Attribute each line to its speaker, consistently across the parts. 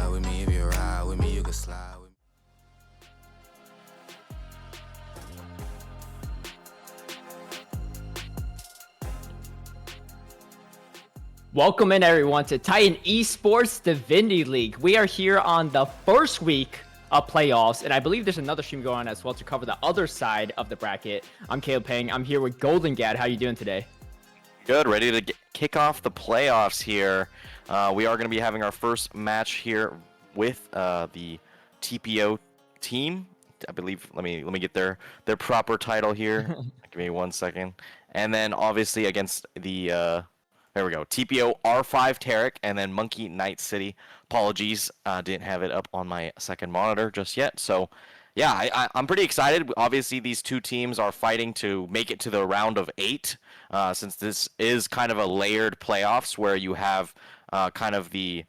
Speaker 1: ride with me, if you ride with me, you can slide with me.
Speaker 2: Welcome in everyone to Titan Esports Divinity League. We are here on the first week of playoffs, and I believe there's another stream going on as well to cover the other side of the bracket. I'm Caleb Peng. I'm here with Golden Gad. How you doing today?
Speaker 3: Good, ready to kick off the playoffs here. We are going to be having our first match here with the TPO team. I believe. Let me get their proper title here. Give me 1 second. And then obviously against the there we go. TPO R5 Taric and then Monkey Night City. Apologies, didn't have it up on my second monitor just yet. So yeah, I'm pretty excited. Obviously, these two teams are fighting to make it to the round of 8, since this is kind of a layered playoffs where you have kind of the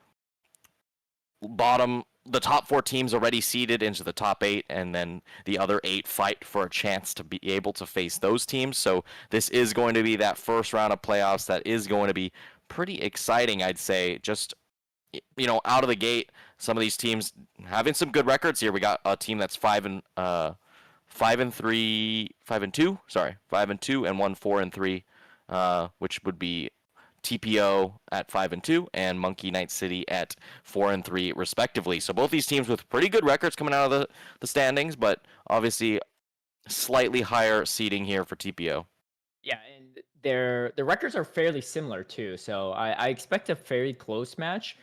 Speaker 3: top 4 teams already seeded into the top 8, and then the other 8 fight for a chance to be able to face those teams. So this is going to be that first round of playoffs that is going to be pretty exciting, I'd say. Just, you know, out of the gate, some of these teams having some good records here. We got a team that's 5-2, and one 4-3, which would be TPO at 5-2 and Monkey Night City at 4-3 respectively. So both these teams with pretty good records coming out of the standings, but obviously slightly higher seeding here for TPO.
Speaker 2: Yeah, and their records are fairly similar too. So I expect a very close match.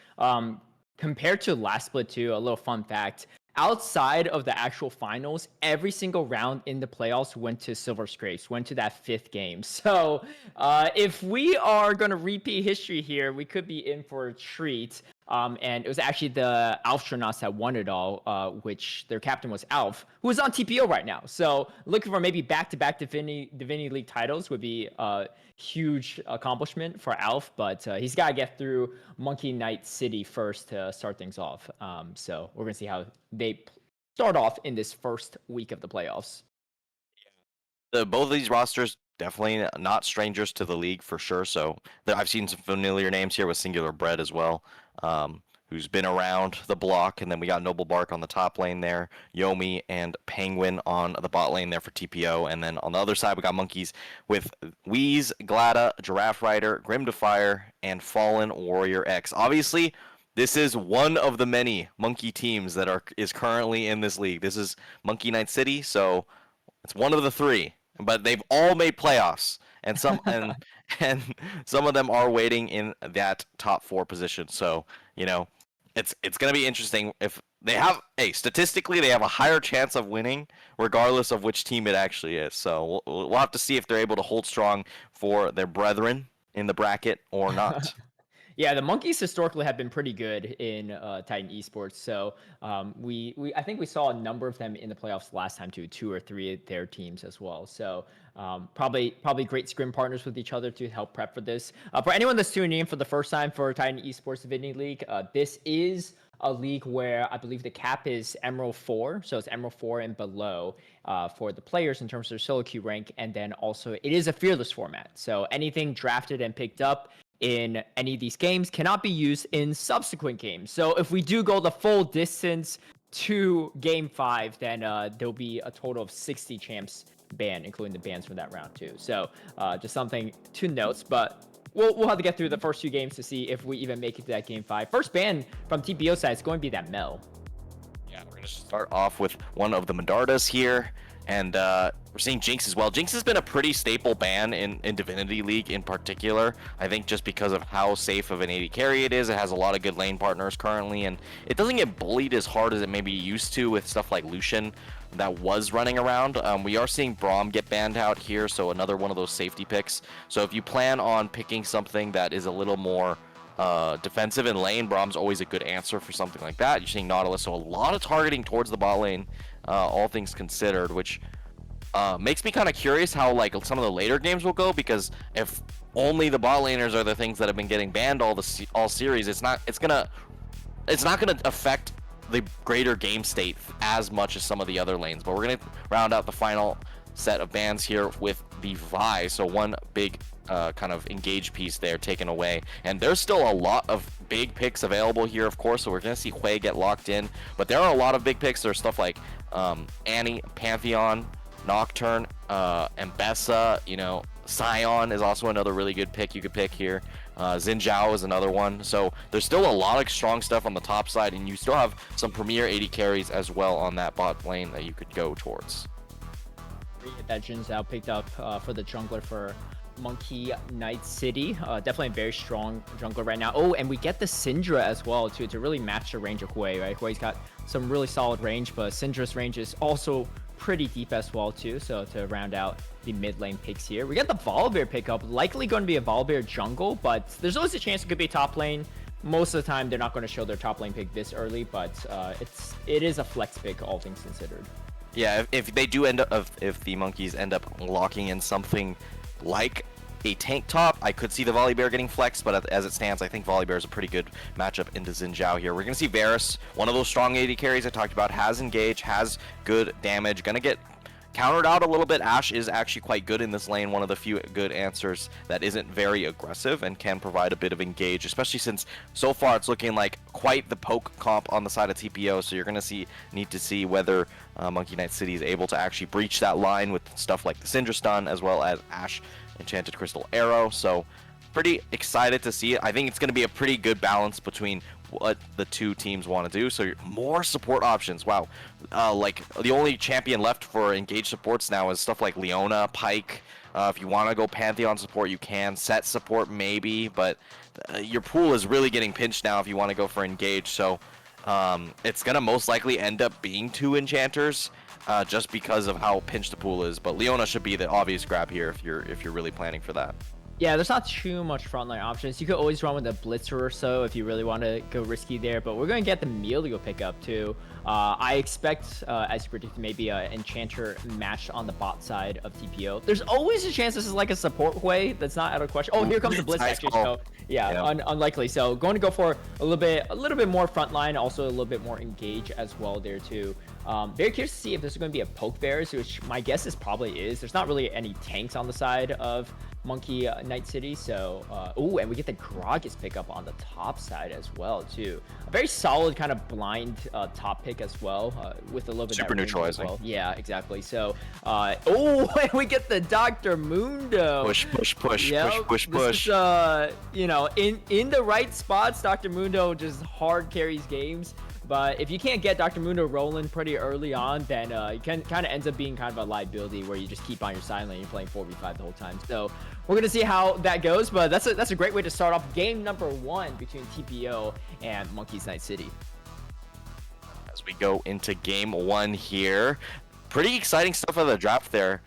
Speaker 2: Compared to last split too, a little fun fact. Outside of the actual finals, every single round in the playoffs went to Silver Scrapes, went to that 5th game. So if we are going to repeat history here, we could be in for a treat. And it was actually the Alstronauts that won it all, which their captain was Alf, who is on TPO right now. So looking for maybe back-to-back Divinity League titles would be a huge accomplishment for Alf, but he's got to get through Monkey Night City first to start things off. So we're going to see how they start off in this first week of the playoffs.
Speaker 3: Both of these rosters definitely not strangers to the league for sure. So I've seen some familiar names here with Singular Bread as well, who's been around the block. And then we got Noble Bark on the top lane there, Yomi and Penguin on the bot lane there for TPO. And then on the other side, we got Monkeys with Wheeze, Glada, Giraffe Rider, Grim Defier, and Fallen Warrior X. Obviously, this is one of the many Monkey teams that is currently in this league. This is Monkey Night City, so it's one of the 3. But they've all made playoffs, and some and some of them are waiting in that top 4 position. So, you know, it's going to be interesting if they have statistically they have a higher chance of winning regardless of which team it actually is. So we'll have to see if they're able to hold strong for their brethren in the bracket or not.
Speaker 2: Yeah, the Monkeys historically have been pretty good in Titan Esports. So I think we saw a number of them in the playoffs last time too, 2 or 3 of their teams as well. So probably great scrim partners with each other to help prep for this. For anyone that's tuning in for the first time for Titan Esports Divinity League, this is a league where I believe the cap is Emerald 4, so it's Emerald 4 and below for the players in terms of their solo queue rank, and then also it is a fearless format. So anything drafted and picked up in any of these games cannot be used in subsequent games. So if we do go the full distance to game 5, then there'll be a total of 60 champs banned, including the bans from that round too. So just something to note, but we'll have to get through the first 2 games to see if we even make it to that game 5. First ban from TPO side is going to be that Mel.
Speaker 3: Yeah, we're going to start off with one of the Medardas here. And we're seeing Jinx as well. Jinx has been a pretty staple ban in Divinity League in particular. I think just because of how safe of an AD carry it is. It has a lot of good lane partners currently, and it doesn't get bullied as hard as it maybe used to with stuff like Lucian that was running around. We are seeing Braum get banned out here, so another one of those safety picks. So if you plan on picking something that is a little more defensive in lane, Braum's always a good answer for something like that. You're seeing Nautilus, so a lot of targeting towards the bot lane, all things considered, which makes me kind of curious how like some of the later games will go, because if only the bot laners are the things that have been getting banned all series, it's not gonna affect the greater game state as much as some of the other lanes. But we're gonna round out the final set of bans here with the Vi. So one big kind of engage piece there taken away. And there's still a lot of big picks available here, of course, so we're going to see Hui get locked in. But there are a lot of big picks. There's stuff like Annie, Pantheon, Nocturne, Mbessa, you know, Scion is also another really good pick you could pick here. Xin Zhao is another one. So there's still a lot of strong stuff on the top side, and you still have some premier 80 carries as well on that bot lane that you could go towards.
Speaker 2: That Xin Zhao picked up for the jungler for Monkey Knight City. Definitely a very strong jungler right now. Oh, and we get the Syndra as well too, to really match the range of Hui, right? Hui's got some really solid range, but Syndra's range is also pretty deep as well too. So to round out the mid lane picks here, we got the Volibear pickup. Likely going to be a Volibear jungle, but there's always a chance it could be top lane. Most of the time, they're not going to show their top lane pick this early, but it is a flex pick, all things considered.
Speaker 3: Yeah, if they do end up, if the Monkeys end up locking in something like a tank top, I could see the Volibear getting flexed, but as it stands, I think Volibear is a pretty good matchup into Xin Zhao here. We're going to see Varus, one of those strong 80 carries I talked about, has engage, has good damage, going to get countered out a little bit. Ashe is actually quite good in this lane, one of the few good answers that isn't very aggressive and can provide a bit of engage, especially since so far it's looking like quite the poke comp on the side of TPO, so you're going to need to see whether Monkey Knight City is able to actually breach that line with stuff like the Syndra stun as well as Ashe Enchanted Crystal Arrow. So pretty excited to see it. I think it's going to be a pretty good balance between what the two teams want to do. So more support options. Wow. Like the only champion left for engaged supports now is stuff like Leona, Pyke. If you want to go Pantheon support, you can. Set support maybe, but your pool is really getting pinched now if you want to go for engage. So it's going to most likely end up being 2 enchanters. Just because of how pinched the pool is, but Leona should be the obvious grab here if you're really planning for that.
Speaker 2: Yeah, there's not too much frontline options. You could always run with a Blitzer or so if you really want to go risky there, but we're going to get the Melio pickup too. I expect, as you predicted, maybe an Enchanter match on the bot side of TPO. There's always a chance this is like a support way. That's not out of question. Oh, here comes the Blitz actually. So yeah. Unlikely. So going to go for a little bit more frontline, also a little bit more engage as well there too. Very curious to see if this is going to be a poke bears, which my guess is probably is. There's not really any tanks on the side of Monkey Knight City, so oh, and we get the Gragas pickup on the top side as well too. A very solid kind of blind top pick as well, with a little bit
Speaker 3: super neutralizing.
Speaker 2: Well. Yeah, exactly. So oh, and we get the Dr. Mundo.
Speaker 3: Push.
Speaker 2: Yep. This is, you know, in the right spots, Dr. Mundo just hard carries games. But if you can't get Dr. Mundo rolling pretty early on, then it kind of ends up being kind of a liability where you just keep on your side lane, you're playing 4v5 the whole time. So we're gonna see how that goes, but that's a great way to start off game number 1 between TPO and Monkey's Knight City.
Speaker 3: As we go into game 1 here, pretty exciting stuff out of the draft there.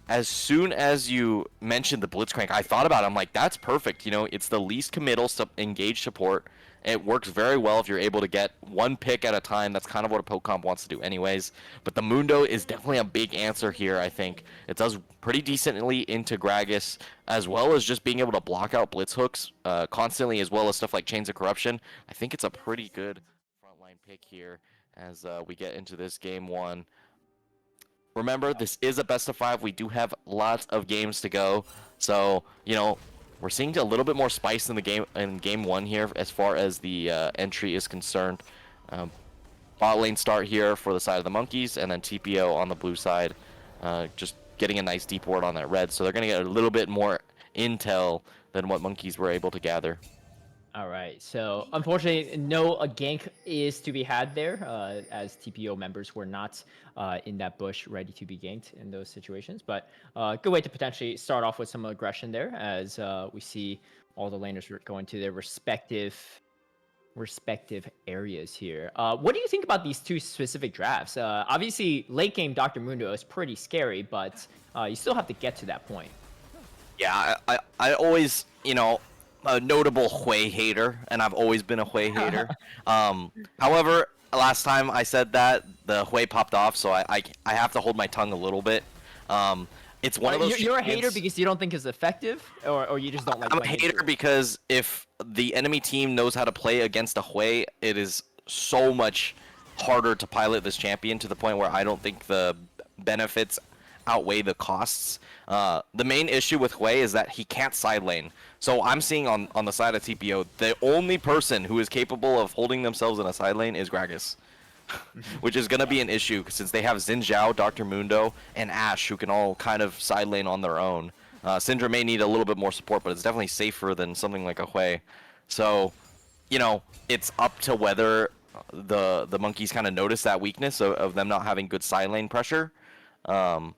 Speaker 3: As soon as you mentioned the Blitzcrank, I thought about it. I'm like, that's perfect. You know, it's the least committal engage support. It works very well if you're able to get one pick at a time. That's kind of what a poke comp wants to do anyways. But the Mundo is definitely a big answer here, I think. It does pretty decently into Gragas, as well as just being able to block out blitz hooks constantly, as well as stuff like Chains of Corruption. I think it's a pretty good frontline pick here as we get into this game 1. Remember, this is a best of 5. We do have lots of games to go. So, you know, we're seeing a little bit more spice in the game in game 1 here as far as the entry is concerned. Bot lane start here for the side of the Monkeys, and then TPO on the blue side, just getting a nice deep ward on that red. So they're going to get a little bit more intel than what Monkeys were able to gather.
Speaker 2: All right, so unfortunately, no gank is to be had there, as TPO members were not in that bush ready to be ganked in those situations. But good way to potentially start off with some aggression there, as we see all the laners going to their respective areas here. What do you think about these 2 specific drafts? Obviously, late game Dr. Mundo is pretty scary, but you still have to get to that point.
Speaker 3: Yeah, I always, you know, a notable Hui hater, and I've always been a Hui hater. However, last time I said that, the Hui popped off, so I have to hold my tongue a little bit. It's one of those.
Speaker 2: You're a hater because you don't think it's effective, or you just don't like.
Speaker 3: I'm a hater because if the enemy team knows how to play against a Hui, it is so much harder to pilot this champion to the point where I don't think the benefits outweigh the costs. The main issue with Hui is that he can't side lane. So I'm seeing on the side of TPO, the only person who is capable of holding themselves in a side lane is Gragas. Which is going to be an issue since they have Xin Zhao, Dr. Mundo, and Ashe who can all kind of side lane on their own. Syndra may need a little bit more support, but it's definitely safer than something like a Hui. So, you know, it's up to whether the monkeys kind of notice that weakness of them not having good side lane pressure. But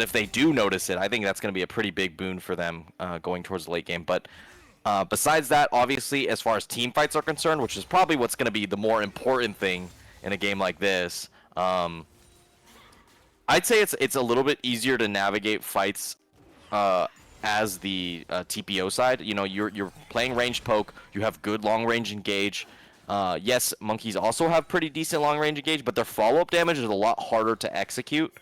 Speaker 3: if they do notice it, I think that's going to be a pretty big boon for them going towards the late game. But besides that, obviously, as far as team fights are concerned, which is probably what's going to be the more important thing in a game like this, I'd say it's a little bit easier to navigate fights as the TPO side. You know, you're playing ranged poke. You have good long range engage. Yes, monkeys also have pretty decent long range engage, but their follow up damage is a lot harder to execute.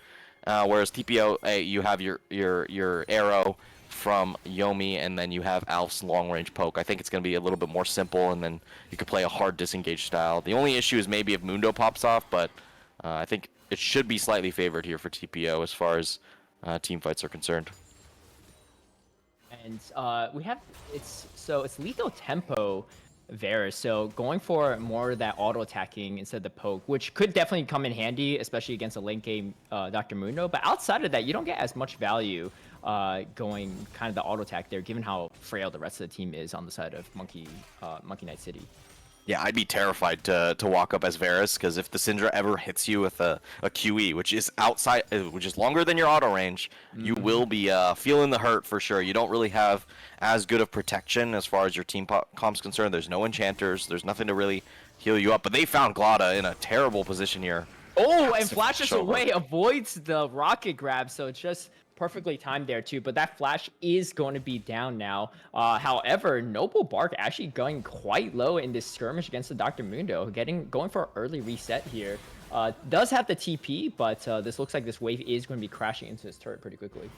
Speaker 3: Whereas TPO, you have your arrow from Yomi, and then you have Alf's long-range poke. I think it's going to be a little bit more simple, and then you could play a hard disengage style. The only issue is maybe if Mundo pops off, but I think it should be slightly favored here for TPO as far as team fights are concerned.
Speaker 2: And we have it's lethal tempo Varus, so going for more of that auto attacking instead of the poke, which could definitely come in handy, especially against a late game Dr. Mundo. But outside of that, you don't get as much value going kind of the auto attack there, given how frail the rest of the team is on the side of Monkey Knight City.
Speaker 3: Yeah, I'd be terrified to walk up as Varus, because if the Syndra ever hits you with a QE, which is outside, which is longer than your auto range, you will be feeling the hurt for sure. You don't really have as good of protection as far as your team comp's concerned. There's no enchanters. There's nothing to really heal you up. But they found Glada in a terrible position here.
Speaker 2: Oh, and flashes away, avoids the rocket grab, so it's just perfectly timed there too. But that flash is going to be down now. However, Noble Bark actually going quite low in this skirmish against the Dr. Mundo, going for an early reset here. Does have the TP, but this looks like this wave is going to be crashing into this turret pretty quickly.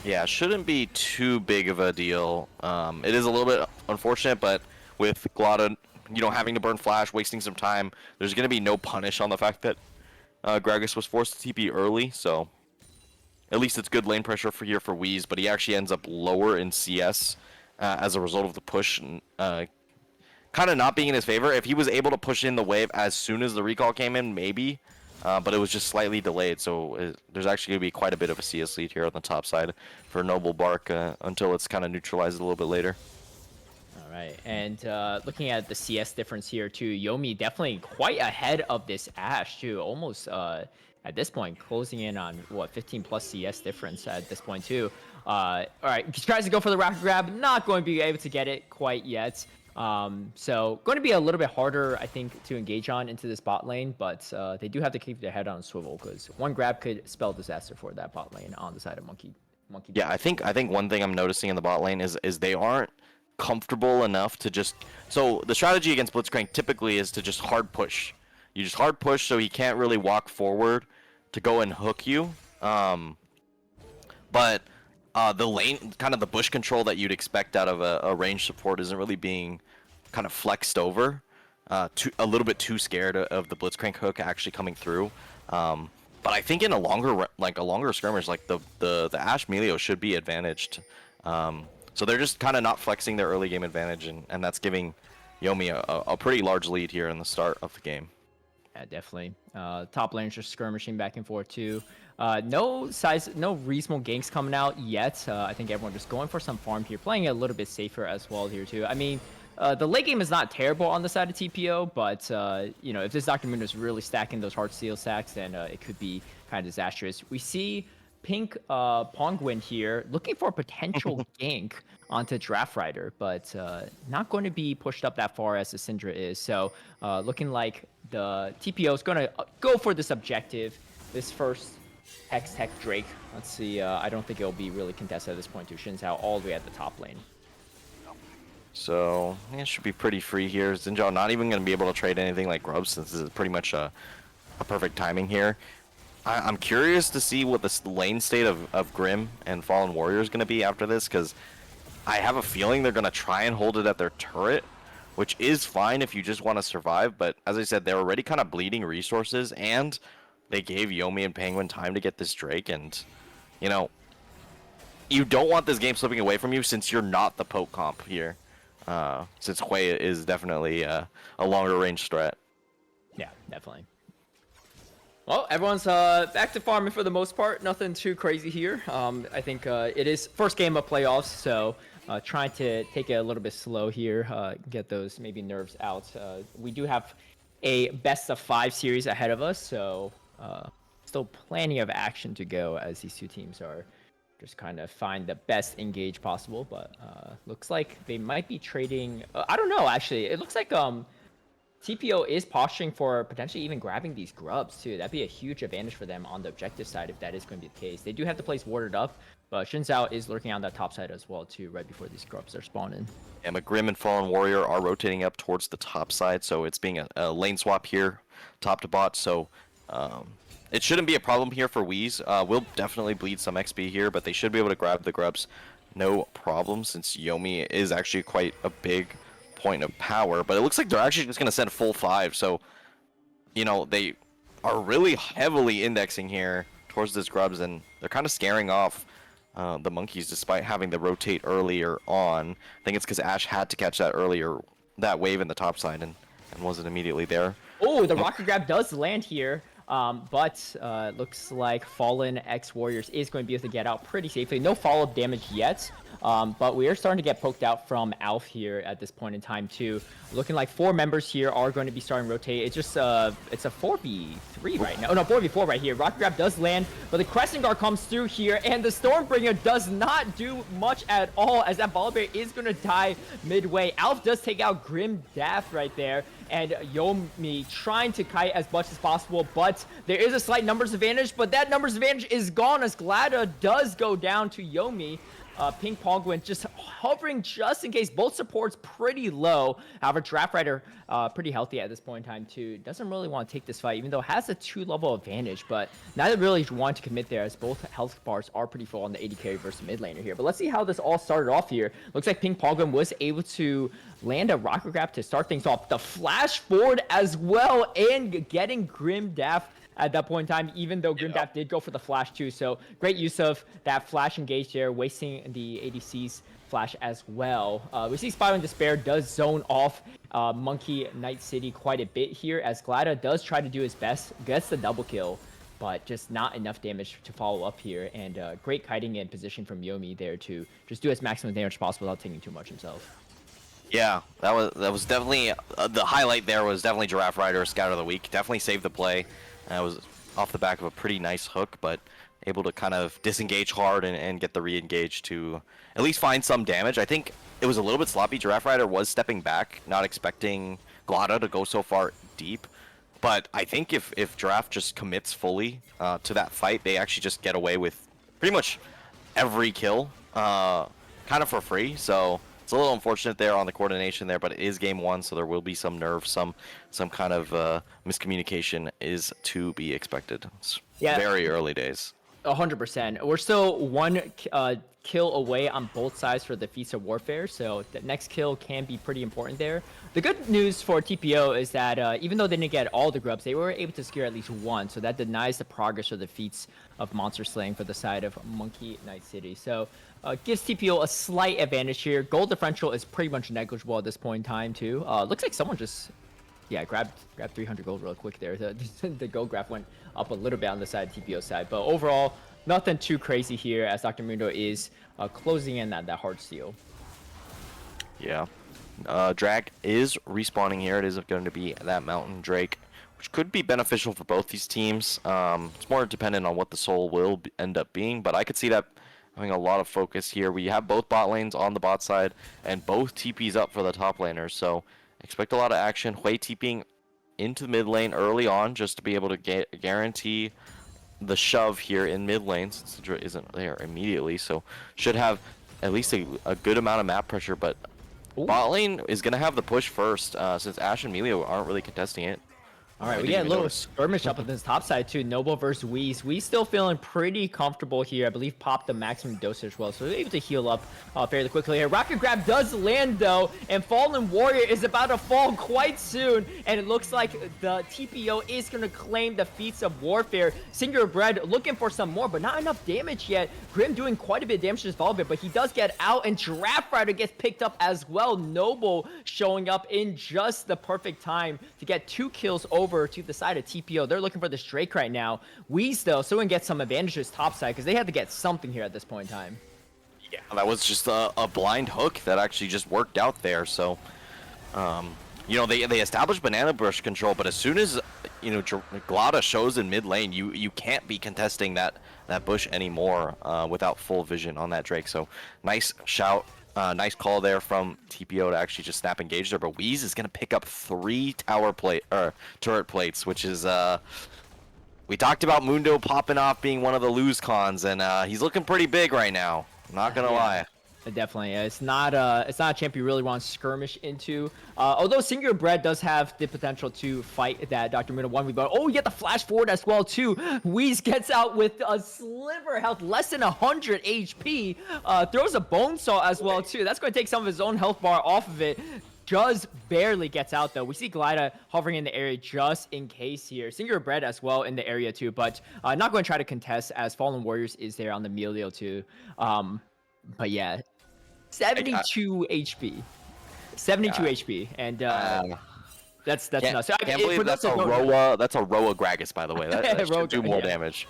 Speaker 3: Yeah, shouldn't be too big of a deal. It is a little bit unfortunate, but with Glada, having to burn flash, wasting some time, there's going to be no punish on the fact that Gragas was forced to TP early, so at least it's good lane pressure for Wheeze, but he actually ends up lower in CS as a result of the push, kind of not being in his favor. If he was able to push in the wave as soon as the recall came in, maybe, but it was just slightly delayed, so there's actually going to be quite a bit of a CS lead here on the top side for Noble Bark until it's kind of neutralized a little bit later.
Speaker 2: All right, and looking at the CS difference here too, Yomi definitely quite ahead of this Ashe too, almost at this point closing in on what 15 plus CS difference at this point too. All right, he tries to go for the rocket grab, not going to be able to get it quite yet. So going to be a little bit harder, I think, to engage on into this bot lane, but they do have to keep their head on a swivel because one grab could spell disaster for that bot lane on the side of Monkey.
Speaker 3: Yeah, I think one thing I'm noticing in the bot lane is they aren't comfortable enough to just. So the strategy against Blitzcrank typically is to just hard push. You just hard push so he can't really walk forward to go and hook you. But the lane, kind of the bush control that you'd expect out of a range support isn't really being kind of flexed over. A little bit too scared of the Blitzcrank hook actually coming through. But I think in a longer skirmish, like the Ashe Melio should be advantaged. So they're just kind of not flexing their early game advantage, and that's giving Yomi a pretty large lead here in the start of the game.
Speaker 2: Yeah, definitely. Top lane's just skirmishing back and forth too. No reasonable ganks coming out yet. I think everyone just going for some farm here, playing a little bit safer as well here too. I mean, the late game is not terrible on the side of TPO, but if this Dr. Mundo is really stacking those hard steel stacks, then it could be kind of disastrous. We see Pink Pongwin here looking for a potential gank onto Draft Rider, but not going to be pushed up that far as the Syndra is. So looking like the TPO is going to go for this objective, this first Hex Tech Drake. Let's see, I don't think it'll be really contested at this point to Shinzao all the way at the top lane.
Speaker 3: So it should be pretty free here. Xin Zhao not even going to be able to trade anything like Grubs, since this is pretty much a perfect timing here. I'm curious to see what the lane state of Grim and Fallen Warrior is going to be after this, because I have a feeling they're going to try and hold it at their turret, which is fine if you just want to survive. But as I said, they're already kind of bleeding resources, and they gave Yomi and Penguin time to get this Drake, and you know, you don't want this game slipping away from you since you're not the poke comp here. Since Hui is definitely a longer range threat.
Speaker 2: Yeah, definitely. Well, everyone's back to farming for the most part. Nothing too crazy here. I think it is first game of playoffs, so trying to take it a little bit slow here, get those maybe nerves out. We do have a best of 5 series ahead of us, so still plenty of action to go as these two teams are just kind of find the best engage possible. But looks like they might be trading. I don't know, actually. It looks like TPO is posturing for potentially even grabbing these grubs too. That'd be a huge advantage for them on the objective side if that is going to be the case. They do have the place warded up, but Shinzao is lurking on that top side as well too, right before these grubs are spawning.
Speaker 3: And McGrim and Fallen Warrior are rotating up towards the top side, so it's being a lane swap here, top to bot. So it shouldn't be a problem here for Wheeze. We'll definitely bleed some XP here, but they should be able to grab the grubs no problem, since Yomi is actually quite a big point of power. But it looks like they're actually just going to send full 5, so you know, they are really heavily indexing here towards this grubs, and they're kind of scaring off the monkeys despite having the rotate earlier on. I think it's because Ash had to catch that earlier, that wave in the top side, and wasn't immediately there.
Speaker 2: Oh, the rocket grab does land here. But looks like Fallen X Warriors is going to be able to get out pretty safely. No follow-up damage yet, but we are starting to get poked out from Alf here at this point in time too. Looking like 4 members here are going to be starting to rotate. It's just it's a 4v3 right now. Oh no, 4v4 right here. Rocket grab does land, but the Crescent Guard comes through here, and the Stormbringer does not do much at all as that Volibear is going to die midway. Alf does take out Grim Death right there, and Yomi trying to kite as much as possible, but there is a slight numbers advantage, but that numbers advantage is gone as Glada does go down to Yomi. Pink Penguin just hovering just in case. Both supports pretty low. However, Draft Rider pretty healthy at this point in time too. Doesn't really want to take this fight, even though it has a 2-level advantage, but neither really want to commit there as both health bars are pretty full on the AD carry versus mid laner here. But let's see how this all started off here. Looks like Pink Penguin was able to land a rocket grab to start things off. The flash forward as well, and getting Grim Daff at that point in time, even though Grim Daff did go for the flash too. So great use of that flash engage there, wasting the ADC's flash as well. We see Spiraling Despair does zone off Monkey Night City quite a bit here, as Glada does try to do his best, gets the double kill, but just not enough damage to follow up here. And great kiting in position from Yomi there to just do as maximum damage possible without taking too much himself.
Speaker 3: Yeah, that was definitely the highlight there. Was definitely Giraffe Rider Scout of the Week. Definitely saved the play. It was off the back of a pretty nice hook, but able to kind of disengage hard and get the re-engage to at least find some damage. I think it was a little bit sloppy. Giraffe Rider was stepping back, not expecting Glada to go so far deep. But I think if Giraffe just commits fully to that fight, they actually just get away with pretty much every kill, kind of for free. So it's a little unfortunate there on the coordination there, but it is game 1, so there will be some nerve, some kind of miscommunication is to be expected. It's very early days.
Speaker 2: 100%. We're still 1 kill away on both sides for the Feats of Warfare, so the next kill can be pretty important there. The good news for TPO is that even though they didn't get all the grubs, they were able to secure at least 1, so that denies the progress of the feats of monster slaying for the side of Monkey Night City. So gives TPO a slight advantage here. Gold differential is pretty much negligible at this point in time too. Looks like someone just grabbed 300 gold real quick there. The gold graph went up a little bit on the side of TPO side, but overall nothing too crazy here as Dr. Mundo is closing in that hard steal.
Speaker 3: Yeah. Drag is respawning here. It is going to be that Mountain Drake, which could be beneficial for both these teams. It's more dependent on what the soul will end up being, but I could see that having a lot of focus here. We have both bot lanes on the bot side and both TPs up for the top laners, so expect a lot of action. Hui TPing into the mid lane early on just to be able to guarantee the shove here in mid lane, since the Syndra isn't there immediately, so should have at least a good amount of map pressure. But bot lane is going to have the push first, since Ash and Melio aren't really contesting it.
Speaker 2: All right, we get a little skirmish up at this top side too. Noble versus Wheeze. Wheeze still feeling pretty comfortable here. I believe popped the maximum dosage well, so able to heal up fairly quickly here. Rocket Grab does land though, and Fallen Warrior is about to fall quite soon, and it looks like the TPO is going to claim the feats of warfare. Singular Bread looking for some more, but not enough damage yet. Grim doing quite a bit of damage to this Volbear, but he does get out, and Draft Rider gets picked up as well. Noble showing up in just the perfect time to get 2 kills over to the side of TPO. They're looking for this Drake right now. Wheeze, though, still gonna get some advantages top side because they had to get something here at this point in time.
Speaker 3: Yeah, that was just a blind hook that actually just worked out there. So, you know, they established banana bush control, but as soon as, you know, Glada shows in mid lane, you can't be contesting that bush anymore without full vision on that Drake. So, nice shout. Nice call there from TPO to actually just snap engage there, but Wheeze is going to pick up 3 turret plates, which is, we talked about Mundo popping off being one of the lose cons, and he's looking pretty big right now. Not going to lie.
Speaker 2: Definitely, it's not a champ you really want to skirmish into. Although Singular Bread does have the potential to fight that Dr. Mundo 1v, but oh, you get the flash forward as well too. Wheeze gets out with a sliver health, less than 100 HP. Throws a bone saw as well too. That's going to take some of his own health bar off of it. Just barely gets out though. We see Glida hovering in the area just in case here. Singular Bread as well in the area too, but not going to try to contest as Fallen Warriors is there on the Melio too. But yeah, 72 HP. 72 HP. And that's nuts. So,
Speaker 3: I can't believe that's a Roa Gragas, by the way. That should do more damage.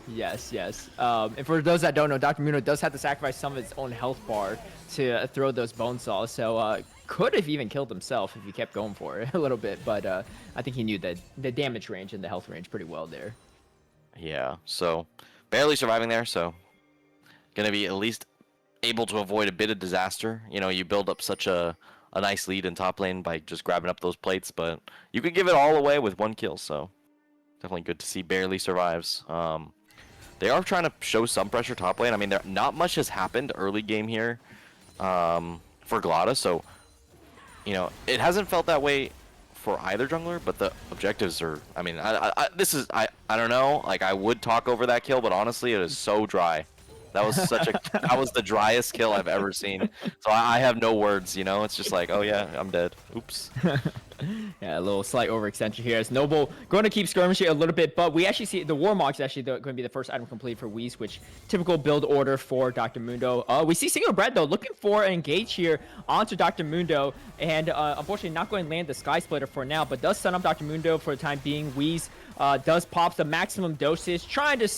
Speaker 2: Yes. And for those that don't know, Dr. Mundo does have to sacrifice some of his own health bar to throw those bone saws. So could have even killed himself if he kept going for it a little bit. But I think he knew the damage range and the health range pretty well there.
Speaker 3: Yeah, so barely surviving there. So going to be at least able to avoid a bit of disaster. You know, you build up such a nice lead in top lane by just grabbing up those plates, but you could give it all away with 1 kill, so definitely good to see barely survives. They are trying to show some pressure top lane. I mean, not much has happened early game here for Glada, so, you know, it hasn't felt that way for either jungler, but the objectives are, I mean, I don't know, like, I would talk over that kill, but honestly, it is so dry. That was that was the driest kill I've ever seen. So I have no words, you know. It's just like, oh yeah, I'm dead. Oops.
Speaker 2: Yeah, a little slight overextension here. As Noble going to keep skirmishing a little bit, but we actually see the Warmog is actually going to be the first item complete for Wheeze, which typical build order for Dr. Mundo. We see Singular Bread though looking for an engage here onto Dr. Mundo, and unfortunately not going to land the Sky Splitter for now, but does stun up Dr. Mundo for the time being. Wheeze does pop the maximum dosage, trying to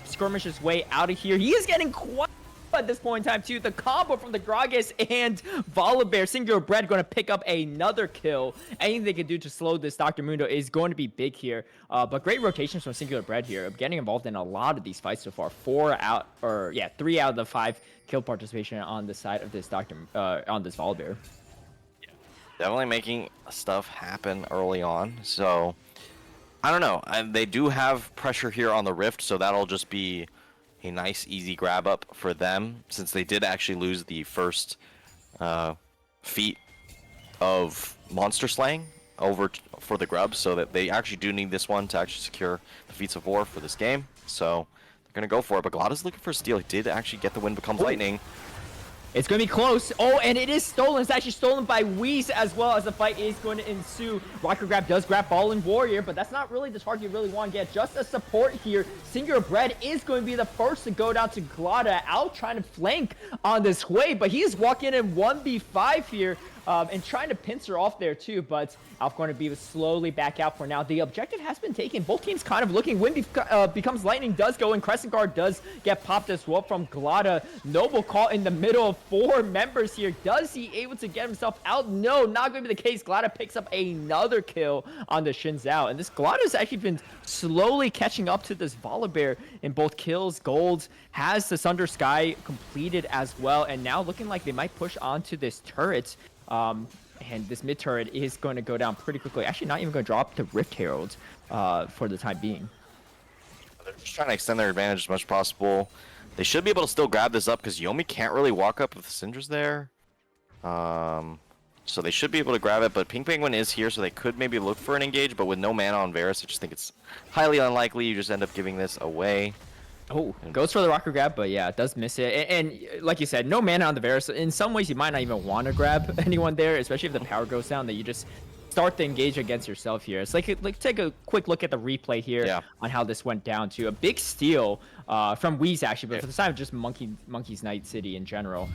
Speaker 2: skirmish his way out of here. He is getting quite at this point in time too. The combo from the Gragas and Volibear. Singular Bread going to pick up another kill. Anything they can do to slow this Dr. Mundo is going to be big here. But great rotations from Singular Bread here. Getting involved in a lot of these fights so far. 3 out of the 5 kill participation on the side of this on this Volibear.
Speaker 3: Yeah, definitely making stuff happen early on. So I don't know. They do have pressure here on the Rift, so that'll just be a nice, easy grab up for them, since they did actually lose the first feat of monster slaying over for the grubs, so that they actually do need this one to actually secure the feats of war for this game. So they're gonna go for it. But Glada's looking for a steal. He did actually get the Wind Becomes Lightning.
Speaker 2: It's going to be close. Oh, and it is stolen. It's actually stolen by Wheeze as well, as the fight is going to ensue. Rocket Grab does grab Fallen Warrior, but that's not really the target you really want to get. Just a support here. Singular Bread is going to be the first to go down to Glada, out trying to flank on this way, but he is walking in 1v5 here. And trying to pincer off there too, but Alpha going to be slowly back out for now. The objective has been taken. Both teams kind of looking. Wind Becomes Lightning does go, and Crescent Guard does get popped as well from Glada. Noble caught in the middle of 4 members here. Does he able to get himself out? No, not going to be the case. Glada picks up another kill on the Shin Zhao, and this Glada has actually been slowly catching up to this Volibear in both kills, golds, has the Sunder Sky completed as well, and now looking like they might push onto this turret. And this mid turret is going to go down pretty quickly. Actually, not even going to drop the Rift Herald for the time being.
Speaker 3: They're just trying to extend their advantage as much as possible. They should be able to still grab this up because Yomi can't really walk up with the Synders there. So they should be able to grab it, but Pink Penguin is here, so they could maybe look for an engage, but with no mana on Varus, I just think it's highly unlikely. You just end up giving this away.
Speaker 2: Oh, goes for the rocket grab, but yeah, it does miss it. And like you said, no mana on the Varus. In some ways, you might not even want to grab anyone there, especially if the power goes down, that you just start the engage against yourself here. It's like take a quick look at the replay here on how this went down to a big steal from Wheeze actually, but for the side of just Monkey's Night City in general.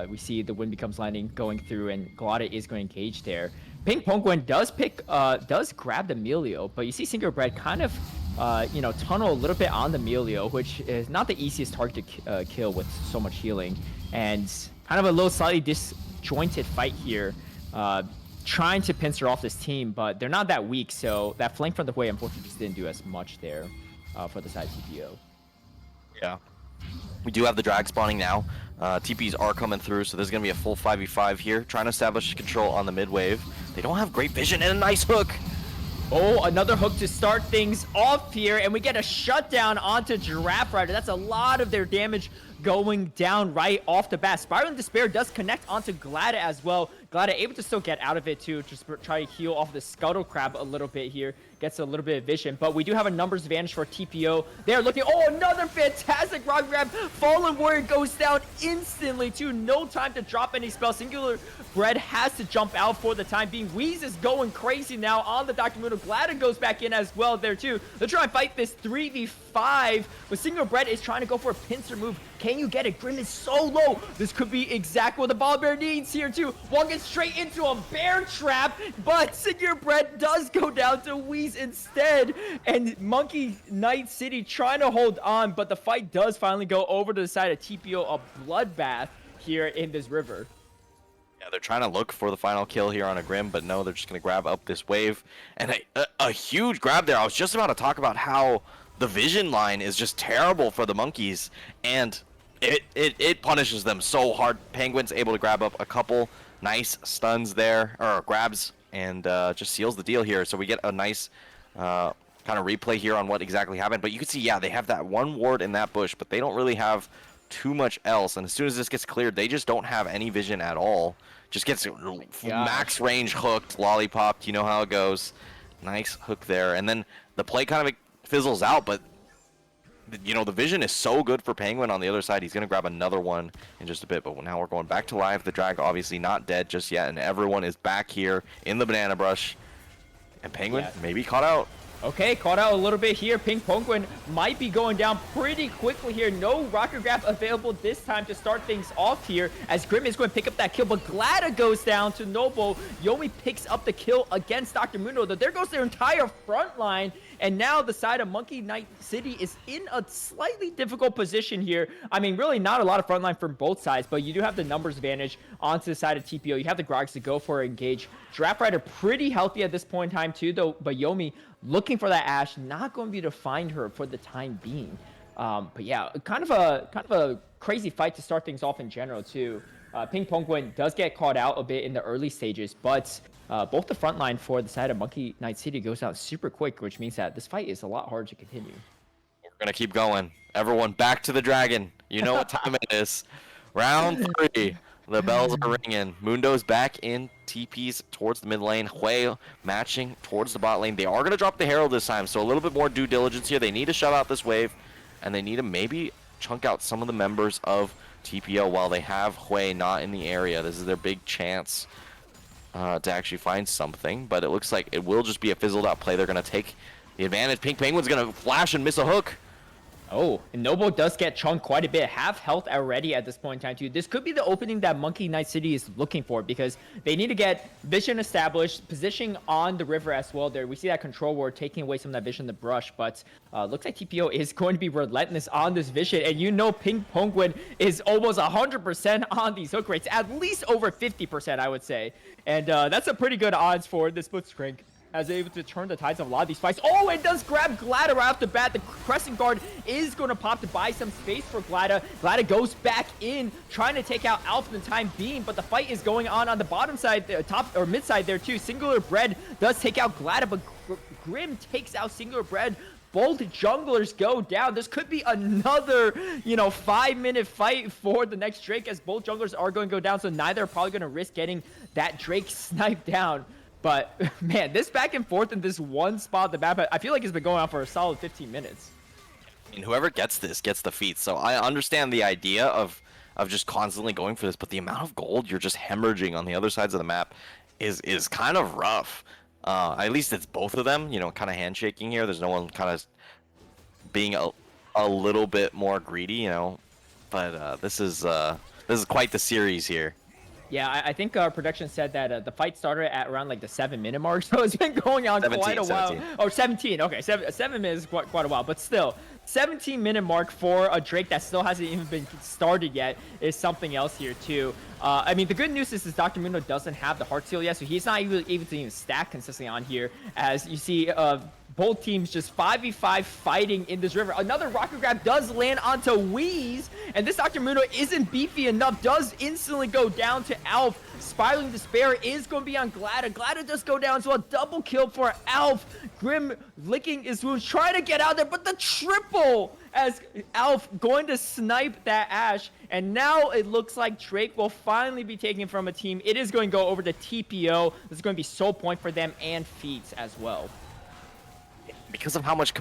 Speaker 2: We see the Wind Becomes Lightning going through, and Glada is going to engage there. Pink Penguin does grab the Melio, but you see Singular Bread kind of tunnel a little bit on the Melio, which is not the easiest target to kill with so much healing, and kind of a little slightly disjointed fight here. Trying to pincer off this team, but they're not that weak, so that flank from the way unfortunately just didn't do as much there for the side TPO.
Speaker 3: Yeah. We do have the drag spawning now. TPs are coming through, so there's going to be a full 5v5 here, trying to establish control on the mid wave. They don't have great vision, and a nice hook.
Speaker 2: Oh, another hook to start things off here, and we get a shutdown onto Giraffe Rider. That's a lot of their damage going down right off the bat. Spiraling Despair does connect onto Glada as well. Glada able to still get out of it too, just try to heal off the Scuttle Crab a little bit here. Gets a little bit of vision, but we do have a numbers advantage for TPO. They're looking, oh, another fantastic rock grab. Fallen Warrior goes down instantly too. No time to drop any spells. Singular Bread has to jump out for the time being. Wheeze is going crazy now on the Dr. Mundo. Glada goes back in as well there too. They're trying to fight this 3v5, but Singular Bread is trying to go for a pincer move. Can you get it? Grim is so low. This could be exactly what the Ball Bear needs here too. Walking straight into a bear trap, but Singular Bread does go down to Wheeze instead, and Monkey Night City trying to hold on, but the fight does finally go over to the side of TPO, a bloodbath here in this river.
Speaker 3: Yeah, they're trying to look for the final kill here on a Grim, but no, they're just going to grab up this wave, and a huge grab there. I was just about to talk about how the vision line is just terrible for the Monkeys, and it punishes them so hard. Penguin's able to grab up a couple nice stuns there, or grabs, and just seals the deal here. So we get a nice kind of replay here on what exactly happened. But you can see, yeah, they have that one ward in that bush, but they don't really have too much else. And as soon as this gets cleared, they just don't have any vision at all. Just gets max range hooked, lollipopped. You know how it goes. Nice hook there. And then the play kind of fizzles out, but the vision is so good for Penguin on the other side. He's going to grab another one in just a bit, but now we're going back to live. The drag obviously not dead just yet, and everyone is back here in the banana brush. And Penguin maybe caught out.
Speaker 2: Okay, caught out a little bit here. Pink Penguin might be going down pretty quickly here. No rocket grab available this time to start things off here, as Grim is going to pick up that kill, but Glada goes down to Noble. Yomi picks up the kill against Dr. Mundo. There goes their entire front line, and now the side of Monkey Night City is in a slightly difficult position here. I mean, really not a lot of front line from both sides, but you do have the numbers advantage onto the side of TPO. You have the Grogs to go for engage. Draft Rider pretty healthy at this point in time too, though, but Yomi looking for that Ashe, not going to be able to find her for the time being. But yeah, kind of a crazy fight to start things off in general too. Pink Penguin does get caught out a bit in the early stages, but both the front line for the side of Monkey Night City goes out super quick, which means that this fight is a lot harder to continue.
Speaker 3: We're going to keep going. Everyone back to the dragon. You know what time it is. Round 3. The bells are ringing. Mundo's back in TPs towards the mid lane. Hui matching towards the bot lane. They are going to drop the Herald this time, so a little bit more due diligence here. They need to shut out this wave, and they need to maybe chunk out some of the members of TPO while they have Hui not in the area. This is their big chance to actually find something, but it looks like it will just be a fizzled out play. They're going to take the advantage. Pink Penguin's going to flash and miss a hook.
Speaker 2: Oh, and Noble does get chunked quite a bit. Half health already at this point in time, too. This could be the opening that Monkey Night City is looking for, because they need to get vision established, positioning on the river as well there. We see that control ward taking away some of that vision in the brush, but looks like TPO is going to be relentless on this vision, and Pink Penguin is almost 100% on these hook rates, at least over 50%, I would say. And that's a pretty good odds for this Blitzcrank, as able to turn the tides of a lot of these fights. Oh, it does grab Glada right off the bat. The Crescent Guard is going to pop to buy some space for Glada. Glada goes back in, trying to take out Alpha in the time being, but the fight is going on the bottom side, top or mid side there too. Singular Bread does take out Glada, but Grim takes out Singular Bread both junglers go down. This could be another, 5-minute fight for the next Drake, as both junglers are going to go down. So neither are probably going to risk getting that Drake sniped down. But man, this back and forth in this one spot, the map, I feel like it's been going on for a solid 15 minutes.
Speaker 3: And whoever gets this gets the feat. So I understand the idea of just constantly going for this, but the amount of gold you're just hemorrhaging on the other sides of the map is kind of rough. At least it's both of them, kind of handshaking here. There's no one kind of being a little bit more greedy, But this is quite the series here.
Speaker 2: Yeah, I think our production said that the fight started at around like the 7-minute mark, so it's been going on
Speaker 3: 17,
Speaker 2: quite a while.
Speaker 3: 17.
Speaker 2: Oh, 17. Okay, 7 minutes is quite a while, but still, 17-minute mark for a Drake that still hasn't even been started yet is something else here too. I mean, the good news is Dr. Mundo doesn't have the heart seal yet, so he's not able to even stack consistently on here. As you see, both teams just 5v5 fighting in this river. Another rocket grab does land onto Wheeze, and this Dr. Mundo isn't beefy enough, does instantly go down to Alf. Spiraling Despair is going to be on Glada. Glada does go down, so a double kill for Alf. Grim licking his wounds, trying to get out there, but the triple as Alf going to snipe that Ashe. And now it looks like Drake will finally be taken from a team. It is going to go over to TPO. This is going to be soul point for them and feats as well.
Speaker 3: Because of how much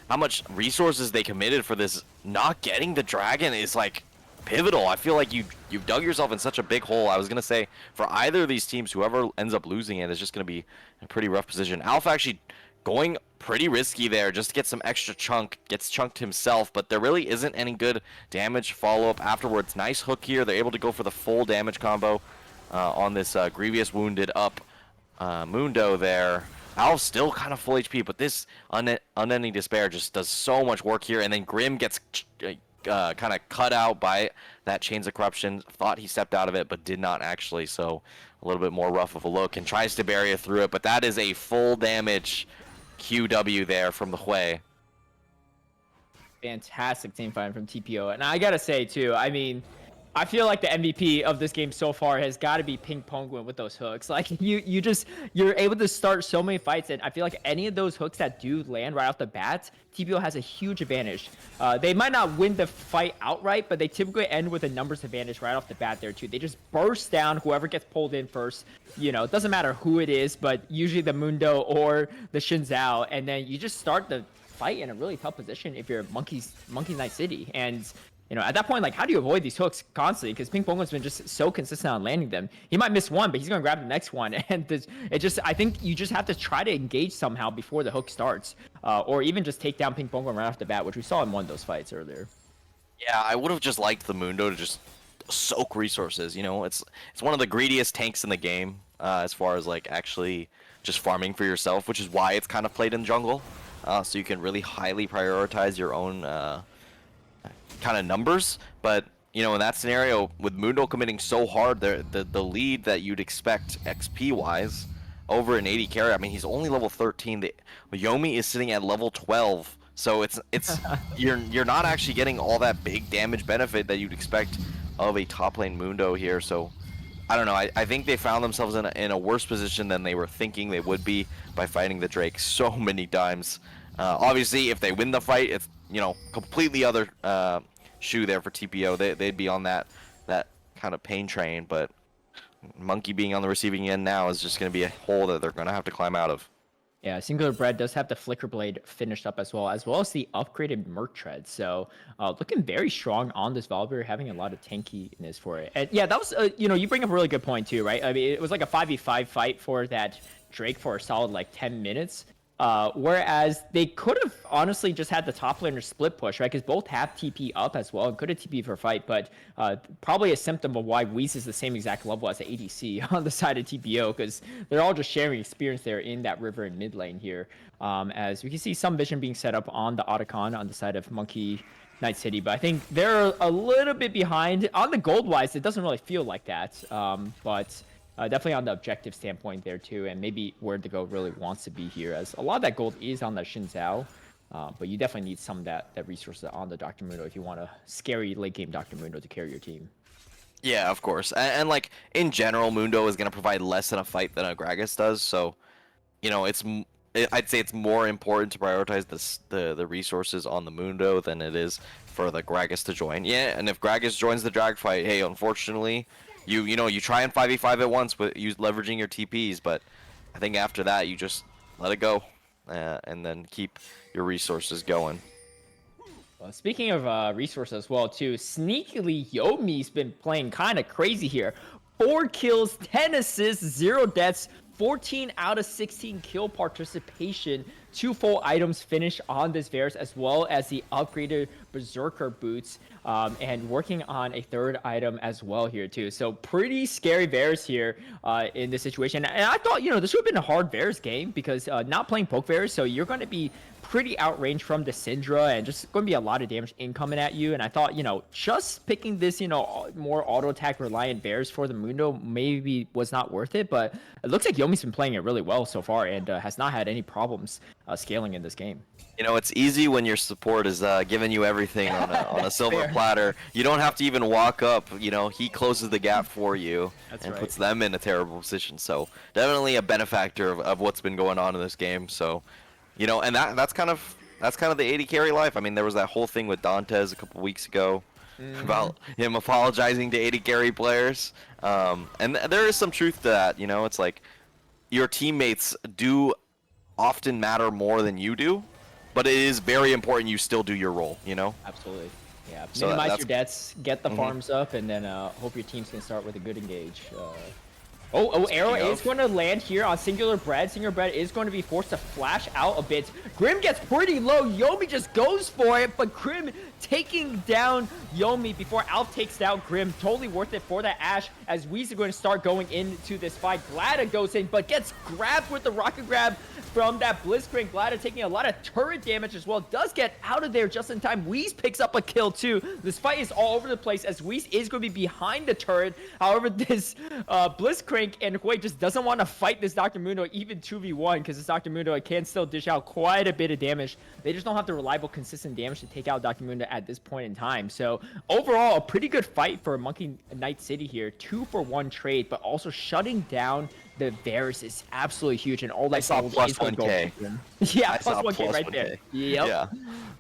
Speaker 3: how much resources they committed for this, not getting the dragon is like pivotal. I feel like you've dug yourself in such a big hole. I was gonna say for either of these teams, whoever ends up losing it is just gonna be in a pretty rough position. Alpha actually going pretty risky there just to get some extra chunk, gets chunked himself, but there really isn't any good damage follow-up afterwards. Nice hook here. They're able to go for the full damage combo on this grievous wounded up Mundo there. Al's still kind of full HP, but this Unending Despair just does so much work here, and then Grim gets kind of cut out by that Chains of Corruption. Thought he stepped out of it, but did not actually, so a little bit more rough of a look, and tries to bury it through it, but that is a full damage QW there from the Hui.
Speaker 2: Fantastic team fight from TPO. And I gotta say too, I mean, I feel like the MVP of this game so far has got to be Pink Penguin with those hooks. Like you're able to start so many fights, and I feel like any of those hooks that do land right off the bat, TPO has a huge advantage. They might not win the fight outright, but they typically end with a numbers advantage right off the bat there too. They just burst down whoever gets pulled in first. It doesn't matter who it is, but usually the Mundo or the Shinzao, and then you just start the fight in a really tough position if you're Monkey Knight City. And at that point, like, how do you avoid these hooks constantly? Because Pink Penguin's been just so consistent on landing them. He might miss one, but he's going to grab the next one. And I think you just have to try to engage somehow before the hook starts. Or even just take down Pink Penguin right off the bat, which we saw in one of those fights earlier.
Speaker 3: Yeah, I would have just liked the Mundo to just soak resources. It's one of the greediest tanks in the game as far as, like, actually just farming for yourself, which is why it's kind of played in jungle. So you can really highly prioritize your own kind of numbers, but in that scenario with Mundo committing so hard, the lead that you'd expect XP wise over an 80 carry, I mean, he's only level 13. The Yomi is sitting at level 12, so it's you're not actually getting all that big damage benefit that you'd expect of a top lane Mundo here. So I don't know, I think they found themselves in a worse position than they were thinking they would be by fighting the Drake so many times. Obviously if they win the fight, it's completely other shoe there for TPO. They'd be on that kind of pain train, but Monkey being on the receiving end now is just going to be a hole that they're going to have to climb out of.
Speaker 2: Yeah, Singular Bread does have the Flicker Blade finished up as well as the upgraded Merc Tread. So looking very strong on this Valkyrie, having a lot of tankiness for it. And yeah, that was, you bring up a really good point too, right? I mean, it was like a 5v5 fight for that Drake for a solid like 10 minutes. Whereas they could have honestly just had the top laner split push, right? Because both have TP up as well and could have TP for a fight, but probably a symptom of why Whis is the same exact level as the ADC on the side of TPO, because they're all just sharing experience there in that river and mid lane here. As we can see some vision being set up on the Otacon on the side of Monkey Knight City, but I think they're a little bit behind. On the gold-wise, it doesn't really feel like that, but definitely on the objective standpoint there too, and maybe where the gold really wants to be here, as a lot of that gold is on the Shinzao, but you definitely need some of that resources on the Dr. Mundo if you want a scary late game Dr. Mundo to carry your team.
Speaker 3: Yeah, of course, and like in general, Mundo is going to provide less in a fight than a Gragas does, so it's I'd say it's more important to prioritize the resources on the Mundo than it is for the Gragas to join. Yeah, and if Gragas joins the drag fight, hey, unfortunately, you try and 5v5 at once with leveraging your TPs, but I think after that you just let it go, and then keep your resources going.
Speaker 2: Well, speaking of resources as well, too, sneakily Yomi's been playing kind of crazy here. 4 kills, 10 assists, 0 deaths, 14 out of 16 kill participation, 2 full items finished on this Varus, as well as the upgraded Berserker boots, and working on a 3rd item as well here too. So pretty scary Varus here in this situation. And I thought, this would have been a hard Varus game because not playing poke Varus, so you're going to be pretty outranged from the Syndra and just going to be a lot of damage incoming at you. And I thought, just picking this, more auto attack reliant Varus for the Mundo maybe was not worth it. But it looks like Yomi's been playing it really well so far and has not had any problems scaling in this game.
Speaker 3: It's easy when your support is giving you everything on a silver platter. You don't have to even walk up. He closes the gap for you.
Speaker 2: That's
Speaker 3: and
Speaker 2: right.
Speaker 3: puts them in a terrible position. So definitely a benefactor of what's been going on in this game. So, and that's kind of the AD carry life. I mean, there was that whole thing with Dantes a couple weeks ago about him apologizing to AD carry players. And there is some truth to that. It's like your teammates do often matter more than you do. But it is very important you still do your role,
Speaker 2: Absolutely. Yeah.
Speaker 3: So
Speaker 2: Minimize your debts, get the farms up, and then hope your teams can start with a good engage. Arrow is going to land here on Singular Bread. Singular Bread is going to be forced to flash out a bit. Grim gets pretty low. Yomi just goes for it, but Grim taking down Yomi before Alf takes down Grim. Totally worth it for that Ashe as Weez are going to start going into this fight. Glada goes in, but gets grabbed with the rocket grab from that Blitzcrank. Glada taking a lot of turret damage as well. Does get out of there just in time. Weez picks up a kill too. This fight is all over the place as Weez is going to be behind the turret. However, this Blitzcrank and Hui just doesn't want to fight this Dr. Mundo even 2v1 because this Dr. Mundo can still dish out quite a bit of damage. They just don't have the reliable, consistent damage to take out Dr. Mundo at this point in time. So overall, a pretty good fight for Monkey Knight City here. 2-for-1 trade, but also shutting down the Varus is absolutely huge, and all that gold is going to go for Grim. Yeah, plus 1k right there. Yep.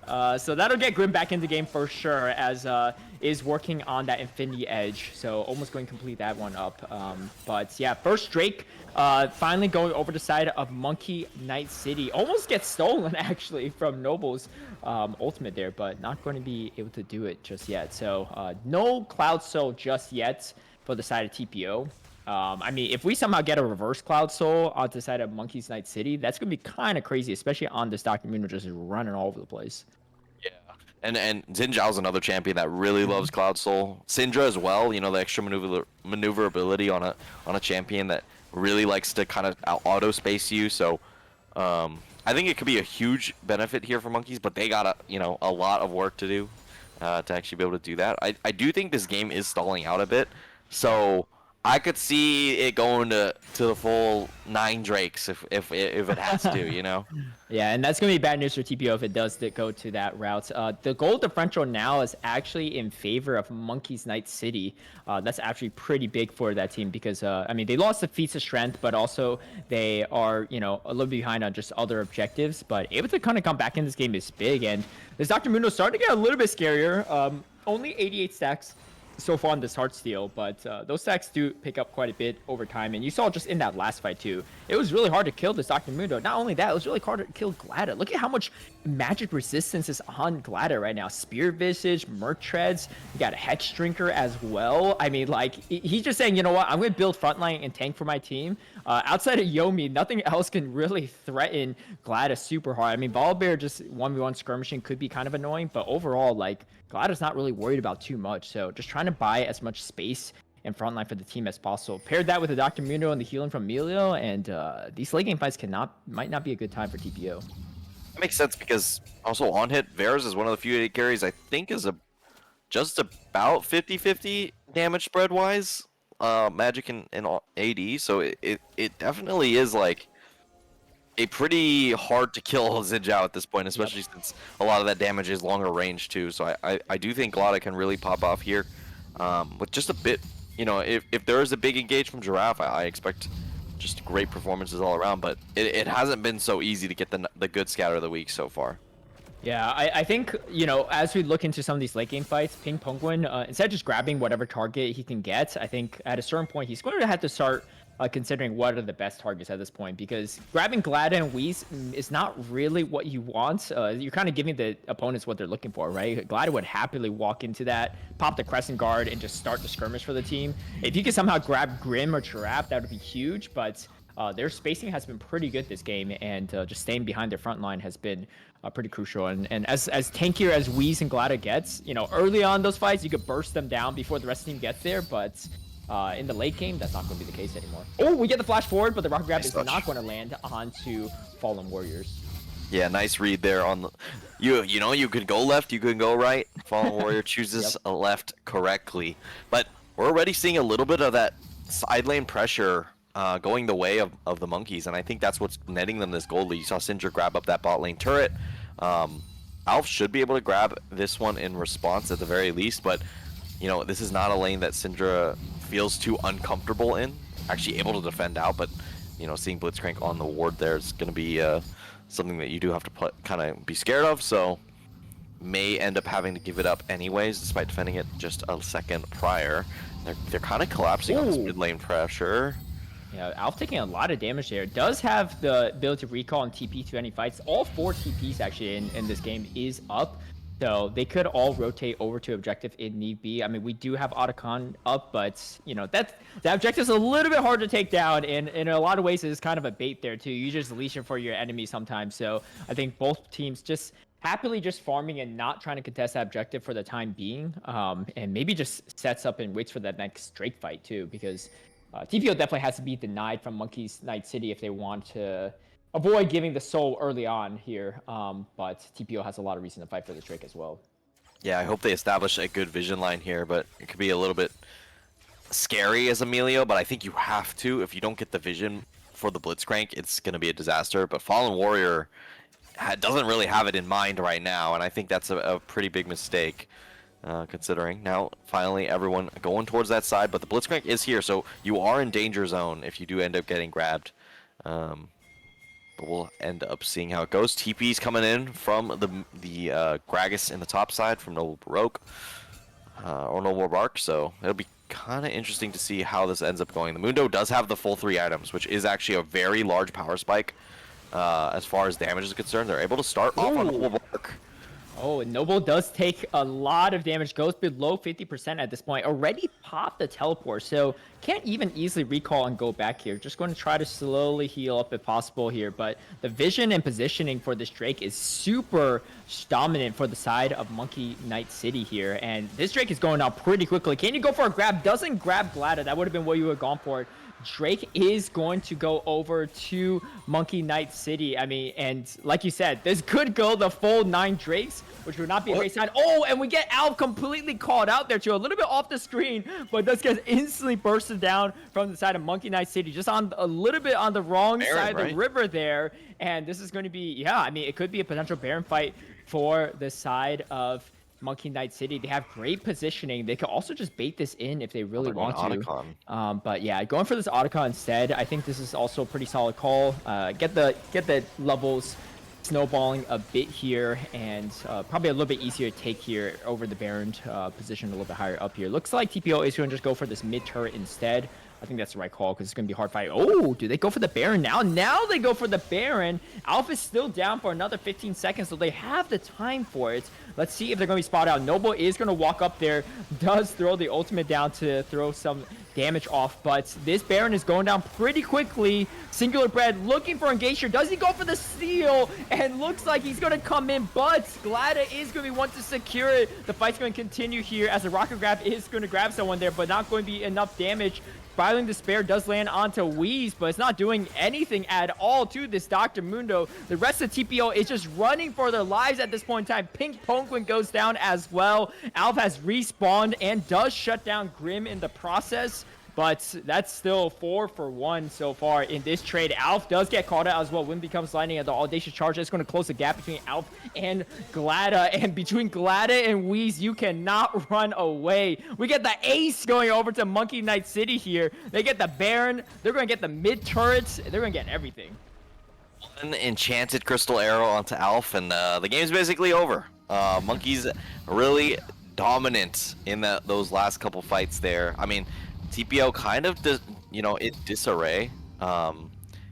Speaker 2: Yeah. So that'll get Grim back in the game for sure, as is working on that Infinity Edge. So almost going to complete that one up. But yeah, first Drake finally going over the side of Monkey Knight City. Almost gets stolen actually from Noble's ultimate there, but not going to be able to do it just yet. So no Cloud Soul just yet for the side of TPO. I mean, if we somehow get a reverse Cloud Soul on the side of Monkey Knight City, that's going to be kind of crazy, especially on this Dr. Mundo just running all over the place.
Speaker 3: Yeah. And Xin Zhao's another champion that really loves Cloud Soul. Syndra as well, the extra maneuverability on a champion that really likes to kind of auto space you. So I think it could be a huge benefit here for Monkeys, but they got a lot of work to do to actually be able to do that. I do think this game is stalling out a bit. So I could see it going to the full 9 Drakes if it has to,
Speaker 2: Yeah, and that's going to be bad news for TPO if it does go to that route. The goal differential now is actually in favor of Monkey's Knight City. That's actually pretty big for that team because, I mean, they lost the feats of strength, but also they are, a little behind on just other objectives. But able to kind of come back in this game is big. And this Dr. Mundo starting to get a little bit scarier. Only 88 stacks so far on this Heartsteel, but those stacks do pick up quite a bit over time, and you saw just in that last fight too, it was really hard to kill this Dr. Mundo. Not only that, it was really hard to kill Glada. Look at how much magic resistance is on Glada right now. Spear Visage, Merc Treads, you got a Hex Drinker as well. I mean, like, he's just saying, you know what, I'm going to build frontline and tank for my team. Outside of Yomi, nothing else can really threaten Glada super hard. I mean, Volibear just 1v1 skirmishing could be kind of annoying, but overall, like, Glada's not really worried about too much. So just trying to buy as much space and frontline for the team as possible. Paired that with the Dr. Mundo and the healing from Melio, and these late game fights might not be a good time for TPO.
Speaker 3: That makes sense because also on hit, Varus is one of the few AD carries I think is just about 50-50 damage spread wise, magic and AD. So it definitely is like a pretty hard to kill Xin Zhao at this point, especially since a lot of that damage is longer range too. So I do think Glada can really pop off here with just a bit. If there is a big engage from Giraffe, I expect just great performances all around, but it hasn't been so easy to get the good scatter of the week so far.
Speaker 2: Yeah, I think, you know, as we look into some of these late game fights, Ping Penguin, instead of just grabbing whatever target he can get, I think at a certain point, he's going to have to start considering what are the best targets at this point, because grabbing Glad and Wheeze is not really what you want. You're kind of giving the opponents what they're looking for, right? Glad would happily walk into that, pop the Crescent Guard, and just start the skirmish for the team. If you could somehow grab Grim or Giraffe, that would be huge, but their spacing has been pretty good this game, and just staying behind their front line has been pretty crucial. And as tankier as Wheeze and Glada gets, you know, early on those fights, you could burst them down before the rest of the team gets there, but in the late game, that's not going to be the case anymore. Oh, we get the flash forward, but the rocket grab is not going to land onto Fallen Warriors.
Speaker 3: Yeah, nice read there on the... You know, you could go left, you could go right. Fallen Warrior chooses a left correctly. But we're already seeing a little bit of that side lane pressure going the way of the Monkeys, and I think that's what's netting them this gold lead. You saw Syndra grab up that bot lane turret. Alf should be able to grab this one in response at the very least, but you know, this is not a lane that Syndra feels too uncomfortable in. Actually able to defend out, but you know, seeing Blitzcrank on the ward there is going to be something that you do have to kind of be scared of, so may end up having to give it up anyways, despite defending it just a second prior. They're kind of collapsing on this mid lane pressure.
Speaker 2: Yeah, Alf taking a lot of damage there. Does have the ability to recall and TP to any fights. All 4 TPs actually in this game is up. So they could all rotate over to objective if need be. I mean, we do have Otacon up, but you know, that objective is a little bit hard to take down, and in a lot of ways it's kind of a bait there too. You just leash it for your enemy sometimes. So I think both teams just happily just farming and not trying to contest that objective for the time being, and maybe just sets up and waits for that next Drake fight too, because TPO definitely has to be denied from Monkey's Night City if they want to avoid giving the soul early on here. But TPO has a lot of reason to fight for the Drake as well.
Speaker 3: Yeah, I hope they establish a good vision line here, but it could be a little bit scary as Emilio, but I think you have to. If you don't get the vision for the Blitzcrank, it's going to be a disaster. But Fallen Warrior doesn't really have it in mind right now, and I think that's a pretty big mistake. Considering now finally everyone going towards that side, but the Blitzcrank is here, so you are in danger zone if you do end up getting grabbed. But we'll end up seeing how it goes. TP's coming in from the Gragas in the top side from Noble Baroque or Noble Bark, so it'll be kind of interesting to see how this ends up going. The Mundo does have the full 3 items, which is actually a very large power spike as far as damage is concerned. They're able to start off on Noble Bark.
Speaker 2: Oh, and Noble does take a lot of damage, goes below 50% at this point. Already popped the teleport, so can't even easily recall and go back here. Just going to try to slowly heal up if possible here, but the vision and positioning for this Drake is super dominant for the side of Monkey Knight City here, and this Drake is going out pretty quickly. Can you go for a grab? Doesn't grab Glada. That would have been what you would have gone for. Drake is going to go over to Monkey Knight City. I mean, and like you said, this could go the full 9 Drakes, which would not be a great sign. Oh, and we get Alf completely called out there too, a little bit off the screen, but does get instantly bursted down from the side of Monkey Knight City, just on a little bit on the wrong side of the river there. And this is going to be, yeah, I mean, it could be a potential Baron fight for the side of Monkey Knight City. They have great positioning. They could also just bait this in if they really want to. But yeah, going for this Otacon instead, I think this is also a pretty solid call. Get the levels snowballing a bit here, and probably a little bit easier to take here over the Baron position a little bit higher up here. Looks like TPO is going to just go for this mid turret instead. I think that's the right call because it's going to be a hard fight. Oh, do they go for the Baron now? Now they go for the Baron. Alpha is still down for another 15 seconds, so they have the time for it. Let's see if they're going to be spotted out. Noble is going to walk up there, does throw the ultimate down to throw some damage off, but this Baron is going down pretty quickly. Singular Bread looking for engagement. Does he go for the steal? And looks like he's going to come in, but Glada is going to be one to secure it. The fight's going to continue here as the rocket grab is going to grab someone there, but not going to be enough damage. Spiraling Despair does land onto Wheeze, but it's not doing anything at all to this Dr. Mundo. The rest of TPO is just running for their lives at this point in time. Pink Penguin goes down as well. Alf has respawned and does shut down Grim in the process. but that's still 4 for 1 so far in this trade. Alf does get called out as well. Wind becomes lightning, and the audacious charge is going to close the gap between Alf and Glada, and between Glada and Wheeze, you cannot run away. We get the ace going over to Monkey Knight City here. They get the Baron, they're going to get the mid turrets, they're going to get everything.
Speaker 3: An enchanted crystal arrow onto Alf, and the game's basically over. Monkey's really dominant in those last couple fights there. I mean, TPO kind of in disarray,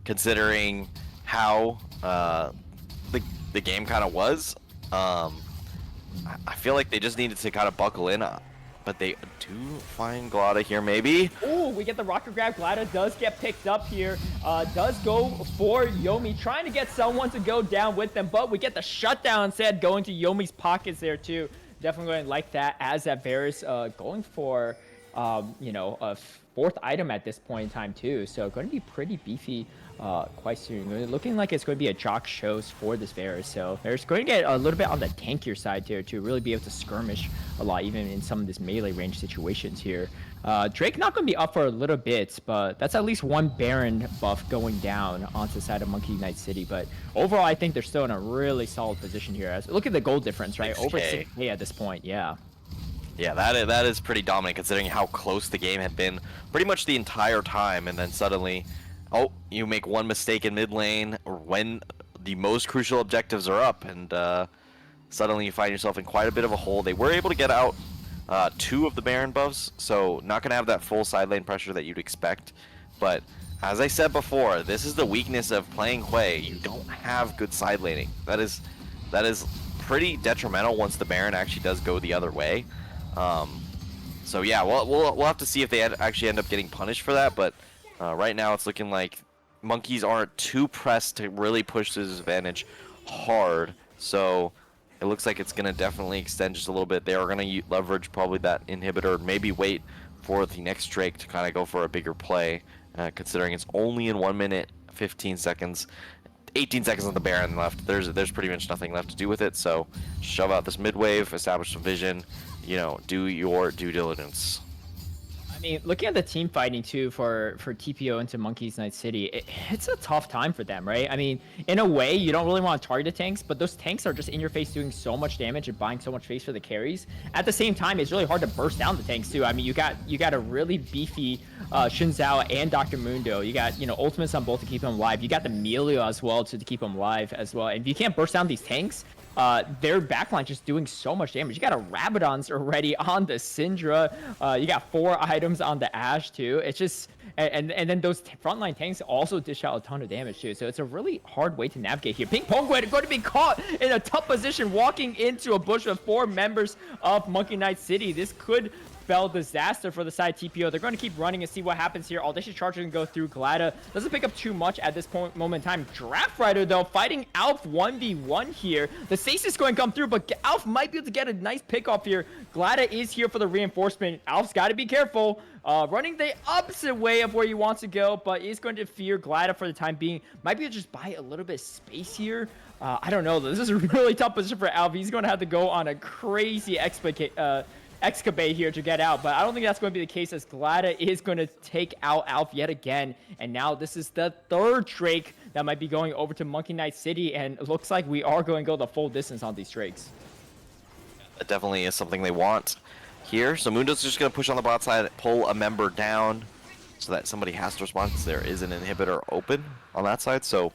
Speaker 3: considering how the game kind of was. I feel like they just needed to kind of buckle in, but they do find Glada here, maybe.
Speaker 2: Oh, we get the rocket grab. Glada does get picked up here. Does go for Yomi, trying to get someone to go down with them, but we get the shutdown instead, going to Yomi's pockets there too. Definitely going to like that, as that Varus going for, a fourth item at this point in time too. So going to be pretty beefy quite soon. Looking like it's going to be a jock shows for this Varus. So Varus going to get a little bit on the tankier side here to really be able to skirmish a lot, even in some of this melee range situations here. Drake not going to be up for a little bit, but that's at least one Baron buff going down onto the side of Monkey Knight City. But overall, I think they're still in a really solid position here. Look at the gold difference, right?
Speaker 3: 6K.
Speaker 2: Over 6K at this point, yeah.
Speaker 3: Yeah, that is pretty dominant considering how close the game had been pretty much the entire time, and then suddenly, oh, you make one mistake in mid lane or when the most crucial objectives are up, and suddenly you find yourself in quite a bit of a hole. They were able to get out 2 of the Baron buffs, so not going to have that full side lane pressure that you'd expect. But as I said before, this is the weakness of playing Hui. You don't have good side laning. That is pretty detrimental once the Baron actually does go the other way. So yeah, we'll have to see if they actually end up getting punished for that. But right now it's looking like Monkeys aren't too pressed to really push this advantage hard. So it looks like it's going to definitely extend just a little bit. They are going to leverage probably that inhibitor, maybe wait for the next Drake to kind of go for a bigger play, considering it's only in 1 minute, 15 seconds, 18 seconds on the Baron left. There's pretty much nothing left to do with it. So shove out this mid wave, establish some vision, do your due diligence.
Speaker 2: I mean, looking at the team fighting too for TPO into Monkey Knight City, it's a tough time for them, right? I mean, in a way, you don't really want to target the tanks, but those tanks are just in your face doing so much damage and buying so much face for the carries. At the same time, it's really hard to burst down the tanks too. I mean, you got a really beefy Shinzao and Dr. Mundo. You got ultimates on both to keep them alive. You got the Melio as well to keep them alive as well. And if you can't burst down these tanks, their backline just doing so much damage. You got a Rabadon's already on the Syndra. You got 4 items on the Ashe too. It's just, and then those frontline tanks also dish out a ton of damage too. So it's a really hard way to navigate here. Ping Pong going to be caught in a tough position, walking into a bush with 4 members of Monkey Knight City. This could spell disaster for the side TPO. They're going to keep running and see what happens here. Audacious Charge can go through. Glada doesn't pick up too much at this moment in time. Draft Rider, though, fighting Alf 1v1 here. The Stasis going to come through, but Alf might be able to get a nice pick off here. Glada is here for the reinforcement. Alf's got to be careful. Running the opposite way of where you want to go, but is going to fear Glada for the time being. Might be able to just buy a little bit of space here. I don't know. This is a really tough position for Alf. He's going to have to go on a crazy excavate here to get out, but I don't think that's going to be the case, as Glada is going to take out Alf yet again. And now this is the 3rd Drake that might be going over to Monkey Knight City, and it looks like we are going to go the full distance on these Drakes.
Speaker 3: That definitely is something they want here. So Mundo's just going to push on the bot side, pull a member down so that somebody has to respond, because there is an inhibitor open on that side. So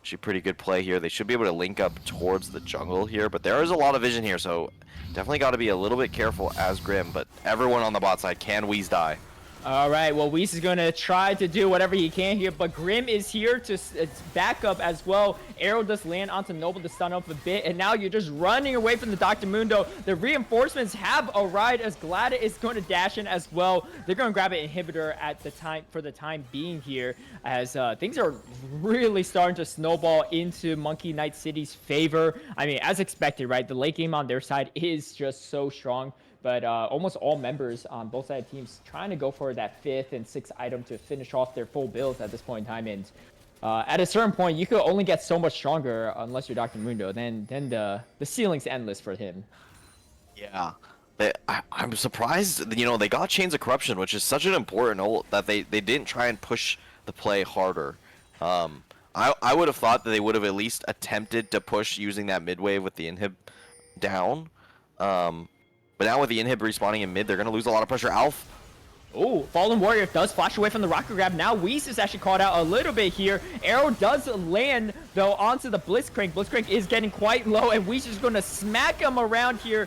Speaker 3: actually pretty good play here. They should be able to link up towards the jungle here, but there is a lot of vision here, so definitely got to be a little bit careful as Grim, but everyone on the bot side can Wheeze die.
Speaker 2: All right, well, Whis is going to try to do whatever he can here, but Grim is here to back up as well. Arrow does land onto Noble to stun up a bit, and now you're just running away from the Dr. Mundo. The reinforcements have arrived, as Glada is going to dash in as well. They're going to grab an inhibitor for the time being here, as things are really starting to snowball into Monkey Knight City's favor. I mean, as expected, right? The late game on their side is just so strong. But almost all members on both side teams trying to go for that 5th and 6th item to finish off their full builds at this point in time. And at a certain point, you could only get so much stronger unless you're Dr. Mundo. Then the ceiling's endless for him.
Speaker 3: Yeah. I'm surprised, you know, they got Chains of Corruption, which is such an important ult that they didn't try and push the play harder. I would have thought that they would have at least attempted to push using that mid wave with the inhib down. But now with the inhib respawning in mid, they're going to lose a lot of pressure. Alf.
Speaker 2: Oh, Fallen Warrior does flash away from the rocket grab. Now Whis is actually caught out a little bit here. Arrow does land, though, onto the Blitzcrank. Blitzcrank is getting quite low, and Whis is going to smack him around here.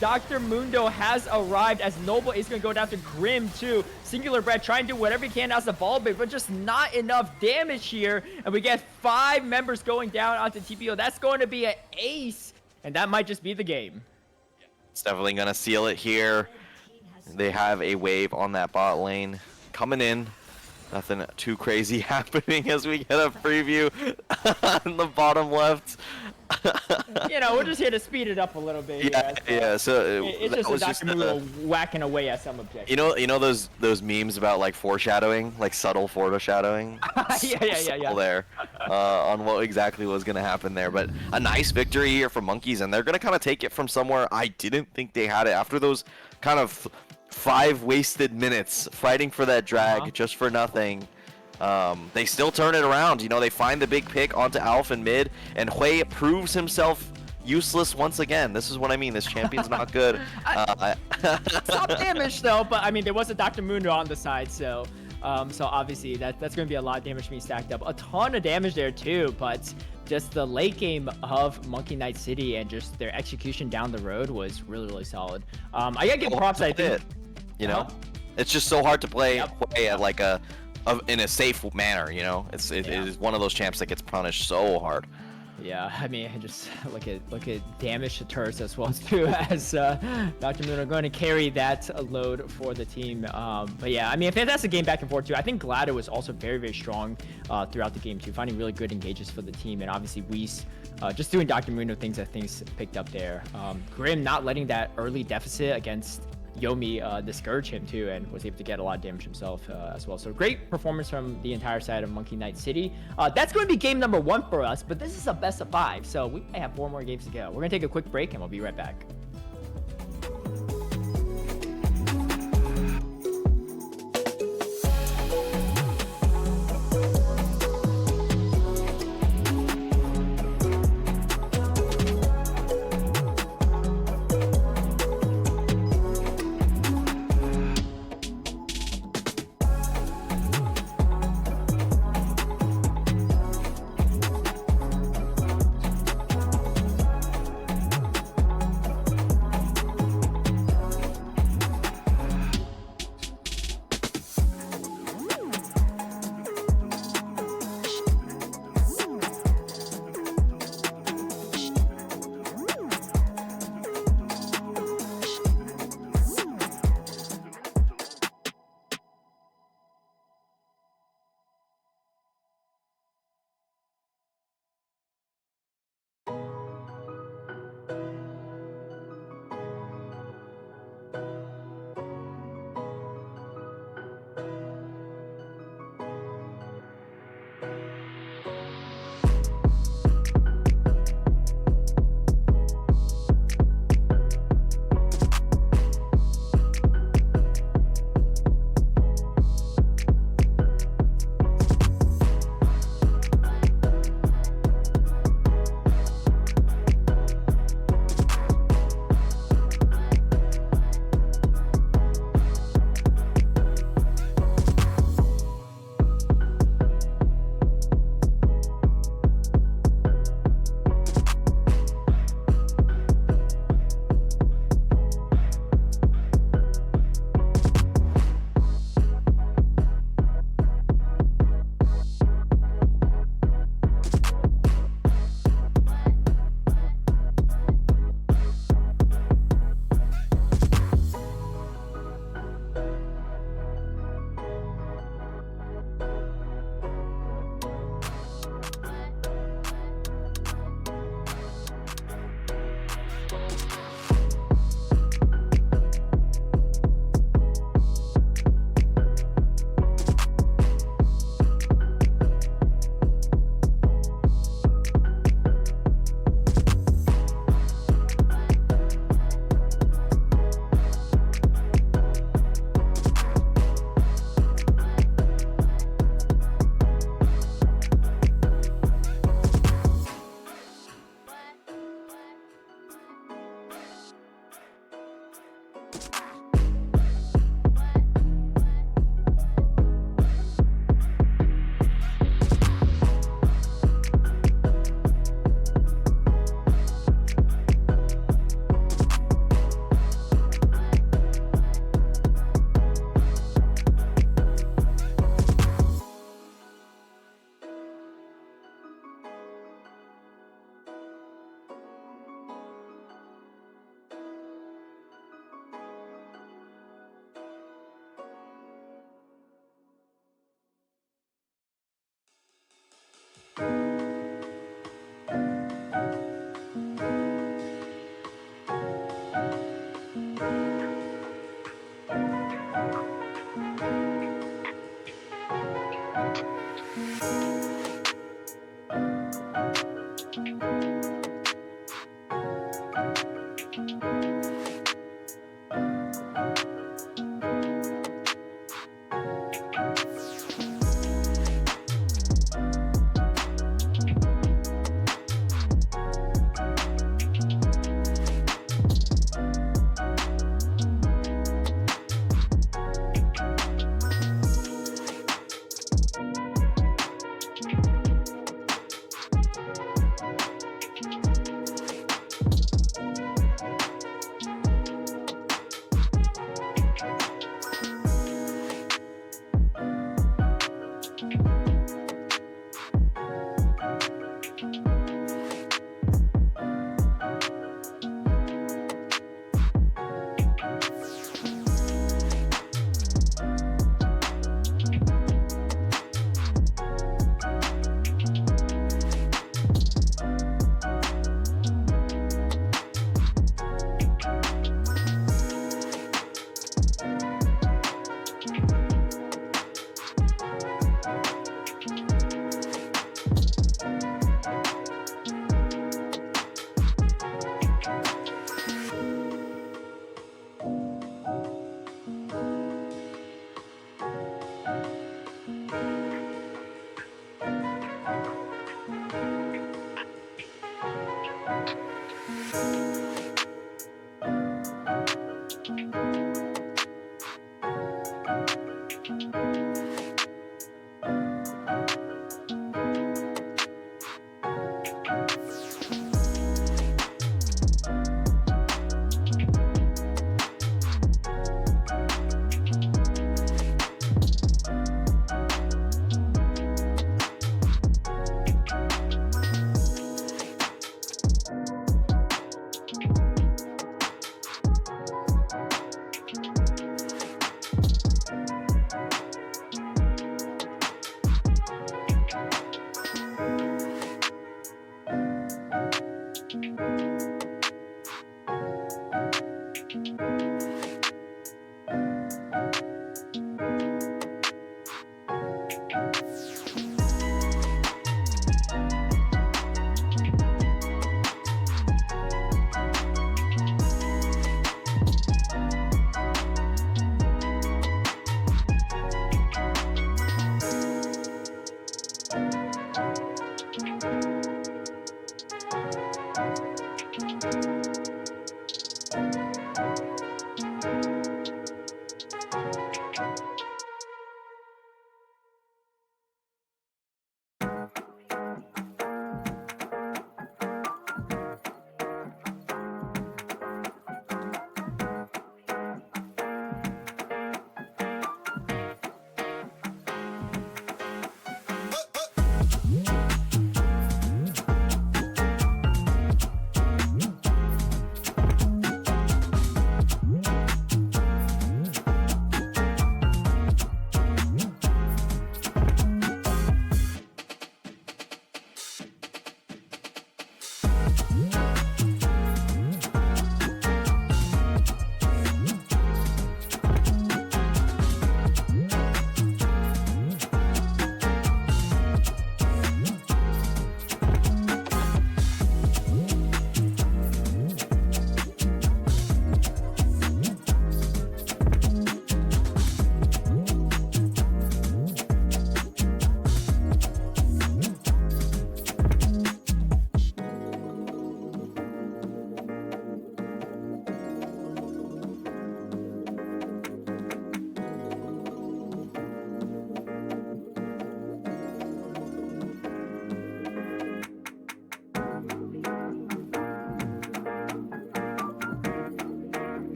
Speaker 2: Dr. Mundo has arrived as Noble is going to go down to Grim, too. Singular Bread trying to do whatever he can as a ball bait, but just not enough damage here. And we get 5 members going down onto TPO. That's going to be an ace, and that might just be the game.
Speaker 3: It's definitely going to seal it here. They have a wave on that bot lane coming in. Nothing too crazy happening as we get a preview on the bottom left.
Speaker 2: You know, we're just here to speed it up a little bit.
Speaker 3: Yeah. So
Speaker 2: it's just a Dr. Mundo whacking away at some objectives.
Speaker 3: You know those memes about like foreshadowing, like subtle foreshadowing.
Speaker 2: yeah.
Speaker 3: There, on what exactly was gonna happen there, but a nice victory here for Monkeys, and they're gonna kind of take it from somewhere I didn't think they had it after those kind of 5 wasted minutes fighting for that drag just for nothing. They still turn it around. You know, they find the big pick onto Alf and mid, and Hui proves himself useless once again. This is what I mean. This champion's not good.
Speaker 2: Top damage though, but I mean there was a Dr. Mundo on the side, so obviously that's going to be a lot of damage being stacked up. A ton of damage there too, but just the late game of Monkey Knight City and just their execution down the road was really solid. I gotta give props. I think,
Speaker 3: you know, it's just so hard to play at like in a safe manner. You know, it is one of those champs that gets punished so hard.
Speaker 2: Yeah, I mean, just look at damage to turrets as well too, as Dr. Moon are going to carry that load for the team. But yeah, I mean, a fantastic game back and forth too. I think Glado was also very strong throughout the game too, finding really good engages for the team, and obviously Whis just doing Dr. Mundo things that things picked up there. Grim not letting that early deficit against Yomi discourage him too, and was able to get a lot of damage himself as well. So great performance from the entire side of Monkey Knight City. That's going to be game number 1 for us, but this is a best of 5, so we may have 4 more games to go. We're going to take a quick break and we'll be right back.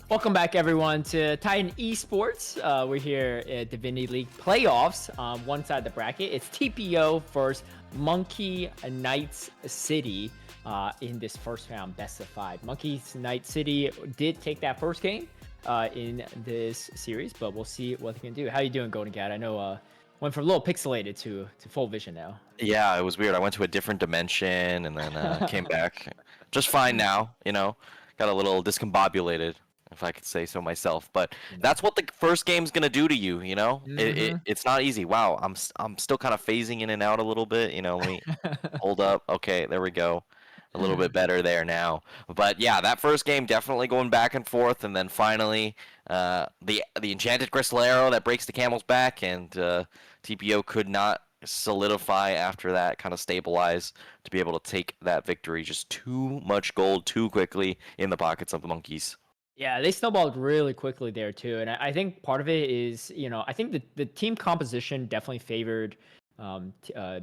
Speaker 2: Welcome back, everyone, to Titan Esports. We're here at Divinity League playoffs. One side of the bracket, it's TPO versus Monkey Knights City in this first round, best of 5. Monkey Knight City did take that first game in this series, but we'll see what they can do. How you doing, Golden Cat? I know went from a little pixelated to full vision now.
Speaker 3: Yeah, it was weird. I went to a different dimension and then came back just fine now. You know, got a little discombobulated if I could say so myself. But that's what the first game's gonna do to you. It's not easy. Wow, I'm still kind of phasing in and out a little bit. Let me hold up. Okay, there we go. A little bit better there now. But yeah, that first game definitely going back and forth, and then finally the enchanted crystal arrow that breaks the camel's back, and TPO could not solidify after that, kind of stabilize to be able to take that victory. Just too much gold too quickly in the pockets of the monkeys.
Speaker 2: Yeah, they snowballed really quickly there too, and I think part of it is, I think the team composition definitely favored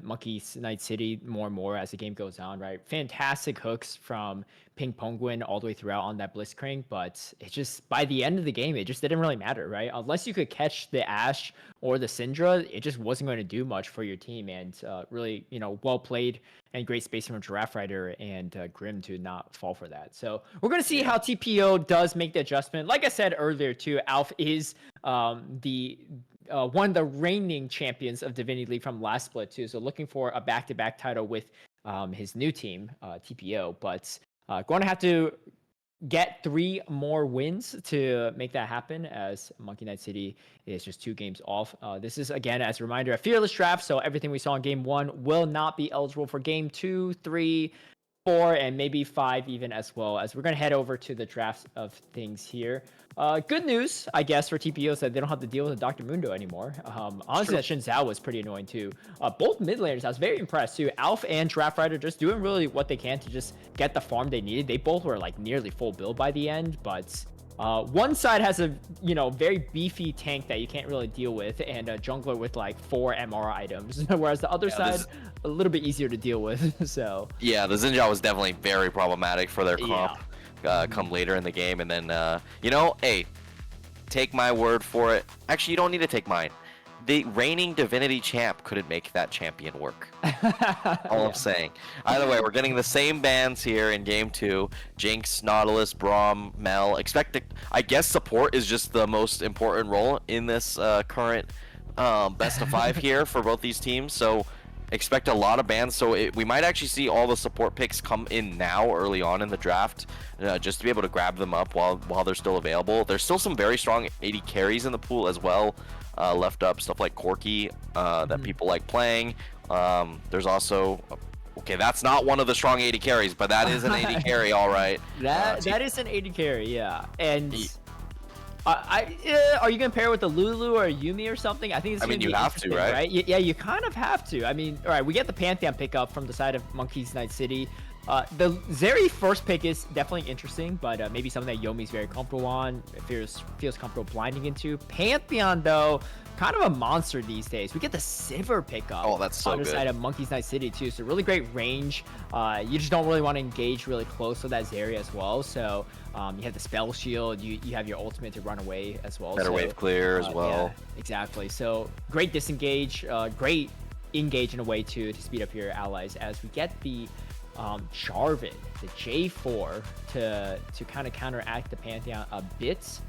Speaker 2: Monkey Night City more and more as the game goes on, right? Fantastic hooks from Ping Penguin all the way throughout on that Blitzcrank, but it just by the end of the game, it just didn't really matter, right? Unless you could catch the Ash or the Syndra, it just wasn't going to do much for your team. And really, well played and great spacing from Giraffe Rider and Grim to not fall for that. So we're going to see how TPO does make the adjustment. Like I said earlier, too, Alf is the one of the reigning champions of Divinity League from last split, too. So looking for a back-to-back title with his new team, TPO. But going to have to get 3 more wins to make that happen, as Monkey Night City is just 2 games off. This is, again, as a reminder, a fearless draft, so everything we saw in game 1 will not be eligible for game 2, 3, 4, and maybe 5 even as well, as we're going to head over to the drafts of things here. Good news, I guess, for TPO is that they don't have to deal with Dr. Mundo anymore. Honestly, that Shin Zhao was pretty annoying too. Both mid laners, I was very impressed too. Alf and Giraffe Rider just doing really what they can to just get the farm they needed. They both were like nearly full build by the end, but one side has a very beefy tank that you can't really deal with, and a jungler with like 4 MR items, whereas the other side a little bit easier to deal with. So
Speaker 3: yeah, the Xin Zhao was definitely very problematic for their comp. Come later in the game, and then hey, take my word for it. Actually, you don't need to take mine. The reigning Divinity champ couldn't make that champion work. All I'm saying. Either way, we're getting the same bans here in game 2. Jinx, Nautilus, Braum, Mel. I guess support is just the most important role in this current best of 5 here for both these teams. So expect a lot of bans. So we might actually see all the support picks come in now early on in the draft, just to be able to grab them up while they're still available. There's still some very strong 80 carries in the pool as well, left up, stuff like Corki that people like playing. There's also, okay, that's not one of the strong 80 carries, but that is an 80 carry, all right.
Speaker 2: That is an 80 carry, yeah. And are you gonna pair it with the Lulu or a Yumi or something? I think it's gonna be
Speaker 3: you have to, right?
Speaker 2: Yeah, you kind of have to. I mean, all right, we get the Pantheon pickup from the side of Monkey's Night City. The Zeri first pick is definitely interesting, but maybe something that Yomi's very comfortable on, feels comfortable blinding into. Pantheon, though, kind of a monster these days. We get the Sivir pickup.
Speaker 3: Oh, that's so
Speaker 2: on the
Speaker 3: good.
Speaker 2: side of Monkey's Night City, too. So really great range. You just don't really want to engage really close with that Zeri as well. So you have the spell shield. You have your ultimate to run away as well.
Speaker 3: Better wave clear as well.
Speaker 2: Yeah, exactly. So great disengage. Great engage in a way to speed up your allies, as we get the Jarvan, the J4, to kind of counteract the Pantheon a bit.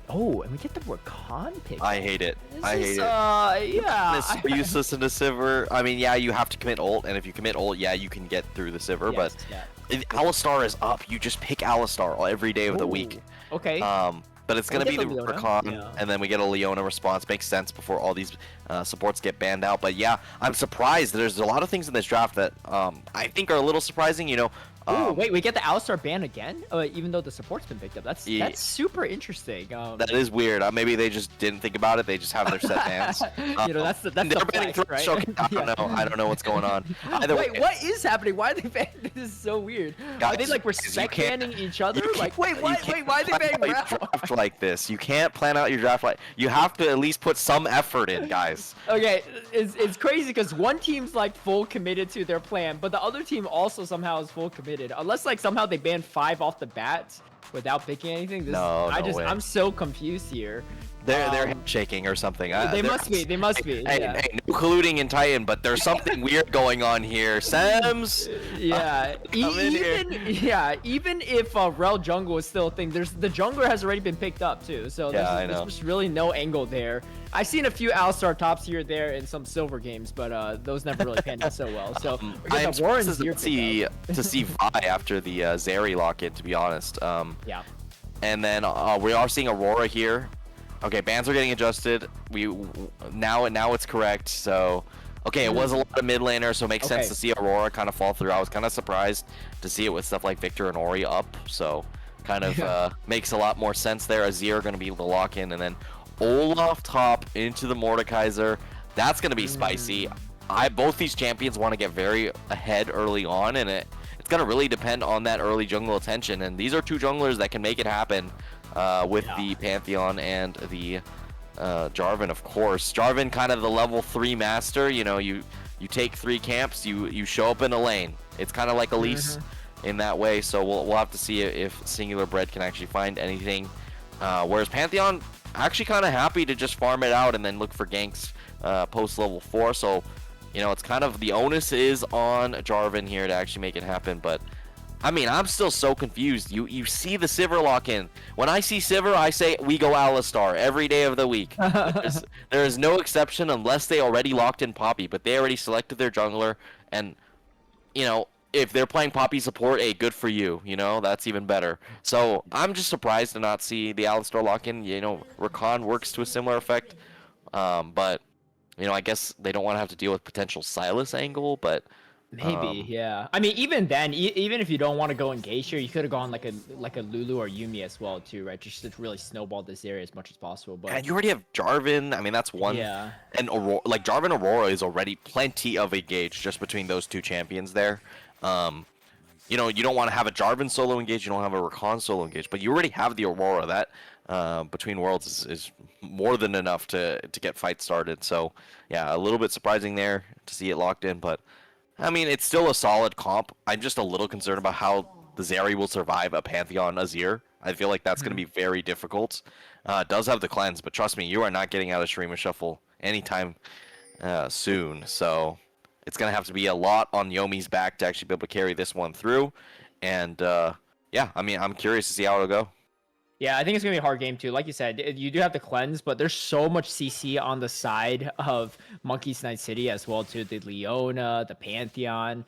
Speaker 2: Oh, and we get the Rakan pick.
Speaker 3: I hate it. I hate it.
Speaker 2: Yeah.
Speaker 3: It's so useless in the Sivir. I mean, yeah, you have to commit ult, and if you commit ult, yeah, you can get through the Sivir,
Speaker 2: Yes,
Speaker 3: but Alistar is up. You just pick Alistar every day of the week.
Speaker 2: Okay.
Speaker 3: But it's going to be the
Speaker 2: Leona.
Speaker 3: Rakan, and then we get a Leona response. Makes sense before all these supports get banned out. But yeah, I'm surprised. There's a lot of things in this draft that I think are a little surprising.
Speaker 2: Wait, we get the Alistar ban again? Even though the support's been picked up. That's super interesting.
Speaker 3: That is weird. Maybe they just didn't think about it. They just have their set bans.
Speaker 2: That's the flex, right?
Speaker 3: Okay, I don't know what's going on.
Speaker 2: Wait, what is happening? Why are they banning? This is so weird. Are they like respect banning each other? Like, wait, why are they banning
Speaker 3: draft like this? You can't plan out your draft like. You have to at least put some effort in, guys.
Speaker 2: Okay, it's crazy because one team's like full committed to their plan, but the other team also somehow is full committed. Unless like somehow they ban 5 off the bat without picking anything. I'm so confused here.
Speaker 3: They're shaking or something.
Speaker 2: They must be.
Speaker 3: Hey, no colluding in Titan, but there's something weird going on here. Sams.
Speaker 2: Yeah. Even if Rel jungle is still a thing, the jungler has already been picked up too. So there's just really no angle there. I've seen a few Alistar tops here or there in some silver games, but those never really panned out so well. So
Speaker 3: I'm surprised to see Vi after the Zeri lock-in, to be honest.
Speaker 2: Yeah.
Speaker 3: And then we are seeing Aurora here. Okay, bans are getting adjusted. Now it's correct. So, okay, it was a lot of mid laner, so it makes sense to see Aurora kind of fall through. I was kind of surprised to see it with stuff like Victor and Ori up. So, kind of makes a lot more sense there. Azir going to be the lock in, and then Olaf top into the Mordekaiser. That's going to be spicy. Both these champions want to get very ahead early on, and it's going to really depend on that early jungle attention. And these are two junglers that can make it happen with the Pantheon and the Jarvan, of course. Jarvan, kind of the level 3 master. You know, you take 3 camps, you show up in a lane. It's kind of like Elise in that way. So we'll have to see if Singular Bread can actually find anything. Whereas Pantheon actually kind of happy to just farm it out and then look for ganks post level 4. So, you know, it's kind of the onus is on Jarvan here to actually make it happen. But I mean, I'm still so confused. You see the Sivir lock in. When I see Sivir, I say we go Alistar every day of the week. There is no exception unless they already locked in Poppy, but they already selected their jungler. And, you know, if they're playing Poppy support, hey, good for you. You know, that's even better. So I'm just surprised to not see the Alistar lock in. You know, Rakan works to a similar effect. But, you know, I guess they don't want to have to deal with potential Silas angle, but...
Speaker 2: Maybe, yeah. I mean, even then, even if you don't want to go engage here, you could have gone like a Lulu or Yumi as well too, right? Just to really snowball this area as much as possible. But
Speaker 3: and you already have Jarvan. I mean, that's one.
Speaker 2: Yeah.
Speaker 3: And Aurora, like Jarvan Aurora is already plenty of engage just between those two champions there. You know, you don't want to have a Jarvan solo engage. You don't have a Rakan solo engage, but you already have the Aurora. That between worlds is more than enough to get fights started. So yeah, a little bit surprising there to see it locked in, but. I mean, it's still a solid comp. I'm just a little concerned about how the Zeri will survive a Pantheon Azir. I feel like that's going to be very difficult. It does have the cleanse, but trust me, you are not getting out of Shurima Shuffle anytime soon. So it's going to have to be a lot on Yomi's back to actually be able to carry this one through. And yeah, I mean, I'm curious to see how it'll go.
Speaker 2: Yeah, I think it's going to be a hard game, too. Like you said, you do have to cleanse, but there's so much CC on the side of Monkey's Night City as well, too. The Leona, the Pantheon.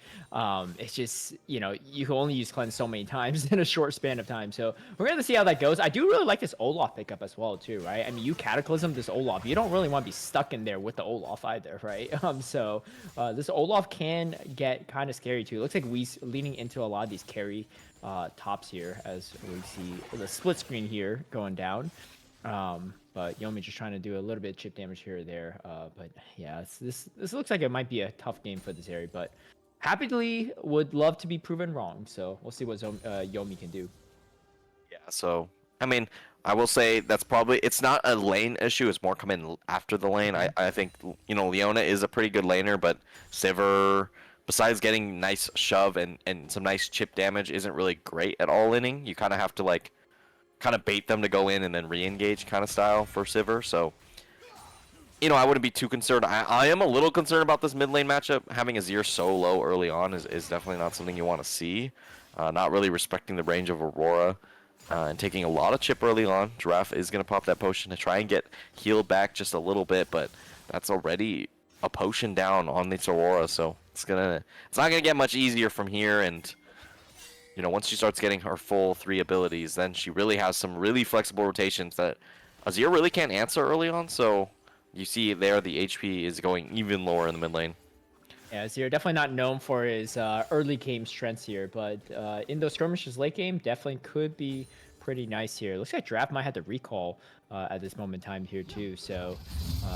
Speaker 2: It's just, you know, you can only use cleanse so many times in a short span of time. So we're going to see how that goes. I do really like this Olaf pickup as well, too, right? I mean, you Cataclysm this Olaf. You don't really want to be stuck in there with the Olaf either, right? So this Olaf can get kind of scary, too. It looks like Wee's leaning into a lot of these carry tops here as we see the split screen here going down. But Yomi just trying to do a little bit of chip damage here or there. But yeah, this looks like it might be a tough game for this area, but happily would love to be proven wrong. So we'll see what Yomi can do.
Speaker 3: Yeah, so I mean, I will say that's probably it's not a lane issue. It's more coming after the lane. I think, you know, Leona is a pretty good laner, but Sivir, besides getting nice shove and some nice chip damage, isn't really great at all inning. You kind of have to like kind of bait them to go in and then re-engage kind of style for Sivir. So, you know, I wouldn't be too concerned. I am a little concerned about this mid lane matchup. Having Azir so low early on is definitely not something you want to see. Not really respecting the range of Aurora and taking a lot of chip early on. Giraffe is going to pop that potion to try and get healed back just a little bit, but that's already a potion down on this Aurora, so it's not gonna get much easier from here. And you know, once she starts getting her full 3 abilities, then she really has some really flexible rotations that Azir really can't answer early on. So you see there the HP is going even lower in the mid lane.
Speaker 2: Yeah, Azir definitely not known for his early game strengths here, but in those skirmishes late game definitely could be pretty nice here. Looks like Draft might have to recall at this moment in time here too. So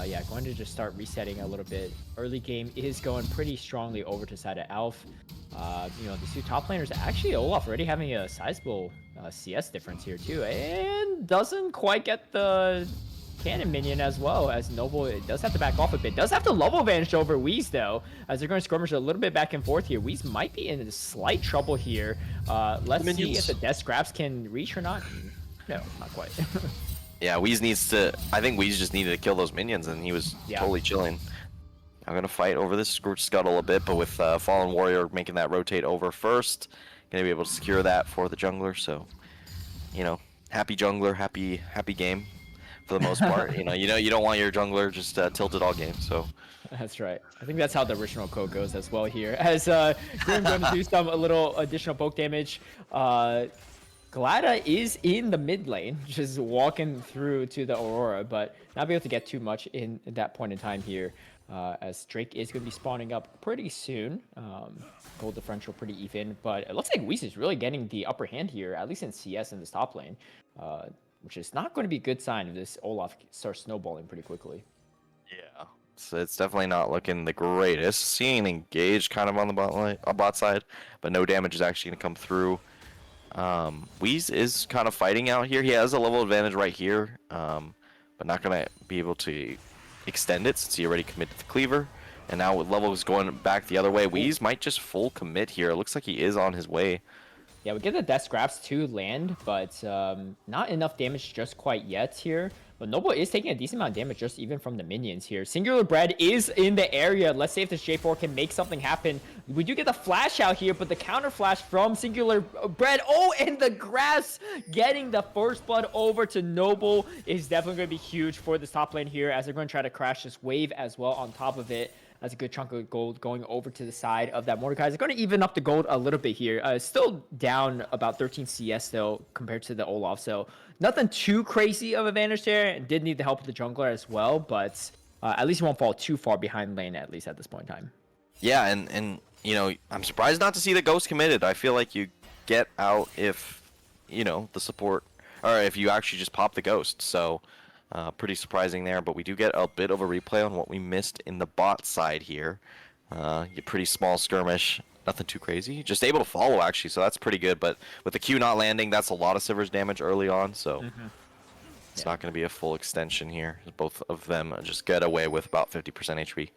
Speaker 2: yeah, going to just start resetting a little bit. Early game is going pretty strongly over to side of Alf. You know, these two top laners, actually Olaf already having a sizable CS difference here too, and doesn't quite get the cannon minion as well, as Noble it does have to back off a bit. Does have to level advantage over Weez though, as they're going to skirmish a little bit back and forth here. Weez might be in slight trouble here. Let's see if the death scraps can reach or not. No, not quite.
Speaker 3: Yeah, Weez needs to. I think Weez just needed to kill those minions, and he was totally chilling. I'm gonna fight over this Scuttle a bit, but with Fallen Warrior making that rotate over first, gonna be able to secure that for the jungler. So, you know, happy jungler, happy game. For the most part, you don't want your jungler just tilted all game. So
Speaker 2: that's right. I think that's how the original code goes as well here. As Grim going to do a little additional poke damage. Glada is in the mid lane, just walking through to the Aurora, but not be able to get too much in that point in time here, as Drake is going to be spawning up pretty soon. Gold differential pretty even, but it looks like Whis is really getting the upper hand here, at least in CS in this top lane, which is not going to be a good sign if this Olaf starts snowballing pretty quickly.
Speaker 3: Yeah, so it's definitely not looking the greatest. Seeing engaged kind of on the bot side, but no damage is actually going to come through. Weez is kind of fighting out here. He has a level advantage right here, but not going to be able to extend it since he already committed the cleaver. And now with levels going back the other way, Weez might just full commit here. It looks like he is on his way.
Speaker 2: Yeah, we get the death scraps to land, but not enough damage just quite yet here. But Noble is taking a decent amount of damage just even from the minions here. Singular Bread is in the area. Let's see if this J4 can make something happen. We do get the flash out here, but the counter flash from Singular Bread. Oh, and the grass getting the first blood over to Noble is definitely going to be huge for this top lane here, as they're going to try to crash this wave as well on top of it. That's a good chunk of gold going over to the side of that Mordecai. It's going to even up the gold a little bit here. Still down about 13 CS though compared to the Olaf. So nothing too crazy of advantage there. Did need the help of the jungler as well, but at least he won't fall too far behind lane, at least at this point in time.
Speaker 3: Yeah, and you know, I'm surprised not to see the ghost committed. I feel like you get out if, you know, the support, or if you actually just pop the ghost. So pretty surprising there, but we do get a bit of a replay on what we missed in the bot side here. Pretty small skirmish, nothing too crazy. Just able to follow actually, so that's pretty good. But with the Q not landing, that's a lot of Sivir's damage early on, so it's not going to be a full extension here. Both of them just get away with about 50% HP.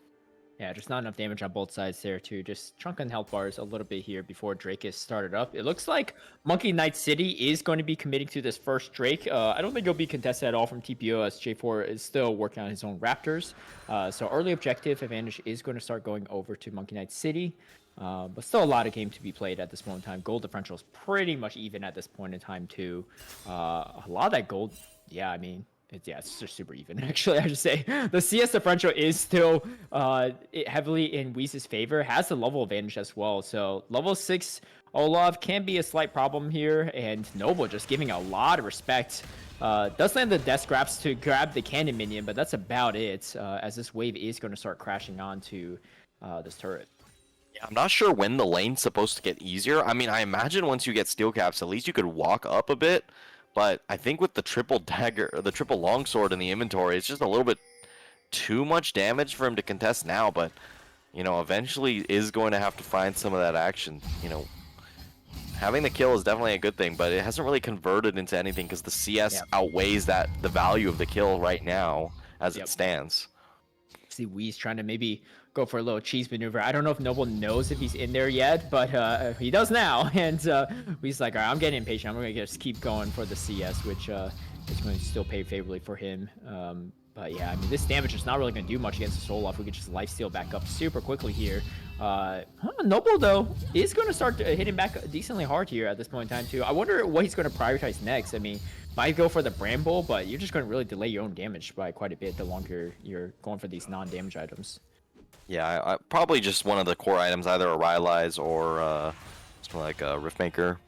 Speaker 2: Yeah, just not enough damage on both sides there too. Just chunking health bars a little bit here before Drake is started up. It looks like Monkey Knight City is going to be committing to this first Drake. I don't think he'll be contested at all from TPO, as J4 is still working on his own Raptors. So early objective advantage is going to start going over to Monkey Knight City. But still a lot of game to be played at this moment in time. Gold differential is pretty much even at this point in time too. A lot of that gold, yeah, I mean, it's just super even. Actually, I should say the CS differential is still heavily in Whis' favor. Has the level advantage as well. So level 6 Olaf can be a slight problem here, and Noble just giving a lot of respect. Does land the death scraps to grab the cannon minion, but that's about it. As this wave is going to start crashing onto this turret.
Speaker 3: Yeah, I'm not sure when the lane's supposed to get easier. I mean, I imagine once you get steel caps, at least you could walk up a bit. But I think with the triple dagger, or the triple longsword in the inventory, it's just a little bit too much damage for him to contest now. But, you know, eventually is going to have to find some of that action. You know, having the kill is definitely a good thing, but it hasn't really converted into anything because the CS outweighs the value of the kill right now as it stands.
Speaker 2: See Whis trying to maybe go for a little cheese maneuver. I don't know if Noble knows if he's in there yet, but he does now. And Whis like, all right, I'm getting impatient. I'm going to just keep going for the CS, which is going to still pay favorably for him. But yeah, I mean, this damage is not really going to do much against the Soul Off. We could just lifesteal back up super quickly here. Noble, though, is going to start hitting back decently hard here at this point in time, too. I wonder what he's going to prioritize next. I mean, might go for the Bramble, but you're just going to really delay your own damage by quite a bit the longer you're going for these non-damage items.
Speaker 3: Yeah, I probably just one of the core items, either a Rylai's or something like a Riftmaker.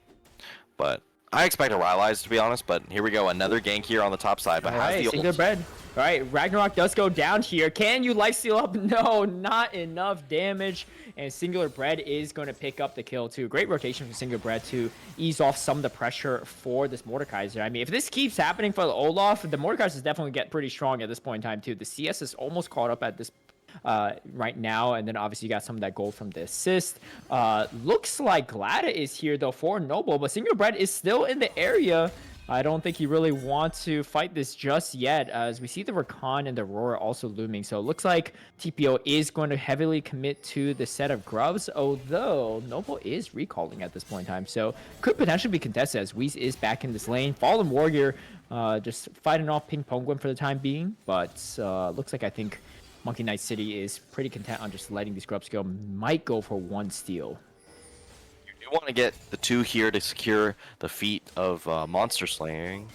Speaker 3: But I expect a Rylai's, to be honest, but here we go. Another gank here on the top side, but has the
Speaker 2: Singular Bread. All right, Ragnarok does go down here. Can you lifesteal up? No, not enough damage. And Singular Bread is going to pick up the kill, too. Great rotation from Singular Bread to ease off some of the pressure for this Mordekaiser. I mean, if this keeps happening for the Olaf, the Mordekaiser is definitely get pretty strong at this point in time, too. The CS is almost caught up at this right now, and then obviously you got some of that gold from the assist. Looks like Glada is here though for Noble, but Singular Bread is still in the area. I don't think he really wants to fight this just yet, as we see the Rakan and the Aurora also looming. So it looks like TPO is going to heavily commit to the set of grubs, although Noble is recalling at this point in time. So could potentially be contested, as Whis is back in this lane. Fallen Warrior just fighting off Pink Penguin for the time being, but looks like I think Monkey Knight City is pretty content on just letting these grubs go. Might go for one steal.
Speaker 3: You want to get the 2 here to secure the feat of monster slaying,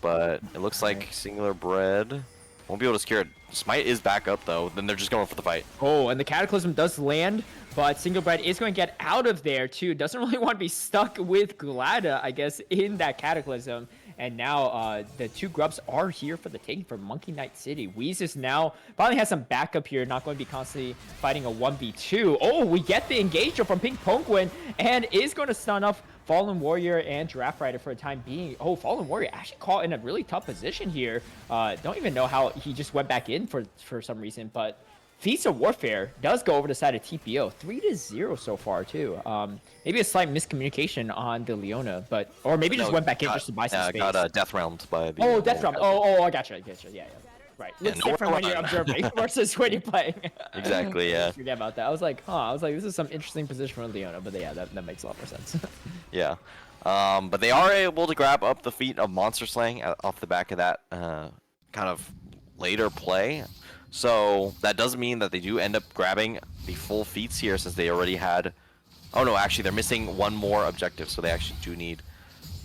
Speaker 3: but it looks like Singular Bread Won't be able to secure it. Smite is back up though. Then they're just going for the fight.
Speaker 2: Oh, and the Cataclysm does land, but Single Bread is going to get out of there too. Doesn't really want to be stuck with Glada, I guess, in that Cataclysm. And now the two grubs are here for the taking for Monkey Knight City. Wheeze is now probably has some backup here, not going to be constantly fighting a 1v2. Oh, we get the engager from Pink Penguin and is going to stun off Fallen Warrior and Giraffe Rider for the time being. Oh, Fallen Warrior actually caught in a really tough position here. Don't even know how he just went back in for some reason, but Feats of Warfare does go over the side of TPO. 3-0 so far, too. Maybe a slight miscommunication on the Leona, but or maybe just went back in just to buy some space.
Speaker 3: Got Death Realmed by the...
Speaker 2: Oh, Death Realm. Oh, I gotcha. Yeah. Right.
Speaker 3: Yeah,
Speaker 2: Looks different when you're observing versus when you're playing.
Speaker 3: Exactly, yeah.
Speaker 2: Forget about that. I was like, this is some interesting position for Leona, but yeah, that makes a lot more sense.
Speaker 3: Yeah. But they are able to grab up the feat of Monster Slaying off the back of that kind of later play. So that does mean that they do end up grabbing the full feats here since they already had... Oh no, actually they're missing one more objective, so they actually do need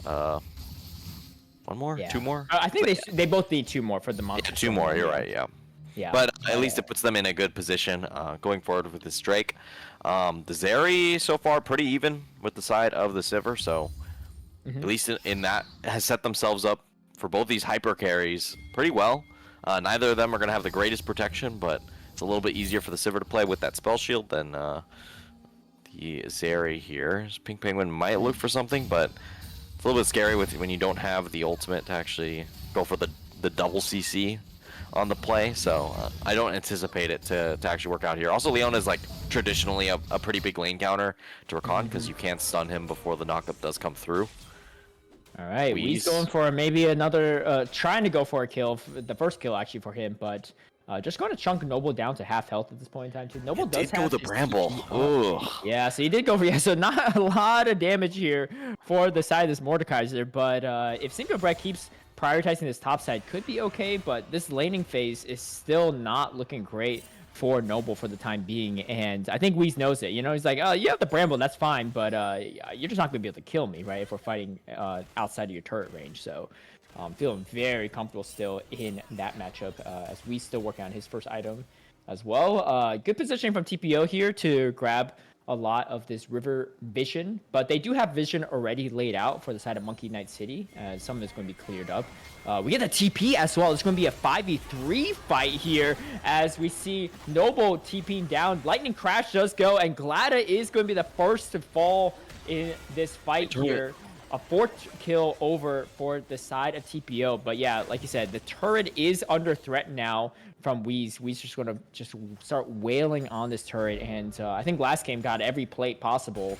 Speaker 3: one more?
Speaker 2: Yeah.
Speaker 3: Two more?
Speaker 2: I think they both need 2 more for the monster.
Speaker 3: Yeah, 2 more, you're right, yeah.
Speaker 2: Yeah.
Speaker 3: But at least it puts them in a good position going forward with this Drake. The Zeri so far pretty even with the side of the Sivir, so at least in that has set themselves up for both these hyper carries pretty well. Neither of them are going to have the greatest protection, but it's a little bit easier for the Sivir to play with that spell shield than the Zeri here. Pink Penguin might look for something, but it's a little bit scary when you don't have the ultimate to actually go for the double CC on the play, so I don't anticipate it to actually work out here. Also, Leona is like traditionally a pretty big lane counter to Rakan because you can't stun him before the knockup does come through.
Speaker 2: All right, he's going for maybe another, trying to go for a kill, the first kill actually for him, but just going to chunk Noble down to half health at this point in time too. Noble does have
Speaker 3: the Bramble. Ooh.
Speaker 2: Yeah, so he did go for so not a lot of damage here for the side of this Mordekaiser, but if Single Bread keeps prioritizing this top side, could be okay, but this laning phase is still not looking great for Noble for the time being, and I think Wheeze knows it. You know, he's like, you have the Bramble, that's fine, but you're just not going to be able to kill me, right, if we're fighting outside of your turret range, so feeling very comfortable still in that matchup as we still working on his first item as well. Good positioning from TPO here to grab a lot of this river vision, but they do have vision already laid out for the side of Monkey Knight City, as some of it's going to be cleared up. We get the TP as well. It's going to be a 5v3 fight here as we see Noble TPing down. Lightning Crash does go, and Glada is going to be the first to fall in this fight here. A 4th kill over for the side of TPO. But yeah, like you said, the turret is under threat now from Wheeze. Wheeze just going to just start wailing on this turret. And I think last game got every plate possible.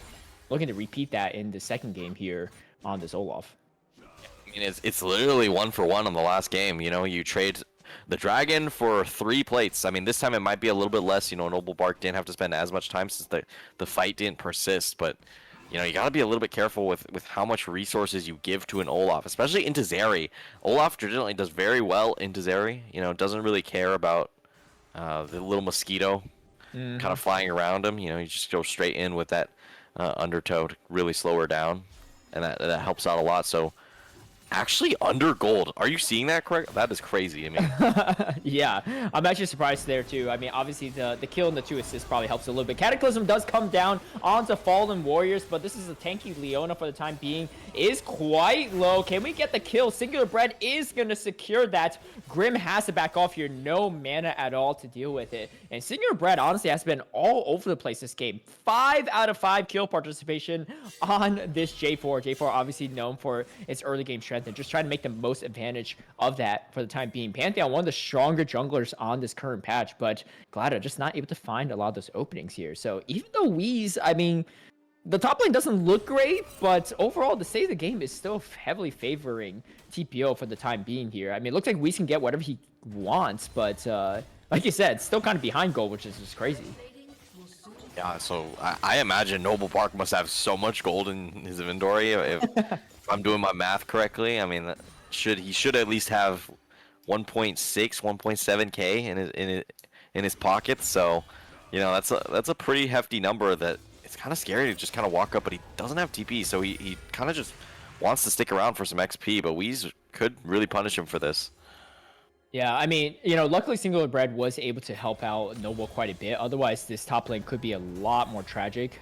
Speaker 2: Looking to repeat that in the second game here on this Olaf.
Speaker 3: I mean, it's literally 1 for 1 on the last game. You know, you trade the Dragon for 3 plates. I mean, this time it might be a little bit less. You know, Noble Bark didn't have to spend as much time since the fight didn't persist. But you know, you got to be a little bit careful with how much resources you give to an Olaf, especially into Zeri. Olaf traditionally does very well into Zeri. You know, doesn't really care about the little mosquito kind of flying around him. You know, you just go straight in with that undertow to really slow her down, and that helps out a lot. So actually under gold. Are you seeing that correct? That is crazy. I mean,
Speaker 2: yeah, I'm actually surprised there too. I mean, obviously the kill and the 2 assists probably helps a little bit. Cataclysm does come down onto Fallen Warriors, but this is a tanky Leona for the time being. Is quite low. Can we get the kill? Singular Bread is going to secure that. Grim has to back off here. No mana at all to deal with it. And Singular Bread honestly has been all over the place this game. 5 out of 5 kill participation on this J4. J4 obviously known for its early game strength and just trying to make the most advantage of that for the time being. Pantheon, one of the stronger junglers on this current patch, but Glada just not able to find a lot of those openings here. So even though Wheeze, I mean, the top lane doesn't look great, but overall, the state of the game is still heavily favoring TPO for the time being here. I mean, it looks like Wheeze can get whatever he wants, but like you said, still kind of behind gold, which is just crazy.
Speaker 3: yeah, so I imagine Noble Bark must have so much gold in his inventory. If I'm doing my math correctly, I mean, he should at least have 1.6, 1.7k in his pockets. So, you know, that's a pretty hefty number that it's kind of scary to just kind of walk up, but he doesn't have TP, so he kind of just wants to stick around for some XP, but Wheeze could really punish him for this.
Speaker 2: Yeah, I mean, luckily Singular Bread was able to help out Noble quite a bit. Otherwise, this top lane could be a lot more tragic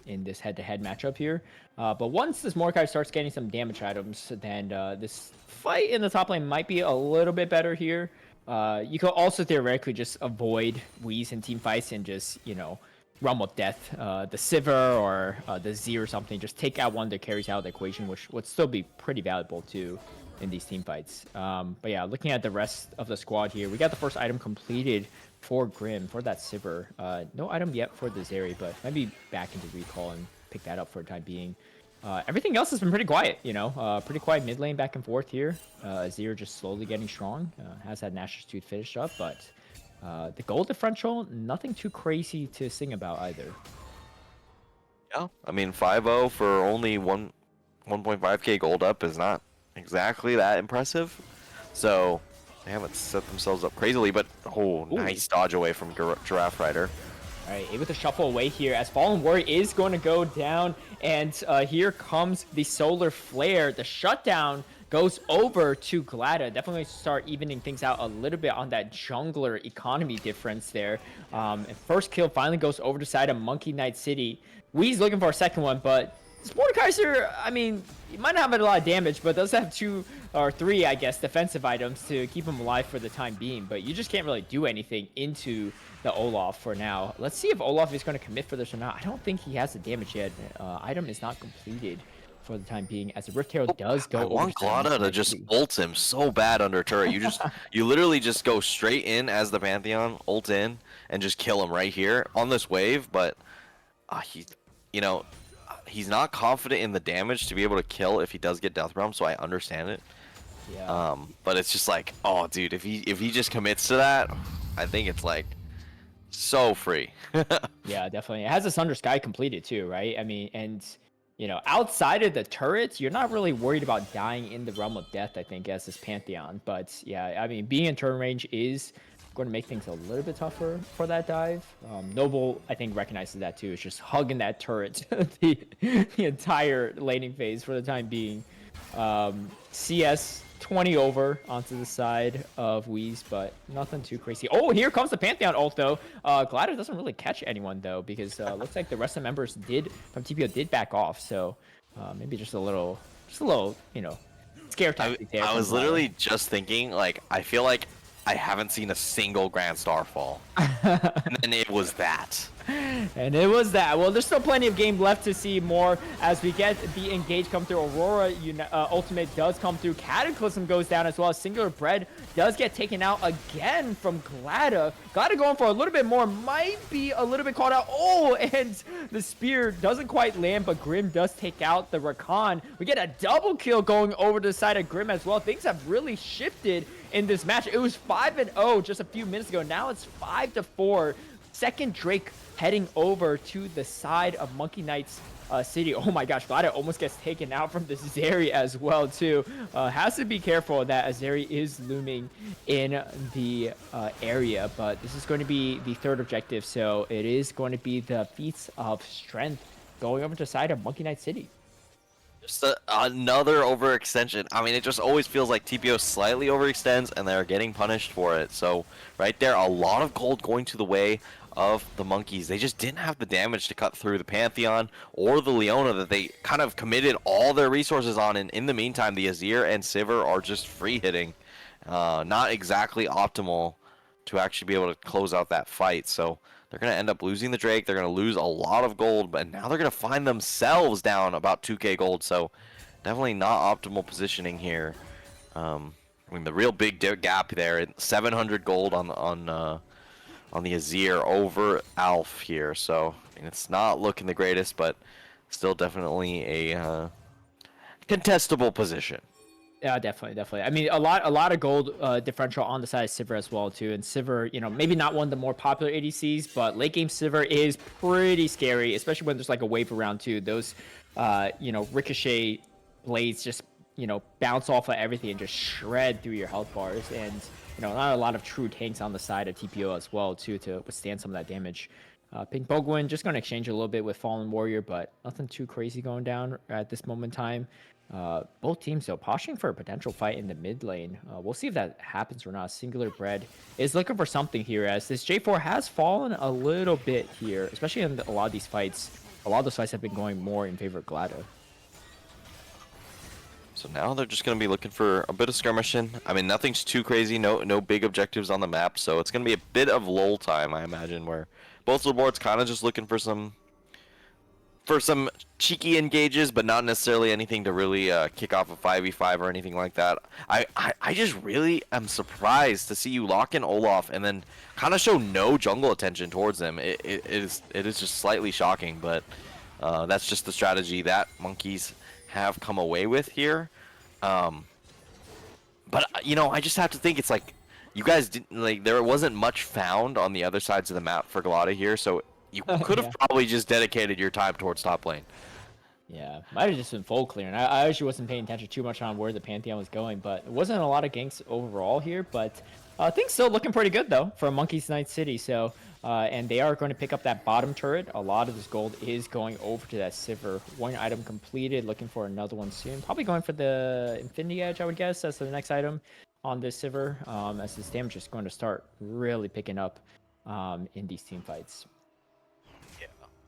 Speaker 2: in this head-to-head matchup here. But once this Mordecai starts getting some damage items, then this fight in the top lane might be a little bit better here. You could also theoretically just avoid Wheeze in team fights and just, Realm of Death, the Sivir or the Z or something. Just take out one that carries out the equation, which would still be pretty valuable too in these team fights. But yeah, looking at the rest of the squad here, we got the first item completed for Grim, for that Sivir. No item yet for the Zeri, but maybe back into recall and pick that up for the time being. Everything else has been pretty quiet, pretty quiet mid lane back and forth here. Azir just slowly getting strong, has had Nashor's Tooth finished up, but the gold differential, nothing too crazy to sing about either.
Speaker 3: Yeah, I mean 5-0 for only 1.5k gold up is not exactly that impressive. So they haven't set themselves up crazily, but nice dodge away from Giraffe Rider.
Speaker 2: All right, able to shuffle away here as Fallen Warrior is going to go down, and here comes the Solar Flare. The shutdown goes over to Glada. Definitely start evening things out a little bit on that jungler economy difference there. And first kill finally goes over to side of Monkey Knight City. Wee's looking for a second one, but Mordekaiser, I mean, he might not have a lot of damage, but does have 2 or 3, I guess, defensive items to keep him alive for the time being. But you just can't really do anything into the Olaf for now. Let's see if Olaf is going to commit for this or not. I don't think he has the damage yet. Item is not completed for the time being, as the Rift Herald does go.
Speaker 3: I want Glada to just ult him so bad under turret. You literally just go straight in as the Pantheon, ult in, and just kill him right here on this wave. But he's not confident in the damage to be able to kill if he does get Death Realm, so I understand it.
Speaker 2: Yeah.
Speaker 3: But it's just like, oh, dude, if he just commits to that, I think it's like so free.
Speaker 2: Yeah, definitely. It has a Sunder Sky completed too, right? I mean, and outside of the turrets, you're not really worried about dying in the Realm of Death, I think, as this Pantheon. But yeah, I mean, being in turn range is going to make things a little bit tougher for that dive. Noble, I think, recognizes that too. It's just hugging that turret the entire laning phase for the time being. CS 20 over onto the side of Wheeze, but nothing too crazy. Oh, here comes the Pantheon ult though. Gladys doesn't really catch anyone though, because looks like the rest of the members from TPO did back off. So maybe just a little, scare tactic there.
Speaker 3: I was literally just thinking, like, I feel like I haven't seen a single Grand Star fall. And then it was that.
Speaker 2: And it was that. Well, there's still plenty of game left to see more as we get the engage come through. Aurora ultimate does come through. Cataclysm goes down as well. Singular Bread does get taken out again from Glada. Glada going for a little bit more. Might be a little bit caught out. Oh, and the spear doesn't quite land, but Grim does take out the Rakan. We get a double kill going over to the side of Grim as well. Things have really shifted in this match. It was 5-0 just a few minutes ago. Now it's 5-4. Second Drake heading over to the side of Monkey Knight's City. Oh my gosh, Glada almost gets taken out from the Zeri as well too. Has to be careful that Zeri is looming in the area, but this is going to be the third objective, so it is going to be the feats of strength going over to the side of Monkey Knight City.
Speaker 3: Just another overextension. I mean, it just always feels like TPO slightly overextends and they're getting punished for it. So right there, a lot of gold going to the way of the Monkeys. They just didn't have the damage to cut through the Pantheon or the Leona that they kind of committed all their resources on. And in the meantime, the Azir and Sivir are just free hitting. Not exactly optimal to actually be able to close out that fight. So they're going to end up losing the Drake. They're going to lose a lot of gold, but now they're going to find themselves down about 2k gold. So definitely not optimal positioning here. I mean, the real big gap there, 700 gold on the Azir over Alf here. So I mean, it's not looking the greatest, but still definitely a contestable position.
Speaker 2: Yeah, definitely. I mean, a lot of gold differential on the side of Sivir as well too. And Sivir, maybe not one of the more popular ADCs, but late game Sivir is pretty scary, especially when there's like a wave around too. Those, ricochet blades just, bounce off of everything and just shred through your health bars. And not a lot of true tanks on the side of TPO as well too to withstand some of that damage. Pink Bogwin just going to exchange a little bit with Fallen Warrior, but nothing too crazy going down at this moment in time. Both teams, though, posturing for a potential fight in the mid lane. We'll see if that happens or not. Singular Bread is looking for something here, as this J4 has fallen a little bit here, especially in a lot of these fights. A lot of those fights have been going more in favor of Glado.
Speaker 3: So now they're just going to be looking for a bit of skirmishing. I mean, nothing's too crazy, no big objectives on the map, so it's going to be a bit of lull time, I imagine, where both of the boards kind of just looking for some cheeky engages, but not necessarily anything to really kick off a 5v5 or anything like that. I just really am surprised to see you lock in Olaf and then kind of show no jungle attention towards him. It is just slightly shocking, but that's just the strategy that Monkeys have come away with here. But I just have to think it's like you guys didn't there wasn't much found on the other sides of the map for Glada here, so you could have probably just dedicated your time towards top lane.
Speaker 2: Yeah, might have just been full clearing. I actually wasn't paying attention too much on where the Pantheon was going, but it wasn't a lot of ganks overall here. But things still looking pretty good though for Monkeys Night City. So and they are going to pick up that bottom turret. A lot of this gold is going over to that Sivir. One item completed, looking for another one soon. Probably going for the Infinity Edge, I would guess. That's the next item on this Sivir. As this damage is going to start really picking up in these team fights.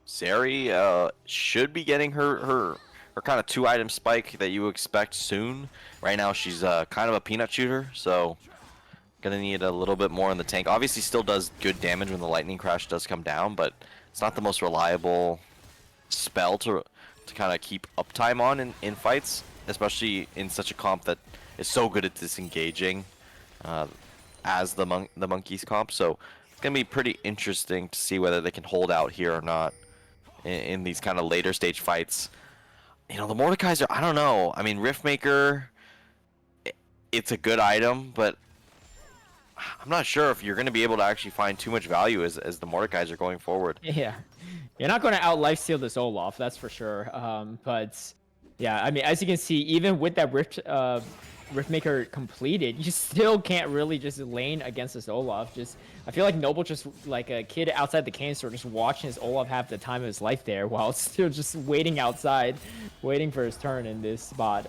Speaker 3: Zeri should be getting her kind of 2-item spike that you expect soon. Right now she's kind of a peanut shooter, so gonna need a little bit more in the tank. Obviously still does good damage when the lightning crash does come down, but it's not the most reliable spell to kind of keep uptime on in fights, especially in such a comp that is so good at disengaging as the Monkeys comp. So it's gonna be pretty interesting to see whether they can hold out here or not in these kind of later stage fights. The Mordekaiser, I don't know. I mean, Riftmaker, it's a good item, but I'm not sure if you're going to be able to actually find too much value as the Mordekaiser going forward.
Speaker 2: Yeah, you're not going to out lifesteal this Olaf, that's for sure. But yeah, I mean, as you can see, even with that Riftmaker completed, you still can't really just lane against this Olaf. I feel like Noble just like a kid outside the cane store, just watching his Olaf have the time of his life there, while still just waiting outside, waiting for his turn in this spot.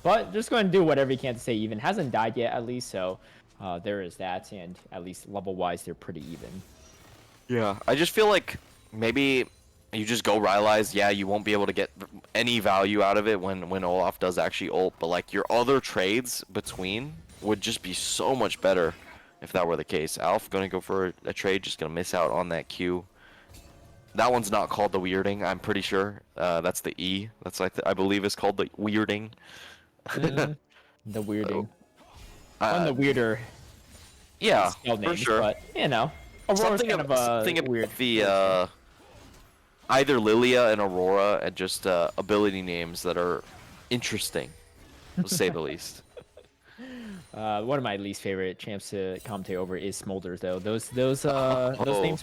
Speaker 2: But just going to do whatever he can to stay even. Hasn't died yet, at least, so there is that, and at least level-wise, they're pretty even.
Speaker 3: Yeah, I just feel like maybe you just go Rylai's. Yeah, you won't be able to get any value out of it when Olaf does actually ult, but like your other trades between would just be so much better if that were the case. Alf gonna go for a trade, just gonna miss out on that Q. That one's not called the weirding, I'm pretty sure. That's the E. That's I believe is called the weirding.
Speaker 2: The weirding. One of the weirder.
Speaker 3: Yeah,
Speaker 2: names,
Speaker 3: for sure.
Speaker 2: But Aurora's
Speaker 3: Something
Speaker 2: kind of
Speaker 3: about
Speaker 2: weird.
Speaker 3: The either Lilia and Aurora and just ability names that are interesting, to say the least.
Speaker 2: One of my least favorite champs to commentate over is Smolder, though. Those names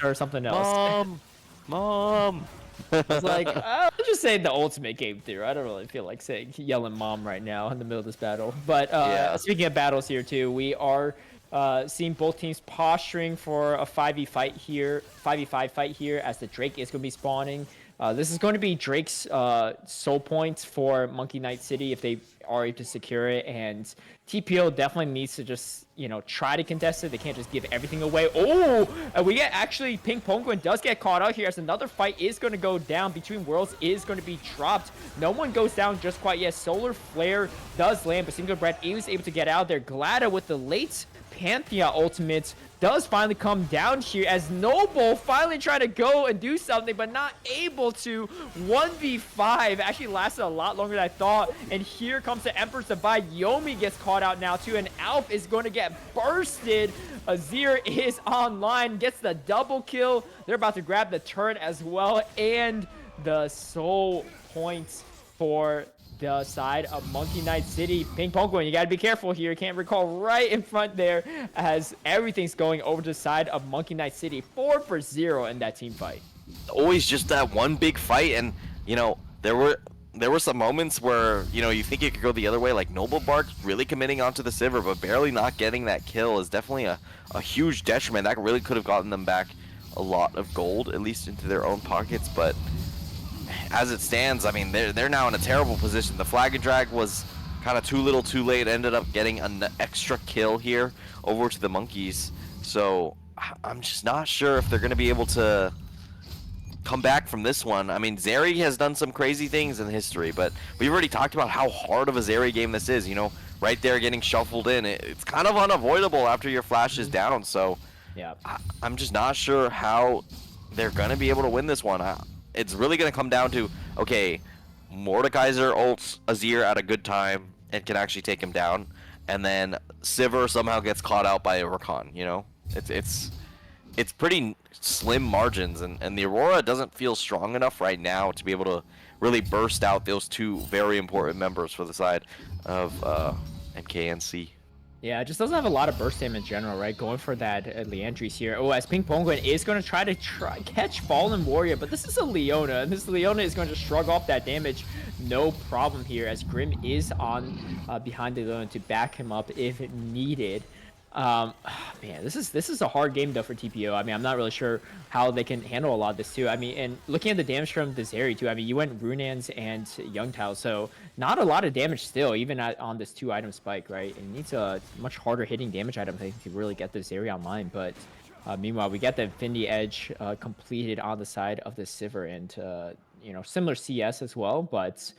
Speaker 2: are something else.
Speaker 3: Mom.
Speaker 2: It's like, I'll just say the ultimate came through. I don't really feel like yelling mom right now in the middle of this battle. But speaking of battles here too, we are seeing both teams posturing for a 5v5 fight here, as the Drake is going to be spawning. This is going to be Drake's soul points for Monkey Knight City if they are able to secure it, and TPO definitely needs to just try to contest it. They can't just give everything away. Oh, we get actually Pink Penguin does get caught out here, as another fight is going to go down between worlds is going to be dropped. No one goes down just quite yet. Solar Flare does land, but Singular Bread is able to get out there. Glada with the late Pantheon ultimate does finally come down here, as Noble finally tried to go and do something, but not able to. 1v5 actually lasted a lot longer than I thought, and here comes the Emperor's Divide. Yomi gets caught out now too, and Alp is going to get bursted. Azir is online, gets the double kill. They're about to grab the turret as well, and the soul points for the side of Monkey Knight City. Pink Penguin, you gotta be careful here. Can't recall right in front there, as everything's going over to the side of Monkey Knight City. 4-0 in that team fight.
Speaker 3: Always just that one big fight, and there were some moments where you think it could go the other way, like Noble Bark really committing onto the Sivir, but barely not getting that kill is definitely a huge detriment. That really could have gotten them back a lot of gold, at least into their own pockets, but as it stands, I mean, they're now in a terrible position. The flag and drag was kind of too little too late, ended up getting an extra kill here over to the monkeys. So I'm just not sure if they're going to be able to come back from this one. I mean, Zeri has done some crazy things in history, but we've already talked about how hard of a Zeri game this is. You know, right there getting shuffled in. It's kind of unavoidable after your flash is down. So
Speaker 2: Yeah.
Speaker 3: I'm just not sure how they're going to be able to win this one. It's really going to come down to, okay, Mordekaiser ults Azir at a good time and can actually take him down, and then Sivir somehow gets caught out by a Rakan, you know? It's pretty slim margins, and the Aurora doesn't feel strong enough right now to be able to really burst out those two very important members for the side of MKNC.
Speaker 2: Yeah, it just doesn't have a lot of burst damage in general, right? Going for that Leandries here. Oh, as Ping Penguin is going to try to catch Fallen Warrior, but this is a Leona, and this Leona is going to shrug off that damage. No problem here, as Grim is on behind the Leona to back him up if needed. Man, this is a hard game though for TPO. I mean, I'm not really sure how they can handle a lot of this too. I mean, and looking at the damage from the Zeri too. I mean, you went Runans and Youngtao, so not a lot of damage still, even on this 2-item spike, right? It needs a much harder hitting damage item, I think, to really get the Zeri online. But meanwhile, we got the Infinity Edge completed on the side of the Sivir, and you know, similar CS as well. But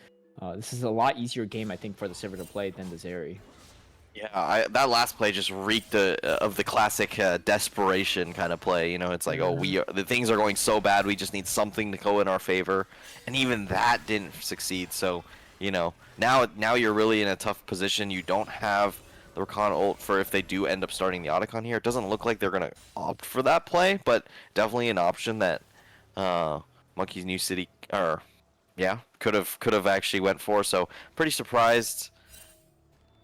Speaker 2: this is a lot easier game, I think, for the Sivir to play than the Zeri.
Speaker 3: Yeah, that last play just reeked of the classic desperation kind of play. You know, it's like, oh, the things are going so bad, we just need something to go in our favor, and even that didn't succeed. So, you know, now you're really in a tough position. You don't have the Rakan ult for if they do end up starting the Otacon here. It doesn't look like they're gonna opt for that play, but definitely an option that Monkey's New City, or yeah, could have actually went for. So pretty surprised.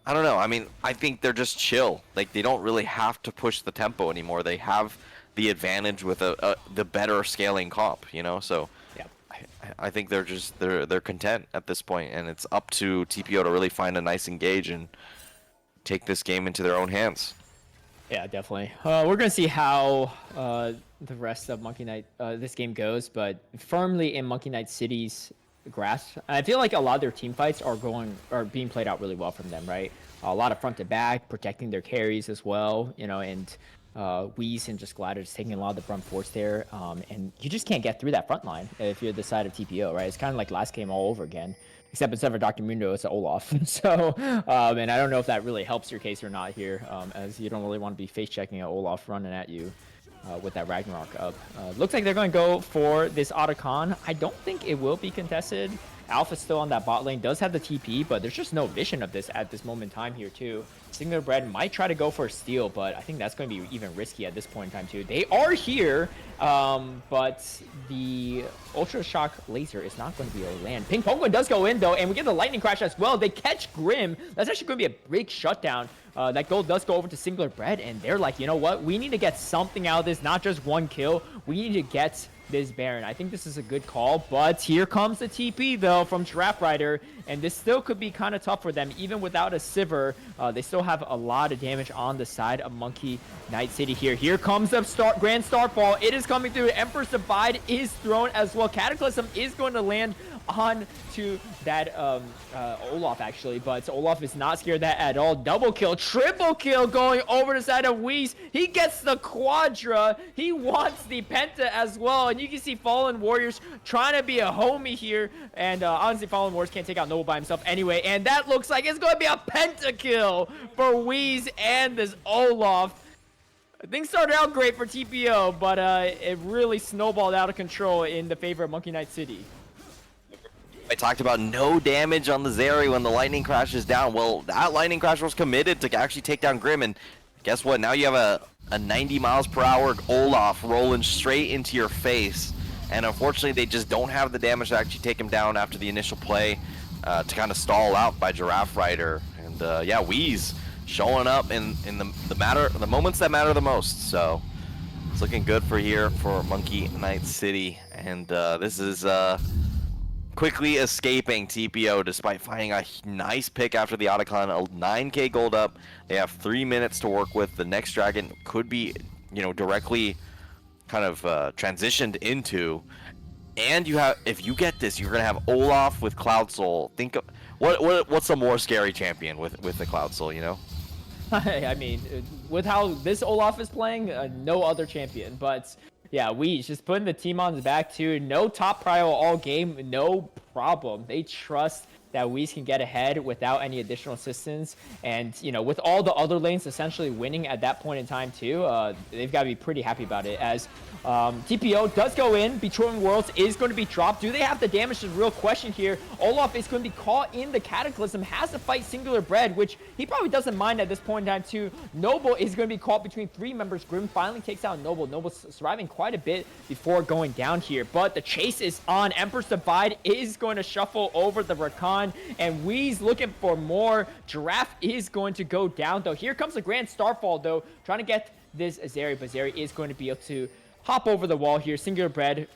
Speaker 3: I don't know. I mean, I think they're just chill. Like, they don't really have to push the tempo anymore. They have the advantage with the better scaling comp, you know? So
Speaker 2: Yep.
Speaker 3: I think they're content at this point, and it's up to TPO to really find a nice engage and take this game into their own hands.
Speaker 2: Yeah, definitely. We're gonna see how the rest of Monkey Knight this game goes, but firmly in Monkey Knight City's grasp. I feel like a lot of their team fights are being played out really well from them, right? A lot of front to back, protecting their carries as well, you know, and Wheeze and just Gladys taking a lot of the front force there, and you just can't get through that front line if you're the side of TPO, right? It's kind of like last game all over again, except instead of Dr. Mundo, it's Olaf. So, and I don't know if that really helps your case or not here, as you don't really want to be face checking a Olaf running at you. With that Ragnarok up. Looks like they're going to go for this Otacon. I don't think it will be contested. Alpha's still on that bot lane, does have the TP, but there's just no vision of this at this moment in time here too. Singular Bread might try to go for a steal, but I think that's going to be even risky at this point in time too. They are here, but the Ultra Shock Laser is not going to be able to land. Ping Pong does go in though, and we get the Lightning Crash as well. They catch Grim. That's actually going to be a big shutdown. That gold does go over to Singular Bread, and they're like, you know what? We need to get something out of this, not just one kill. We need to get this Baron. I think this is a good call, but here comes the TP, though, from Giraffe Rider, and this still could be kind of tough for them. Even without a Sivir, they still have a lot of damage on the side of Monkey Knight City here. Here comes the Grand Starfall. It is coming through. Emperor's Divide is thrown as well. Cataclysm is going to land on to that Olaf, actually, but Olaf is not scared of that at all. Double kill, triple kill going over the side of Wheeze. He gets the Quadra. He wants the Penta as well, and you can see Fallen Warriors trying to be a homie here, and honestly, Fallen Warriors can't take out Noble by himself anyway, and that looks like it's going to be a Penta kill for Wheeze and this Olaf. Things started out great for TPO, but it really snowballed out of control in the favor of Monkey Knight City.
Speaker 3: I talked about no damage on the Zeri when the Lightning Crash is down. Well, that Lightning Crash was committed to actually take down Grim, and guess what? Now you have a 90 miles per hour Olaf rolling straight into your face, and unfortunately they just don't have the damage to actually take him down after the initial play to kind of stall out by Giraffe Rider. And yeah, Wheeze showing up in the moments that matter the most. So it's looking good for Monkey Knight City, and this is quickly escaping TPO despite finding a nice pick after the Otacon, a 9k gold up. They have 3 minutes to work with. The next dragon could be, you know, directly kind of transitioned into. And you have, if you get this, you're gonna have Olaf with Cloud Soul. Think of what's a more scary champion with the Cloud Soul, you know?
Speaker 2: I mean, with how this Olaf is playing, no other champion. But yeah, we just putting the team on his back too. No top prio all game, no problem. They trust that Weez can get ahead without any additional assistance. And, you know, with all the other lanes essentially winning at that point in time too, they've got to be pretty happy about it. As TPO does go in, Between Worlds is going to be dropped. Do they have the damage? Is a real question here. Olaf is going to be caught in the Cataclysm, has to fight Singular Bread, which he probably doesn't mind at this point in time too. Noble is going to be caught between 3 members. Grim finally takes out Noble. Noble's surviving quite a bit before going down here, but the chase is on. Emperor's Divide is going to shuffle over the Rakan, and Weez looking for more. Giraffe is going to go down, though. Here comes the Grand Starfall, though, trying to get this Azeri, but Azeri is going to be able to hop over the wall here. Singular Bread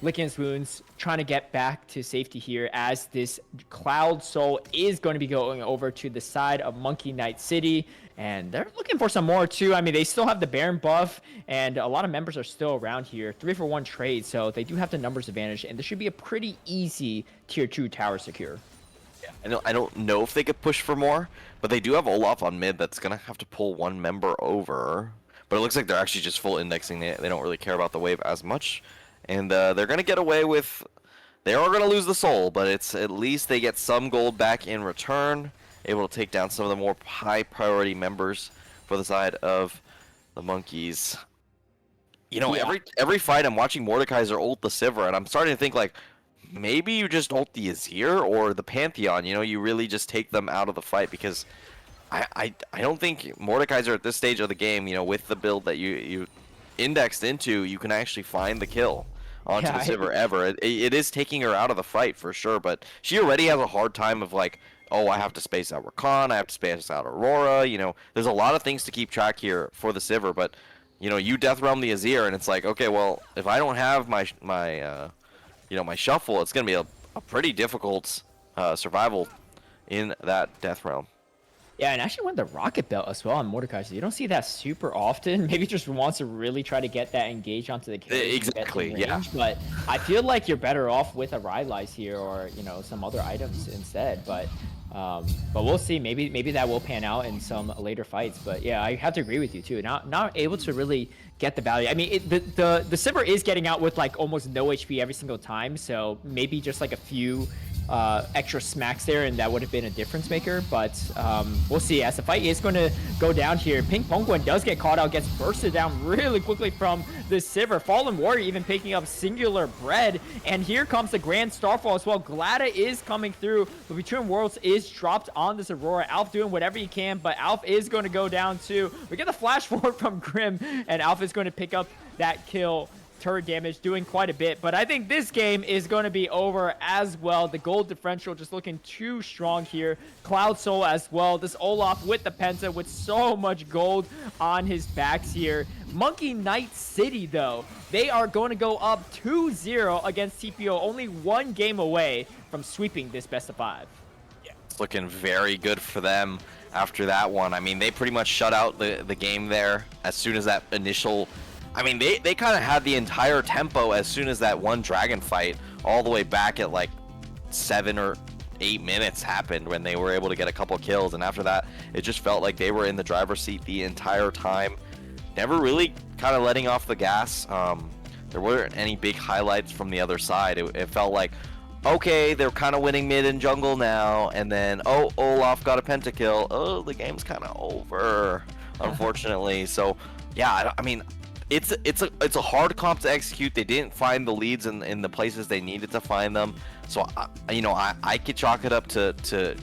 Speaker 2: licking his wounds, trying to get back to safety here, as this Cloud Soul is going to be going over to the side of Monkey Knight City, and they're looking for some more too. I mean, they still have the Baron buff, and a lot of members are still around here. 3-for-1 trade, so they do have the numbers advantage, and this should be a pretty easy tier 2 tower secure.
Speaker 3: I don't know if they could push for more, but they do have Olaf on mid that's going to have to pull 1 member over. But it looks like they're actually just full indexing. They don't really care about the wave as much. And they're going to get away with... They are going to lose the soul, but it's at least they get some gold back in return. Able to take down some of the more high priority members for the side of the Monkeys. You know, every fight I'm watching Mordekaiser ult the Sivir, and I'm starting to think like, maybe you just ult the Azir or the Pantheon. You know, you really just take them out of the fight, because I don't think Mordekaiser at this stage of the game, you know, with the build that you indexed into, you can actually find the kill onto the Sivir ever. It is taking her out of the fight for sure, but she already has a hard time of like, oh, I have to space out Rakan, I have to space out Aurora. You know, there's a lot of things to keep track here for the Sivir, but you know, you death realm the Azir, and it's like, okay, well, if I don't have my you know, my shuffle, it's gonna be a pretty difficult survival in that death realm.
Speaker 2: Yeah, and actually won the Rocket Belt as well on Mordecai, so you don't see that super often. Maybe just wants to really try to get that engage onto the carry.
Speaker 3: Exactly, yeah.
Speaker 2: But I feel like you're better off with a Rylai's here, or, you know, some other items instead. But we'll see. Maybe that will pan out in some later fights. But yeah, I have to agree with you too. Not able to really get the value. I mean, the Sivir is getting out with like almost no HP every single time, so maybe just like a few extra smacks there, and that would have been a difference maker. But we'll see. As the fight is going to go down here, Pink Penguin does get caught out, gets bursted down really quickly from the Sivir. Fallen Warrior even picking up Singular Bread, and here comes the Grand Starfall as well. Glada is coming through, but Between Worlds is dropped on this Aurora. Alf doing whatever he can, but Alf is going to go down too. We get the flash forward from Grim, and Alf is going to pick up that kill. Turret damage doing quite a bit, but I think this game is going to be over as well. The gold differential just looking too strong here. Cloud Soul as well. This Olaf with the Penta with so much gold on his backs here. Monkey Knight City, though, they are going to go up 2-0 against TPO, only 1 game away from sweeping this best of 5.
Speaker 3: Yeah, it's looking very good for them after that one. I mean, they pretty much shut out the game there as soon as that initial... I mean, they kind of had the entire tempo as soon as that one dragon fight, all the way back at like 7 or 8 minutes happened, when they were able to get a couple kills. And after that, it just felt like they were in the driver's seat the entire time, never really kind of letting off the gas. There weren't any big highlights from the other side. It felt like, okay, they're kind of winning mid and jungle now, and then, oh, Olaf got a pentakill. Oh, the game's kind of over, unfortunately. So yeah, I mean, it's a hard comp to execute. They didn't find the leads in the places they needed to find them. So you know, I could chalk it up to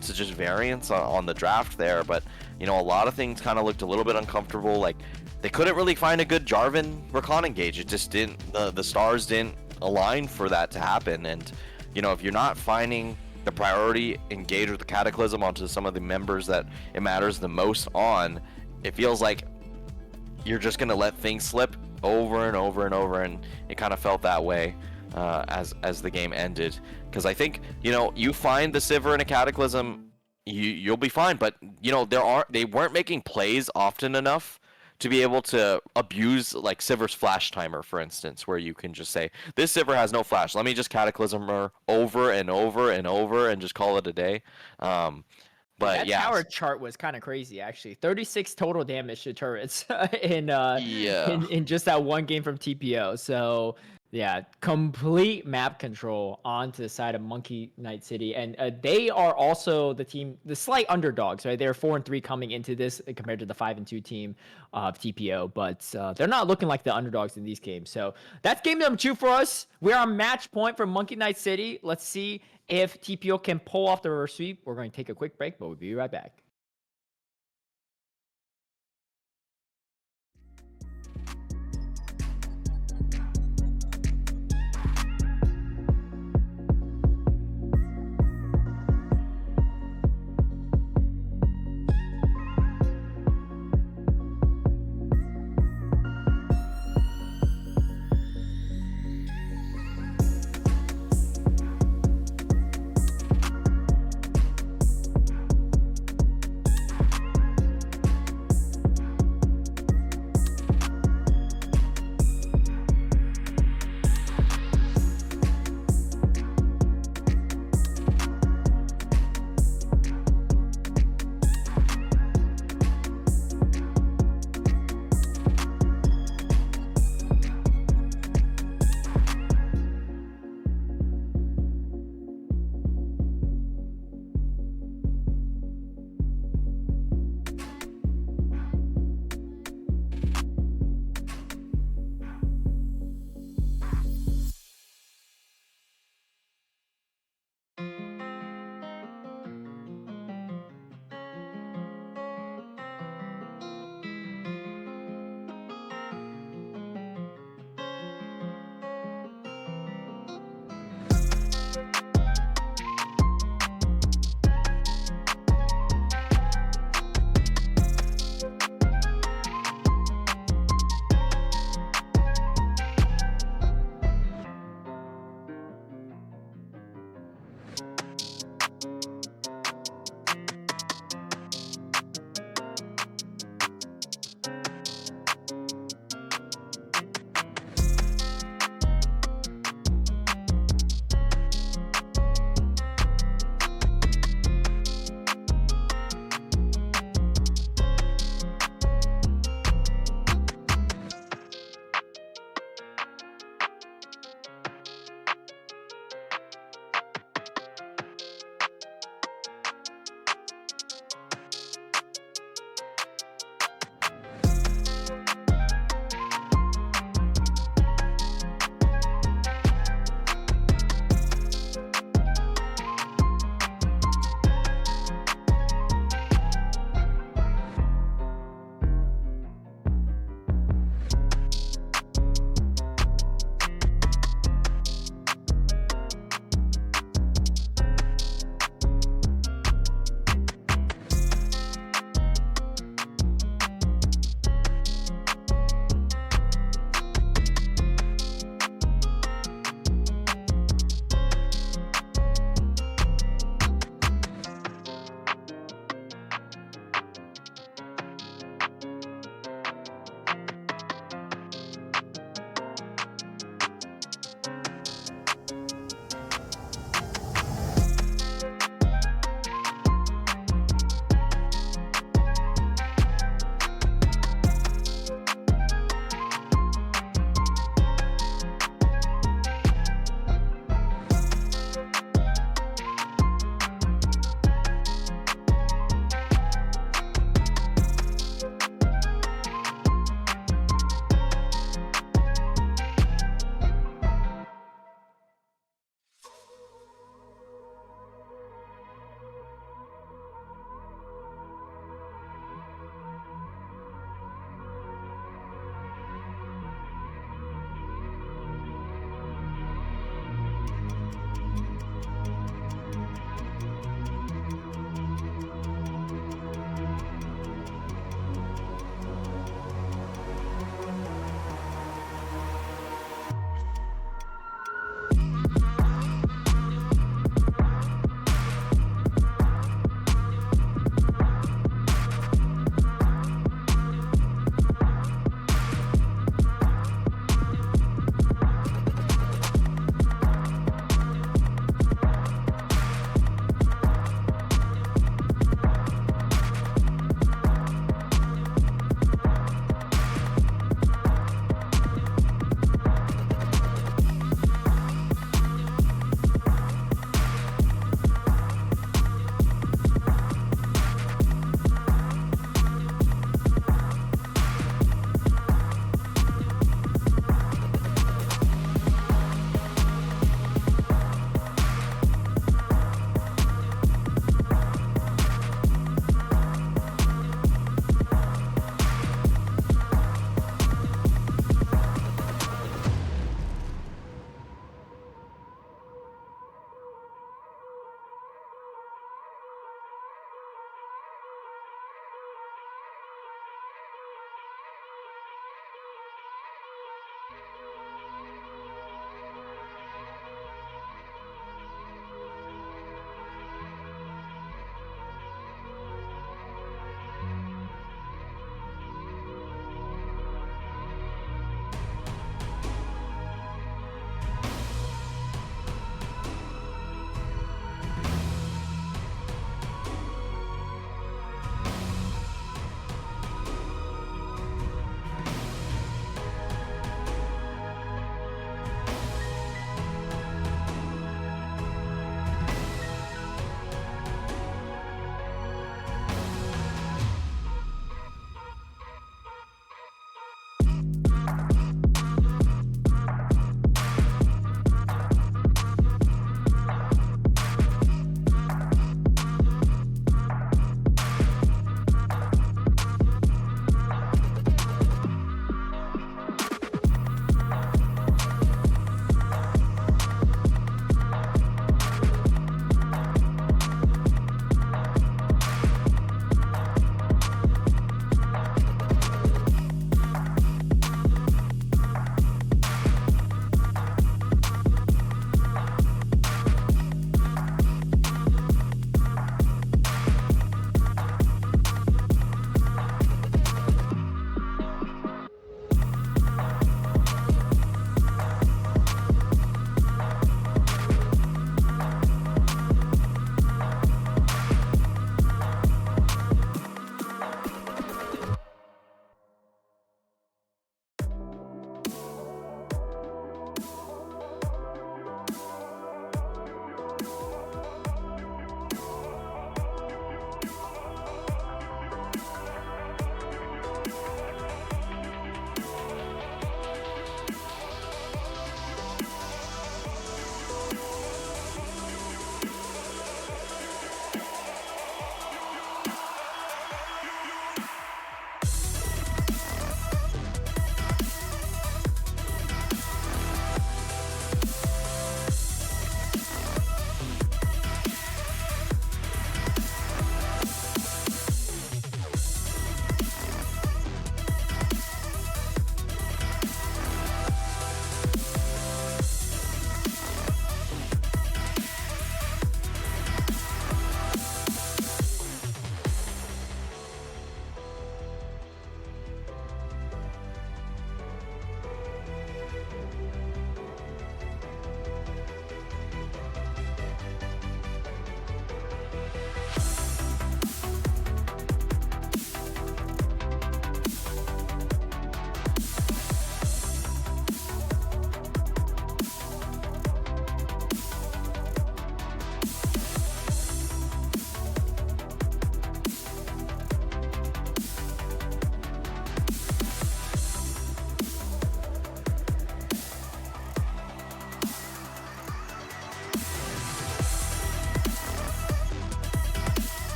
Speaker 3: just variance on the draft there. But you know, a lot of things kind of looked a little bit uncomfortable. Like, they couldn't really find a good Jarvan Rakan engage. It just didn't. The stars didn't align for that to happen. And you know, if you're not finding the priority engage with the Cataclysm onto some of the members that it matters the most on, it feels like you're just gonna let things slip over and over and over, and it kind of felt that way as the game ended. Because I think, you know, you find the Sivir in a Cataclysm, you'll be fine. But you know, they weren't making plays often enough to be able to abuse like Sivir's flash timer, for instance, where you can just say, this Sivir has no flash. Let me just Cataclysm her over and over and over and just call it a day. But
Speaker 2: That
Speaker 3: yeah,
Speaker 2: tower chart was kind of crazy, actually. 36 total damage to turrets
Speaker 3: yeah.
Speaker 2: in just that one game from TPO. So yeah, complete map control onto the side of Monkey Knight City, and they are also the slight underdogs, right? They're 4-3 coming into this compared to the 5-2 team of TPO, but they're not looking like the underdogs in these games. So that's game number 2 for us. We're on match point for Monkey Knight City. Let's see if TPO can pull off the reverse sweep. We're going to take a quick break, but we'll be right back.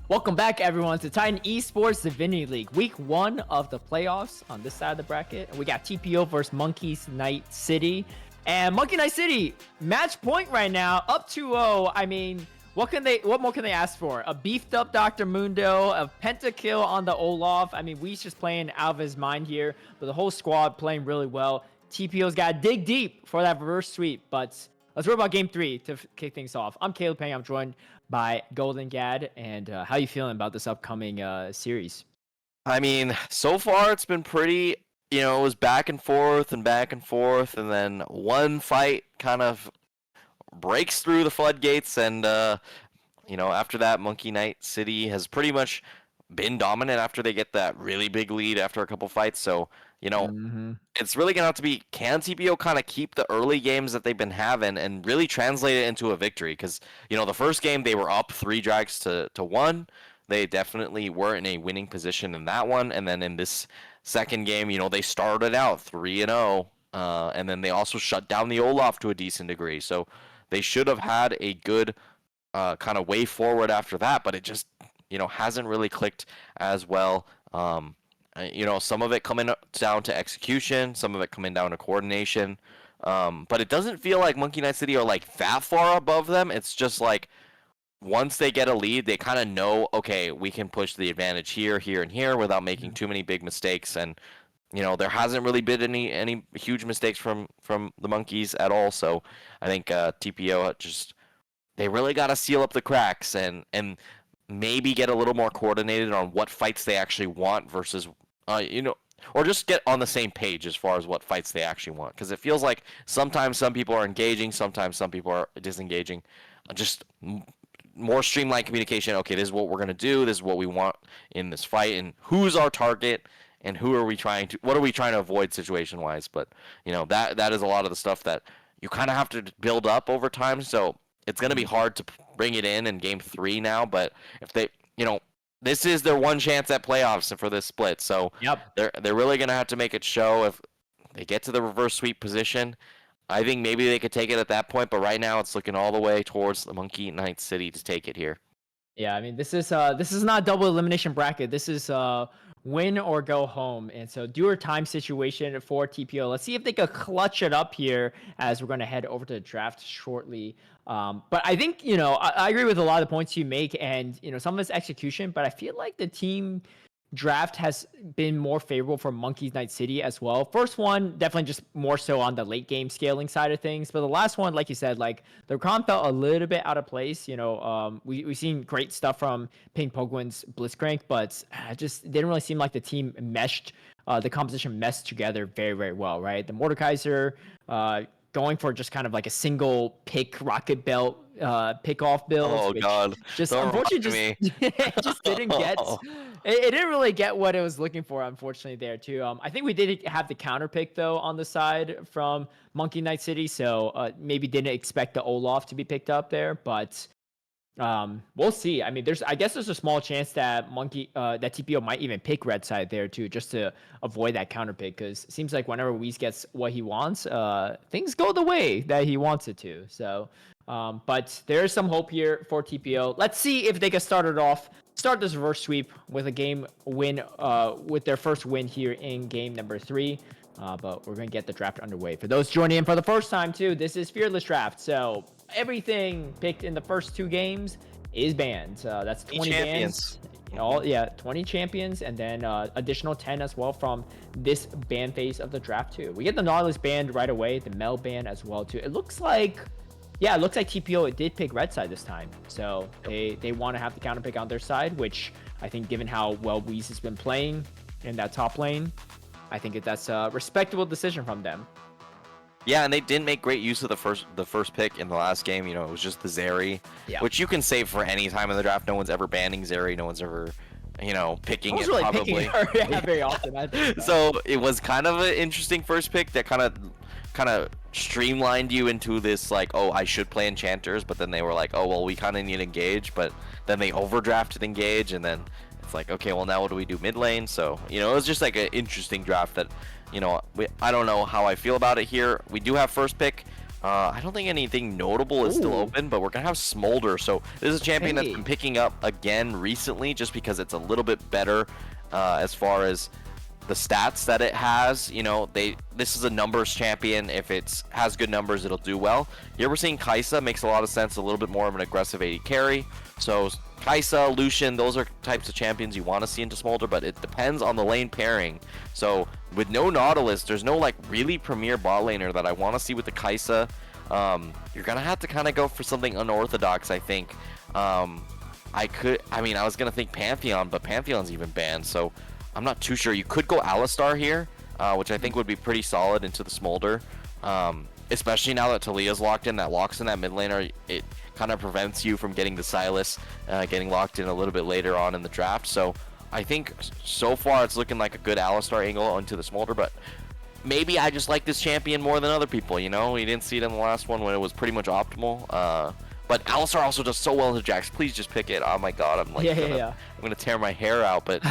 Speaker 2: Welcome back, everyone, to Titan Esports Divinity League, week 1 of the playoffs on this side of the bracket. We got TPO versus Monkeys Night City. And Monkey Night City, match point right now, up 2-0. I mean, what more can they ask for? A beefed up Dr. Mundo, a pentakill on the Olaf. I mean, Wee's just playing out of his mind here, but the whole squad playing really well. TPO's got to dig deep for that reverse sweep, but let's worry about game 3 to kick things off. I'm Caleb Payne. I'm joined by Golden Gad. And how you feeling about this upcoming series?
Speaker 3: I mean, so far it's been pretty, it was back and forth, and then one fight kind of breaks through the floodgates, and after that, Monkey Night City has pretty much been dominant after they get that really big lead after a couple fights. So it's really gonna have to be, can TPO kind of keep the early games that they've been having and really translate it into a victory? Because the first game they were up 3 drags to 1. They definitely were in a winning position in that one, and then in this second game, they started out 3-0, and then they also shut down the Olaf to a decent degree. So they should have had a good kind of way forward after that, but it just hasn't really clicked as well. Some of it coming down to execution, some of it coming down to coordination. But it doesn't feel like Monkey Night City are like that far above them. It's just like once they get a lead, they kind of know, okay, we can push the advantage here, here, and here without making too many big mistakes. And there hasn't really been any huge mistakes from the Monkeys at all. So I think TPO just, they really got to seal up the cracks and maybe get a little more coordinated on what fights they actually want versus or just get on the same page as far as what fights they actually want. Because it feels like sometimes some people are engaging, sometimes some people are disengaging. Just more streamlined communication. Okay, this is what we're going to do. This is what we want in this fight. And who's our target? And what are we trying to avoid situation-wise? But, that is a lot of the stuff that you kind of have to build up over time. So it's going to be hard to bring it in game 3 now. But if they, this is their one chance at playoffs for this split. So they're really going to have to make it show. If they get to the reverse sweep position, I think maybe they could take it at that point. But right now it's looking all the way towards the Monkey Night City to take it here.
Speaker 2: Yeah, I mean, this is not a double elimination bracket. This is win or go home. And so do or time situation for TPO. Let's see if they could clutch it up here as we're going to head over to the draft shortly. But I think, I agree with a lot of the points you make and, some of it's execution, but I feel like the team draft has been more favorable for Monkey Night City as well. First one, definitely just more so on the late game scaling side of things. But the last one, like you said, like the recon felt a little bit out of place. We've seen great stuff from Ping Pogwin's Blitzcrank, but it just didn't really seem like the team meshed, the composition meshed together very, very well, right? The Mordekaiser, going for just kind of like a single pick rocket belt pick off build.
Speaker 3: Oh God!
Speaker 2: Just
Speaker 3: don't
Speaker 2: unfortunately, just didn't get. It didn't really get what it was looking for, unfortunately, there too. I think we did have the counter pick though on the side from Monkey Night City, so maybe didn't expect the Olaf to be picked up there, but we'll see. I mean, I guess there's a small chance that that TPO might even pick red side there too, just to avoid that counter pick, because it seems like whenever Weez gets what he wants, things go the way that he wants it to. So, but there's some hope here for TPO. Let's see if they can start this reverse sweep with a game win, with their first win here in game number 3. But we're going to get the draft underway. For those joining in for the first time too, this is Fearless Draft. So everything picked in the first 2 games is banned. That's 20
Speaker 3: champions.
Speaker 2: Bans. 20 champions, and then additional 10 as well from this ban phase of the draft too. We get the Nautilus banned right away, the Mel ban as well too. It looks like TPO did pick red side this time. So they want to have the counter pick on their side, which I think given how well Weez has been playing in that top lane, I think that's a respectable decision from them.
Speaker 3: Yeah, and they didn't make great use of the first pick in the last game. It was just the Zeri, which you can save for any time in the draft. No one's ever banning Zeri. No one's ever picking
Speaker 2: I was
Speaker 3: it
Speaker 2: really
Speaker 3: probably.
Speaker 2: picking her very often. I think
Speaker 3: So it was kind of an interesting first pick that kind of streamlined you into this like, oh, I should play enchanters, but then they were like, oh well, we kind of need engage, but then they overdrafted engage, and then it's like, okay, well now what do we do mid lane? So it was just like an interesting draft that I don't know how I feel about it here. We do have first pick. I don't think anything notable is still
Speaker 2: Ooh.
Speaker 3: open, but we're gonna have Smolder. So this is a champion that's
Speaker 2: Hey.
Speaker 3: been picking up again recently, just because it's a little bit better as far as the stats that it has. This is a numbers champion. If it has good numbers, it'll do well. Here we're seeing Kai'Sa, makes a lot of sense, a little bit more of an aggressive AD carry. So Kai'Sa, Lucian, those are types of champions you want to see into Smolder, but it depends on the lane pairing. So with no Nautilus, there's no like really premier bot laner that I want to see with the Kai'Sa. You're gonna have to kind of go for something unorthodox, I think. I was gonna think Pantheon, but Pantheon's even banned, so I'm not too sure. You could go Alistar here, which I think would be pretty solid into the Smolder. Especially now that Talia's locked in, that locks in that mid laner, it kind of prevents you from getting the Sylas getting locked in a little bit later on in the draft. So I think so far it's looking like a good Alistar angle onto the Smolder, but maybe I just like this champion more than other people, We didn't see it in the last one when it was pretty much optimal. But Alistar also does so well into Jax. Please just pick it. Oh my god, I'm like, I'm gonna tear my hair out. But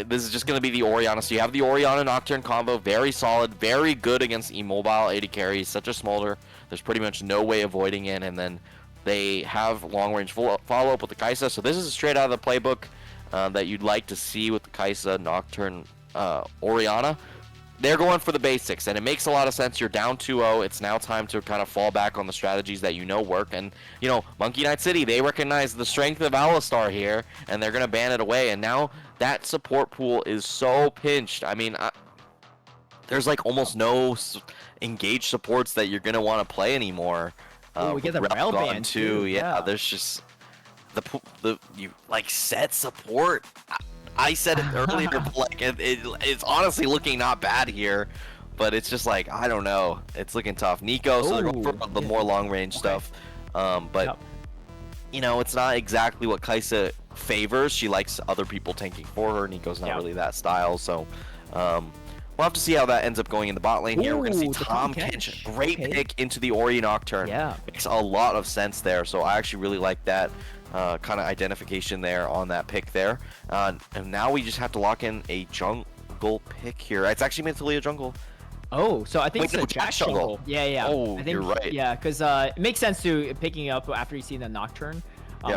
Speaker 3: this is just gonna be the Orianna. So you have the Orianna Nocturne combo, very solid, very good against immobile AD carry. Such a Smolder. There's pretty much no way avoiding it. And then they have long range follow up with the Kai'Sa. So this is straight out of the playbook that you'd like to see with the Kai'Sa Nocturne Orianna. They're going for the basics, and it makes a lot of sense. You're down 2-0. It's now time to kind of fall back on the strategies that work. And, Monkey Knight City, they recognize the strength of Alistar here, and they're going to ban it away. And now that support pool is so pinched. I mean, there's like almost no engaged supports that you're going to want to play anymore.
Speaker 2: we get the rail ban too.
Speaker 3: Yeah, there's just you like set support. I said it earlier, but like it's honestly looking not bad here, but it's just like, I don't know, it's looking tough. Nico, so they're going for the more long range stuff, but it's not exactly what Kai'Sa favors. She likes other people tanking for her. Nico's not really that style, so we'll have to see how that ends up going in the bot lane here. We're gonna see Tom Kench, great pick into the Ori Nocturne. Makes a lot of sense there, so I actually really like that. Kind of identification there on that pick there. And now we just have to lock in a jungle pick here. It's actually meant to lead a jungle.
Speaker 2: Oh, so I think it's a Jax jungle. Yeah.
Speaker 3: Oh,
Speaker 2: I think,
Speaker 3: you're right.
Speaker 2: Yeah, because it makes sense to picking up after you see the Nocturne.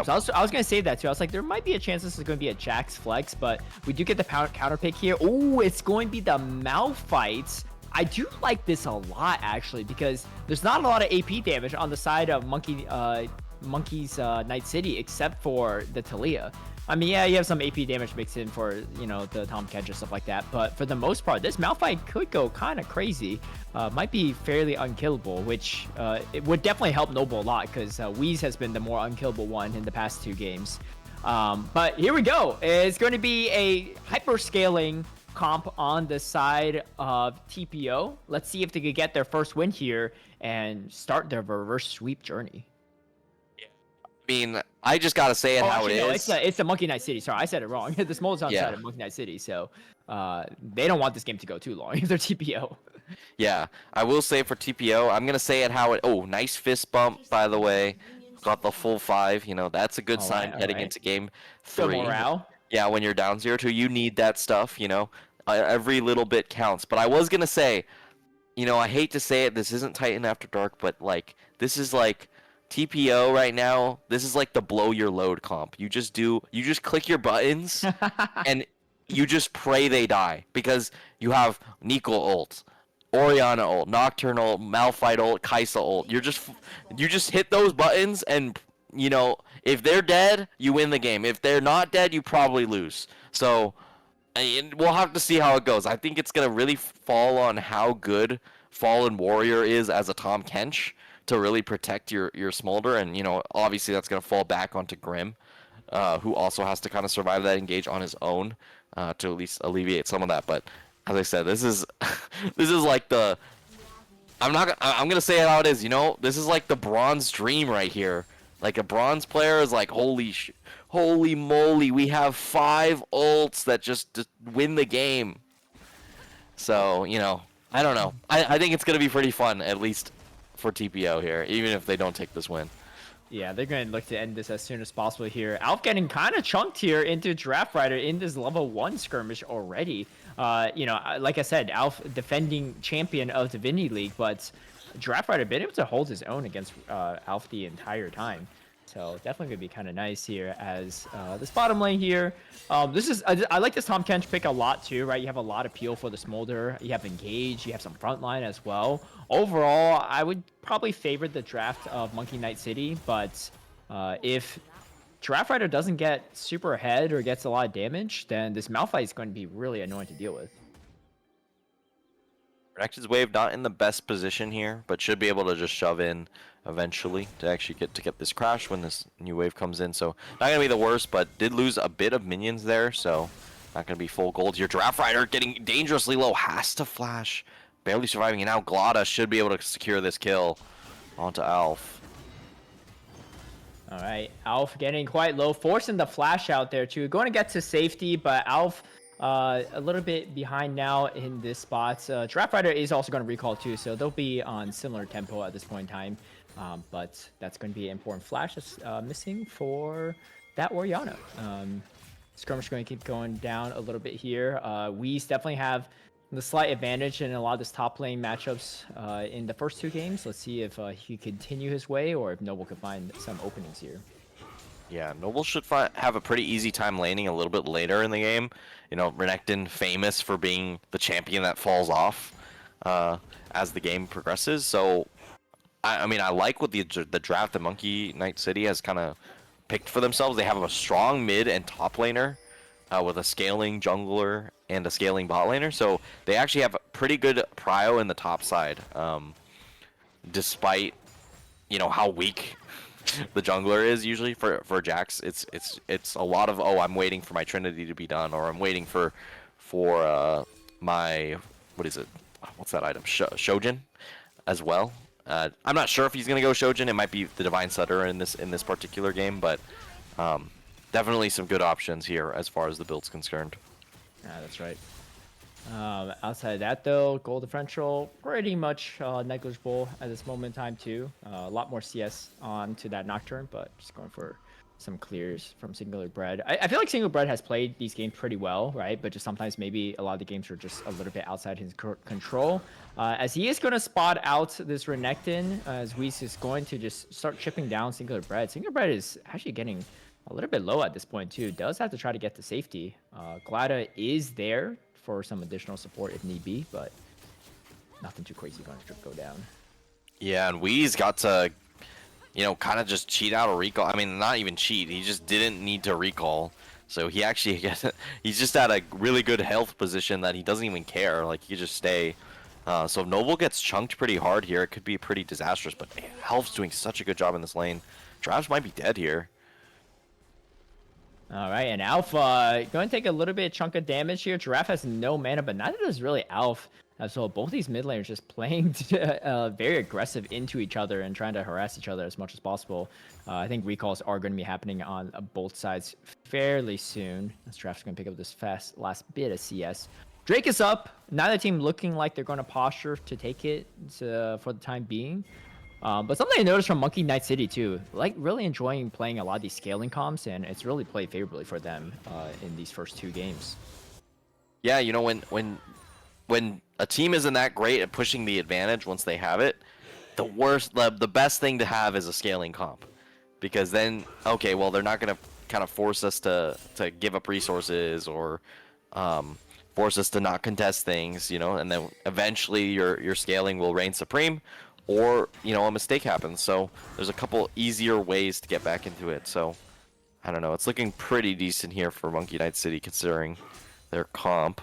Speaker 2: So I was going to say that too. I was like, there might be a chance this is going to be a Jax flex, but we do get the counter pick here. Oh, it's going to be the Malphites. I do like this a lot, actually, because there's not a lot of AP damage on the side of Monkey's Night City, except for the Talia. I mean, yeah, you have some AP damage mixed in for, the Tom Kench and stuff like that. But for the most part, this Malphite could go kind of crazy. Might be fairly unkillable, which it would definitely help Noble a lot, because Wheeze has been the more unkillable one in the past 2 games. But here we go. It's going to be a hyper-scaling comp on the side of TPO. Let's see if they could get their first win here and start their reverse sweep journey.
Speaker 3: I mean, I just gotta say it how
Speaker 2: actually,
Speaker 3: it is.
Speaker 2: It's the Monkey Knight City. Sorry, I said it wrong. The Smolder's on the side of Monkey Knight City, so they don't want this game to go too long if they're TPO.
Speaker 3: Yeah, I will say for TPO, I'm gonna say it how it. Oh, nice fist bump, by the way. Got the full 5. That's a good sign heading into game 3.
Speaker 2: Good morale.
Speaker 3: Yeah, when you're down 0-2, you need that stuff. Every little bit counts. But I was gonna say, I hate to say it, this isn't Titan After Dark, but like this is like TPO right now. This is like the blow your load comp. You just click your buttons and you just pray they die, because you have Nico ult, Orianna ult, Nocturne ult, Malphite ult, Kai'Sa ult. You just hit those buttons, and if they're dead, you win the game. If they're not dead, you probably lose. So we'll have to see how it goes. I think it's gonna really fall on how good Fallen Warrior is as a Tom Kench to really protect your Smolder, and obviously that's gonna fall back onto Grim, who also has to kind of survive that engage on his own to at least alleviate some of that. But as I said, this is this is like I'm gonna say it how it is. This is like the bronze dream right here. Like a bronze player is like, holy Holy moly, we have 5 ults that just win the game. So, you know, I don't know. I think it's going to be pretty fun, at least for TPO here, even if they don't take this win.
Speaker 2: Yeah, they're going to look to end this as soon as possible here. Alf getting kind of chunked here into Draft Rider in this level 1 skirmish already. You know, like I said, Alf defending champion of Divinity League, but Draft Rider been able to hold his own against Alf the entire time. So definitely gonna be kind of nice here as this bottom lane here. This is I like this Tom Kench pick a lot too, right? You have a lot of appeal for the Smolder. You have Engage. You have some frontline as well. Overall, I would probably favor the draft of Monkey Knight City, but if Draft Rider doesn't get super ahead or gets a lot of damage, then this Malphite is going to be really annoying to deal with.
Speaker 3: Renekton's Wave not in the best position here, but should be able to just shove in eventually to actually get this crash when this new wave comes in. So not gonna be the worst, but did lose a bit of minions there, so not gonna be full gold here. Draft Rider getting dangerously low, has to flash, barely surviving, and now Glada should be able to secure this kill onto Alf.
Speaker 2: All right, Alf getting quite low, forcing the flash out there too. Going to get to safety, but Alf a little bit behind now in this spot. Draft Rider is also going to recall too, so they'll be on similar tempo at this point in time. But that's going to be an important flash that's missing for that Orianna. Skirmish going to keep going down a little bit here. Weez definitely have the slight advantage in a lot of this top lane matchups in the first 2 games. Let's see if he continue his way or if Noble can find some openings here.
Speaker 3: Yeah, Noble should have a pretty easy time laning a little bit later in the game. You know, Renekton famous for being the champion that falls off as the game progresses. So, I mean, I like what the draft that Monkey Knight City has kind of picked for themselves. They have a strong mid and top laner with a scaling jungler and a scaling bot laner. So they actually have a pretty good prio in the top side, despite, you know, how weak the jungler is usually for Jax. It's a lot of, oh, I'm waiting for my Trinity to be done, or I'm waiting for my, what is it? What's that item? Shojin as well. I'm not sure if he's gonna go Shojin. It might be the Divine Stutter in this particular game, but definitely some good options here as far as the build's concerned.
Speaker 2: Yeah, that's right. Outside of that, though, goal differential pretty much negligible at this moment in time, too. A lot more CS on to that Nocturne, but just going for some clears from Singular Bread. I feel like Singular Bread has played these games pretty well, right? But just sometimes maybe a lot of the games are just a little bit outside his control. As he is going to spot out this Renekton, as Weez is going to just start chipping down Singular Bread. Singular Bread is actually getting a little bit low at this point, too. Does have to try to get to safety. Glada is there for some additional support if need be, but nothing too crazy going to go down.
Speaker 3: Yeah, and Weez got to, you know, kind of just cheat out a recall. I mean, not even cheat. He just didn't need to recall. So he actually he's just at a really good health position that he doesn't even care. Like, he could just stay. So if Noble gets chunked pretty hard here, it could be pretty disastrous. But man, Health's doing such a good job in this lane. Drabs might be dead here.
Speaker 2: All right, and Alpha going to take a little bit of chunk of damage here. Giraffe has no mana, but neither does really Alf. So both these mid laners just playing very aggressive into each other and trying to harass each other as much as possible. I think recalls are going to be happening on both sides fairly soon. As Giraffe's going to pick up this last bit of CS. Drake is up. Neither team looking like they're going to posture to take it for the time being. But something I noticed from Monkey Knight City too, like really enjoying playing a lot of these scaling comps, and it's really played favorably for them in these first 2 games.
Speaker 3: Yeah, you know, when a team isn't that great at pushing the advantage once they have it, the best thing to have is a scaling comp, because then, okay, well, they're not gonna kind of force us to give up resources or force us to not contest things, you know, and then eventually your scaling will reign supreme. Or, you know, a mistake happens. So there's a couple easier ways to get back into it. So, I don't know. It's looking pretty decent here for Monkey Knight City considering their comp.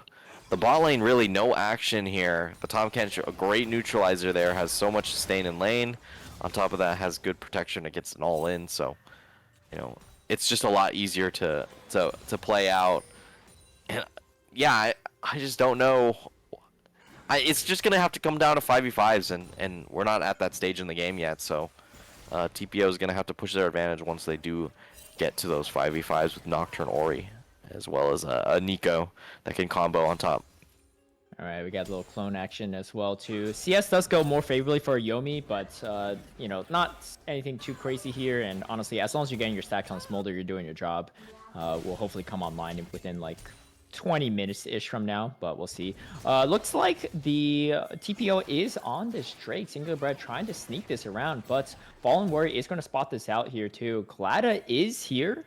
Speaker 3: The bot lane, really no action here. The Tom Kench, a great neutralizer there, has so much sustain in lane. On top of that, has good protection against an all-in. So, you know, it's just a lot easier to play out. And, yeah, I just don't know. It's just going to have to come down to 5v5s, and we're not at that stage in the game yet, so TPO is going to have to push their advantage once they do get to those 5v5s with Nocturne Ori, as well as a Nico that can combo on top.
Speaker 2: All right, we got a little clone action as well too. CS does go more favorably for Yomi, but you know, not anything too crazy here. And honestly, as long as you're getting your stacks on Smolder, you're doing your job. Will hopefully come online within like 20 minutes-ish from now, but we'll see. Looks like the TPO is on this Drake. Singular Bread trying to sneak this around, but Fallen Warrior is going to spot this out here too. Glada is here.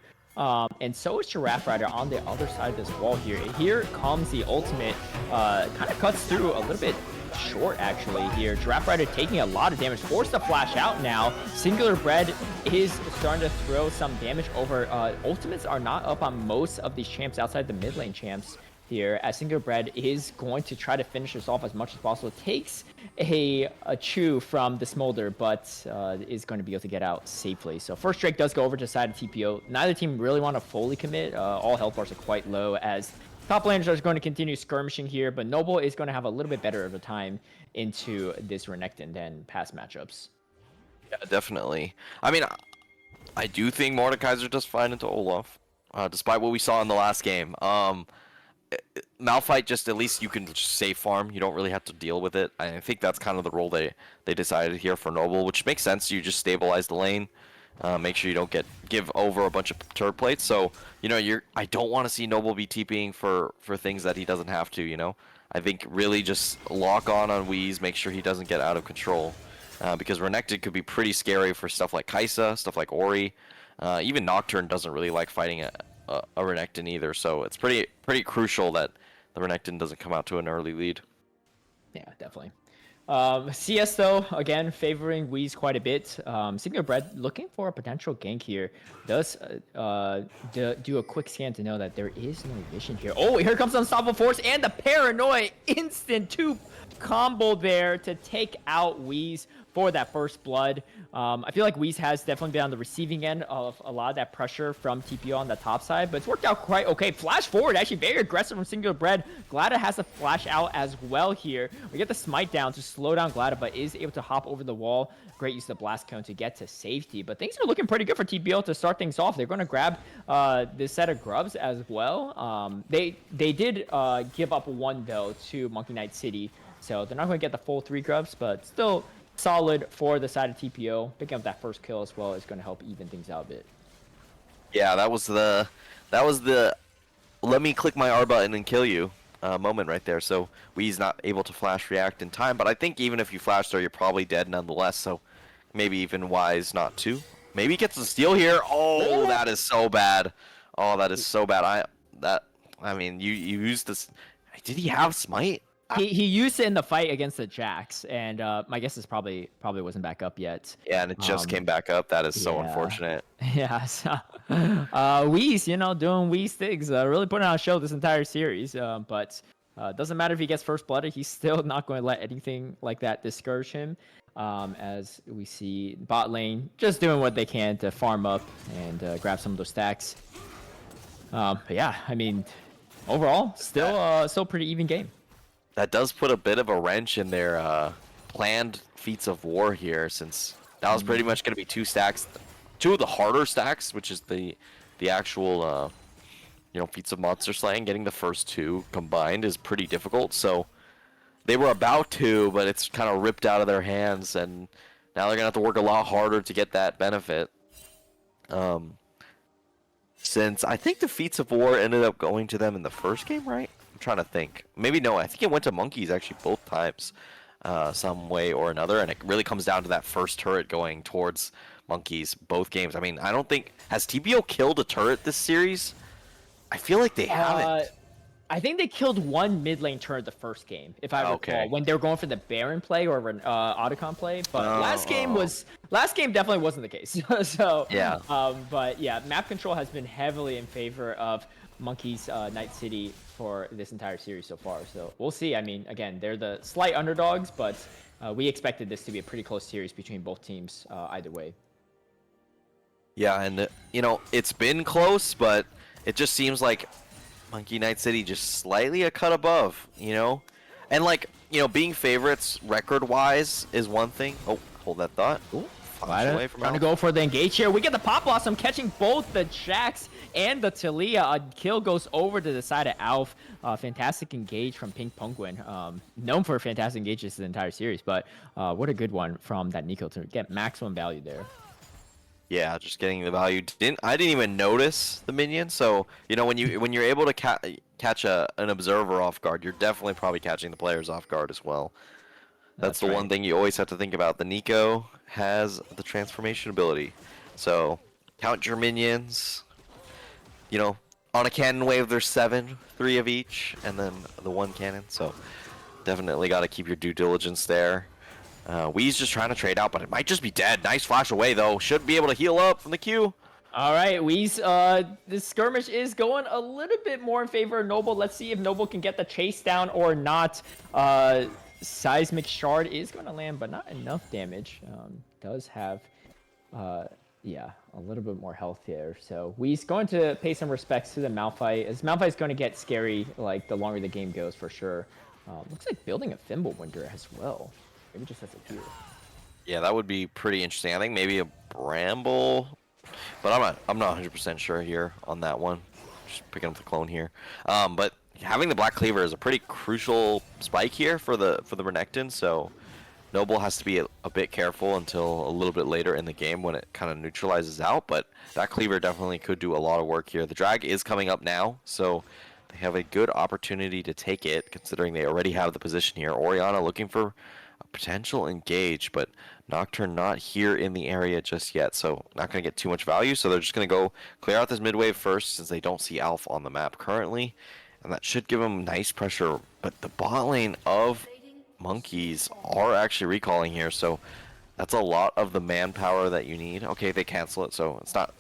Speaker 2: And so is Giraffe Rider on the other side of this wall here. Here comes the ultimate. Kind of cuts through a little bit short, actually, here. Giraffe Rider taking a lot of damage. Forced to flash out now. Singular Bread is starting to throw some damage over. Ultimates are not up on most of these champs outside the mid lane champs here, as Singular Bread is going to try to finish this off as much as possible. Takes a chew from the Smolder, but is going to be able to get out safely. So first Drake does go over to the side of TPO. Neither team really want to fully commit. All health bars are quite low, as top laners are going to continue skirmishing here, but Noble is going to have a little bit better of a time into this Renekton than past matchups.
Speaker 3: Yeah, definitely. I mean, I do think Mordekaiser does fine into Olaf, despite what we saw in the last game. Malphite, just at least you can just safe farm. You don't really have to deal with it. I think that's kind of the role they decided here for Noble, which makes sense. You just stabilize the lane, make sure you don't give over a bunch of turret plates. So you know, I don't want to see Noble be TPing for things that he doesn't have to. You know, I think really just lock on Wheeze, make sure he doesn't get out of control, because Renekton could be pretty scary for stuff like Kai'Sa, stuff like Ori. Even Nocturne doesn't really like fighting a Renekton either, so it's pretty crucial that the Renekton doesn't come out to an early lead.
Speaker 2: Yeah, definitely. CS though, again, favoring Wheeze quite a bit. Singular Bread looking for a potential gank here. Does do a quick scan to know that there is no vision here. Oh, here comes Unstoppable Force and the Paranoid instant 2 combo there to take out Wheeze for that first blood. I feel like Wheeze has definitely been on the receiving end of a lot of that pressure from TPO on the top side, but it's worked out quite okay. Flash forward, actually very aggressive from Singular Bread. Glada has a flash out as well here. We get the smite down to slow down Glada, but is able to hop over the wall. Great use of the blast cone to get to safety, but things are looking pretty good for TPO to start things off. They're going to grab this set of grubs as well. They did give up one though to Monkey Knight City, so they're not going to get the full 3 grubs, but still solid for the side of TPO. Picking up that first kill as well is going to help even things out a bit.
Speaker 3: Yeah, that was the let me click my R button and kill you moment right there. So Wee's not able to flash react in time, but I think even if you flash there, you're probably dead nonetheless. So maybe even wise not to. Maybe he gets the steal here. Oh, that is so bad. Oh, that is so bad. I mean, you used this. Did he have smite?
Speaker 2: He used it in the fight against the Jax, and my guess is probably wasn't back up yet.
Speaker 3: Yeah, and it just came back up. That is so unfortunate.
Speaker 2: Yeah, so Wheeze, you know, doing Wheeze things, really putting on a show this entire series. But doesn't matter if he gets first blood, he's still not going to let anything like that discourage him. As we see bot lane just doing what they can to farm up and grab some of those stacks. But yeah, I mean, overall, still pretty even game.
Speaker 3: That does put a bit of a wrench in their planned feats of war here, since that was pretty much going to be 2 stacks, 2 of the harder stacks, which is the actual you know, feats of monster slaying. Getting the first 2 combined is pretty difficult, so they were about to, but it's kind of ripped out of their hands, and now they're gonna have to work a lot harder to get that benefit. Since I think the feats of war ended up going to them in the first game, right? I'm trying to think. Maybe no, I think it went to Monkeys actually both times, some way or another, and it really comes down to that first turret going towards Monkeys both games. I mean, I don't think, has TPO killed a turret this series? I feel like they haven't.
Speaker 2: I think they killed one mid lane turret the first game, if I recall, when they were going for the Baron play or an Otacon play. But last game definitely wasn't the case. So
Speaker 3: yeah.
Speaker 2: But yeah, map control has been heavily in favor of Monkey's Night City for this entire series so far. So we'll see. I mean, again, they're the slight underdogs, but we expected this to be a pretty close series between both teams either way.
Speaker 3: Yeah, and you know, it's been close, but it just seems like Monkey Knight City just slightly a cut above, you know? And like, you know, being favorites record-wise is one thing. Oh, hold that thought.
Speaker 2: Ooh,
Speaker 3: Flash away from
Speaker 2: Trying to
Speaker 3: Alf.
Speaker 2: go for the engage here. We get the Pop Blossom catching both the Jax and the Talia. A kill goes over to the side of Alf. Fantastic engage from Pink Penguin. Known for fantastic engages the entire series, but what a good one from that Nico to get maximum value there.
Speaker 3: Yeah, just getting the value. I didn't even notice the minion. So when you're able to catch an observer off guard, you're definitely probably catching the players off guard as well. That's the
Speaker 2: right.
Speaker 3: one thing you always have to think about. The Nico has the transformation ability, so count your minions. On a cannon wave, there's 7, 3 of each, and then the 1 cannon. So definitely got to keep your due diligence there. Wee's just trying to trade out, but it might just be dead. Nice flash away, though. Should be able to heal up from the Q.
Speaker 2: All right, Wee's, this skirmish is going a little bit more in favor of Noble. Let's see if Noble can get the chase down or not. Seismic Shard is going to land, but not enough damage. Does have, yeah, a little bit more health there. So Wee's going to pay some respects to the Malphite, as Malphite's going to get scary, like, the longer the game goes, for sure. Looks like building a Fimbulwinder as well. Maybe just has a here.
Speaker 3: Yeah, that would be pretty interesting. I think maybe a Bramble, but I'm not 100% sure here on that one. Just picking up the clone here. But having the Black Cleaver is a pretty crucial spike here for the Renekton, so Noble has to be a bit careful until a little bit later in the game when it kind of neutralizes out, but that Cleaver definitely could do a lot of work here. The drag is coming up now, so they have a good opportunity to take it, considering they already have the position here. Orianna looking for a potential engage, but Nocturne not here in the area just yet, so not going to get too much value, so they're just going to go clear out this mid wave first since they don't see Alpha on the map currently, and that should give them nice pressure. But the bot lane of Monkeys are actually recalling here, so that's a lot of the manpower that you need. Okay, they cancel it, so it's not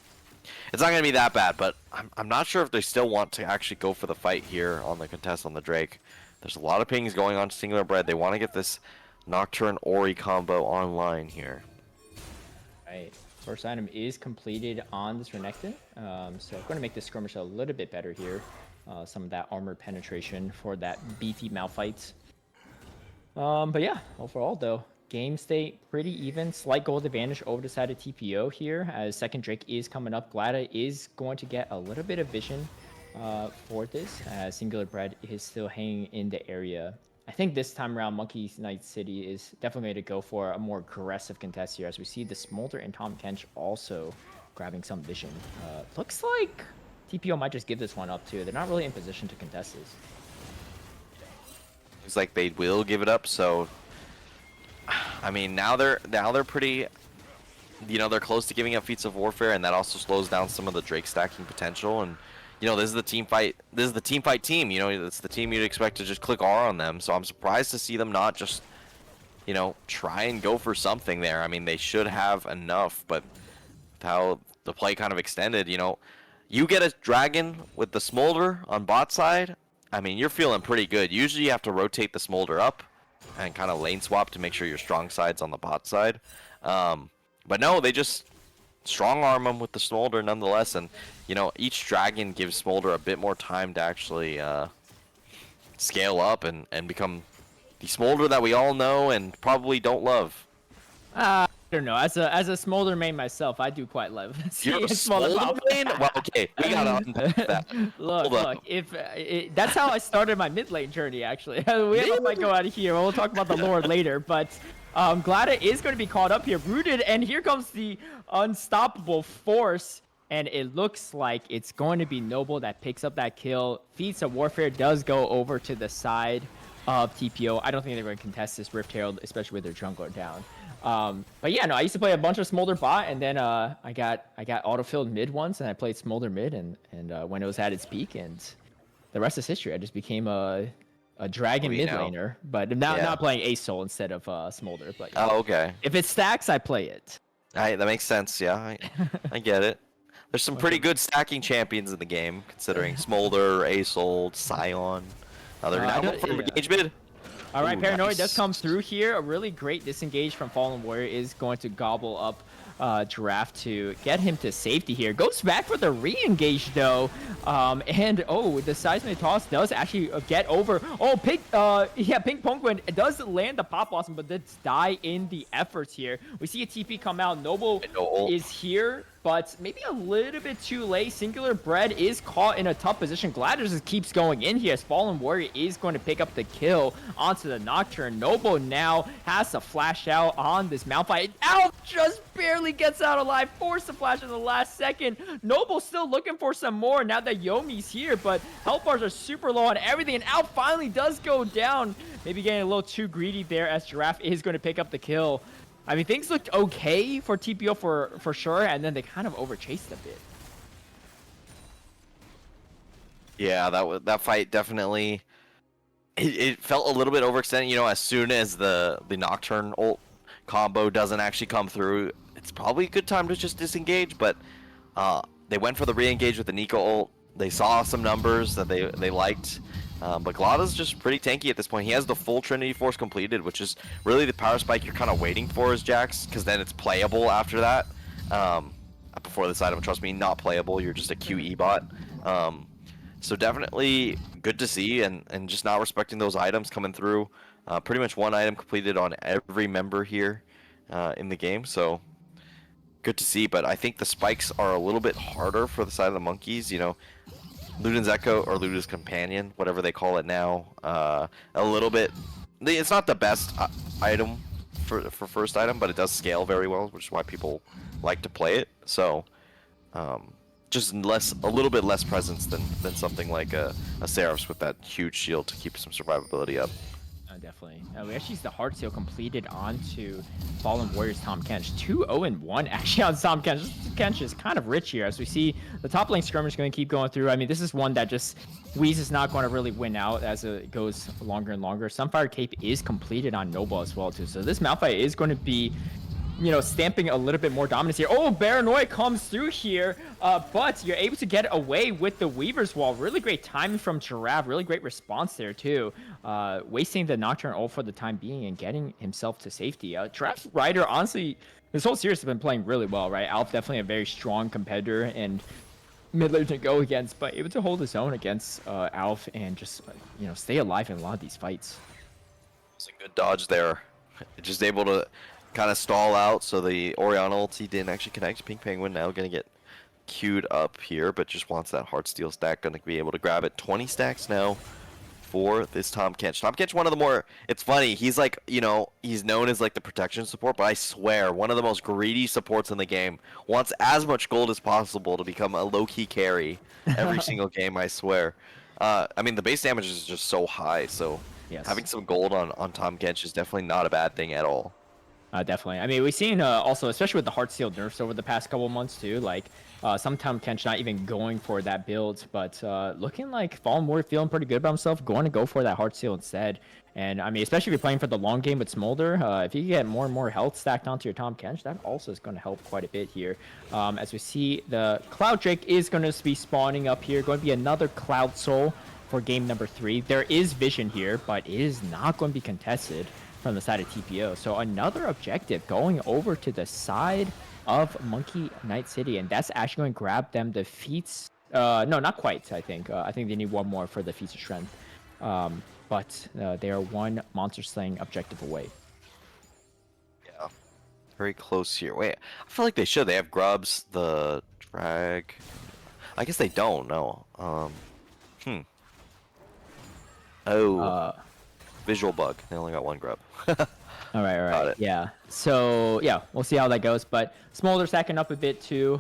Speaker 3: going to be that bad, but I'm not sure if they still want to actually go for the fight here on the contest on the Drake. There's a lot of pings going on Singular Bread. They want to get this Nocturne Ori combo online here.
Speaker 2: Right. First item is completed on this Renekton. So I'm going to make this skirmish a little bit better here. Some of that armor penetration for that beefy Malphite. But yeah, overall though, game state pretty even. Slight gold advantage over the side of TPO here, as second Drake is coming up. Glada is going to get a little bit of vision for this, as Singular Bread is still hanging in the area. I think this time around, Monkey Knight City is definitely going to go for a more aggressive contest here, as we see the Smolder and Tom Kench also grabbing some vision. Looks like TPO might just give this one up too. They're not really in position to contest this.
Speaker 3: Looks like they will give it up, so I mean now they're pretty, they're close to giving up Feats of Warfare, and that also slows down some of the Drake stacking potential. And this is the team fight. This is the team fight team. It's the team you'd expect to just click R on them. So I'm surprised to see them not just, try and go for something there. I mean, they should have enough, but how the play kind of extended, you get a dragon with the Smolder on bot side. I mean, you're feeling pretty good. Usually you have to rotate the Smolder up and kind of lane swap to make sure your strong side's on the bot side. But no, they just strong arm them with the Smolder nonetheless, and each dragon gives Smolder a bit more time to actually scale up and become the Smolder that we all know and probably don't love.
Speaker 2: I don't know. As a Smolder main myself, I do quite love
Speaker 3: You're a Smolder main? Well, okay, we gotta unpack that.
Speaker 2: Look, that's how I started my mid lane journey, actually. We might go out of here. We'll talk about the lore later, but Glada is going to be caught up here, rooted, and here comes the unstoppable force, and it looks like it's going to be Noble that picks up that kill. Feats of Warfare does go over to the side of TPO. I don't think they're going to contest this Rift Herald, especially with their jungler down. But yeah, no, I used to play a bunch of Smolder bot, and then I got auto-filled mid once, and I played Smolder mid, and when it was at its peak, and the rest is history. I just became a dragon mid laner, but not playing Ace Soul instead of Smolder. But
Speaker 3: okay.
Speaker 2: If it stacks, I play it.
Speaker 3: That makes sense. Yeah, I get it. There's some pretty good stacking champions in the game, considering Smolder, Ace Soul, Scion. Now they're now going for engage mid.
Speaker 2: All right,
Speaker 3: Ooh,
Speaker 2: Paranoid does
Speaker 3: nice.
Speaker 2: come through here. A really great disengage from Fallen Warrior is going to gobble up Giraffe to get him to safety here. Goes back for the re-engage though. And oh, the seismic toss does actually get over. Oh, Pink Penguin does land the Pop Blossom, but does die in the efforts here. We see a TP come out. Noble is here, but maybe a little bit too late. Singular Bread is caught in a tough position. Gladius just keeps going in here as Fallen Warrior is going to pick up the kill onto the Nocturne. Noble now has to flash out on this Malphite. Alf just barely gets out alive, forced to flash in the last second. Noble still looking for some more now that Yomi's here, but health bars are super low on everything, and Alf finally does go down. Maybe getting a little too greedy there as Giraffe is going to pick up the kill. I mean, things looked okay for TPO for sure, and then they kind of overchased a bit.
Speaker 3: Yeah, that fight definitely. It felt a little bit overextended. You know, as soon as the Nocturne ult combo doesn't actually come through, it's probably a good time to just disengage. But they went for the re-engage with the Nico ult. They saw some numbers that they liked. But Glada's just pretty tanky at this point. He has the full Trinity Force completed, which is really the power spike you're kind of waiting for as Jax, because then it's playable after that. Before this item, trust me, not playable. You're just a QE bot. So definitely good to see, and just not respecting those items coming through. Pretty much one item completed on every member here in the game. So good to see, but I think the spikes are a little bit harder for the side of the monkeys. You know, Luden's Echo or Luden's Companion, whatever they call it now, a little bit. It's not the best item for first item, but it does scale very well, which is why people like to play it. So just a little bit less presence than something like a Seraphs with that huge shield to keep some survivability up.
Speaker 2: Definitely. We actually see the Heart Seal completed onto Fallen Warriors Tahm Kench. 2-0-1 actually on Tahm Kench. Kench is kind of rich here as we see the top lane skirmish going to keep going through. I mean, this is one that just Weeze is not going to really win out as it goes longer and longer. Sunfire Cape is completed on Noble as well too. So this Malphite is going to be, you know, stamping a little bit more dominance here. Oh, Paranoid comes through here, but you're able to get away with the Weaver's Wall. Really great timing from Giraffe. Really great response there, too. Wasting the Nocturne ult for the time being and getting himself to safety. Giraffe's Rider, honestly, this whole series has been playing really well, right? Alf definitely a very strong competitor and mid lane to go against, but able to hold his own against Alf and just, you know, stay alive in a lot of these fights.
Speaker 3: It's a good dodge there. Just able to kind of stall out, so the Orianna ulti didn't actually connect. Pink Penguin now going to get queued up here, but just wants that Heartsteel stack. Going to be able to grab it. 20 stacks now for this Tahm Kench. Tahm Kench, one of the more, it's funny, he's like, you know, he's known as like the protection support, but I swear, one of the most greedy supports in the game. Wants as much gold as possible to become a low-key carry every single game, I swear. I mean, the base damage is just so high, so
Speaker 2: Yes.
Speaker 3: having some gold on Tahm Kench is definitely not a bad thing at all.
Speaker 2: Definitely. I mean, we've seen also, especially with the Heartsteel nerfs over the past couple months too, like sometimes Kench not even going for that build, but looking like Fallen Warrior feeling pretty good about himself, going to go for that Heartsteel instead. And I mean, especially if you're playing for the long game with Smolder, if you get more and more health stacked onto your Tahm Kench, that also is going to help quite a bit here. As we see, the Cloud Drake is going to be spawning up here, going to be another Cloud Soul for game number 3. There is vision here, but it is not going to be contested from the side of TPO. So another objective going over to the side of Monkey Knight City, and that's actually going to grab them the feats. No, not quite, I think. I think they need one more for the feats of strength. But they are one monster slaying objective away.
Speaker 3: Yeah, very close here. Wait, I feel like they should. They have grubs, the drag. I guess they don't, no. Oh. Visual bug. They only got one grub.
Speaker 2: All right. Yeah. So yeah, we'll see how that goes. But Smolder stacking up a bit too.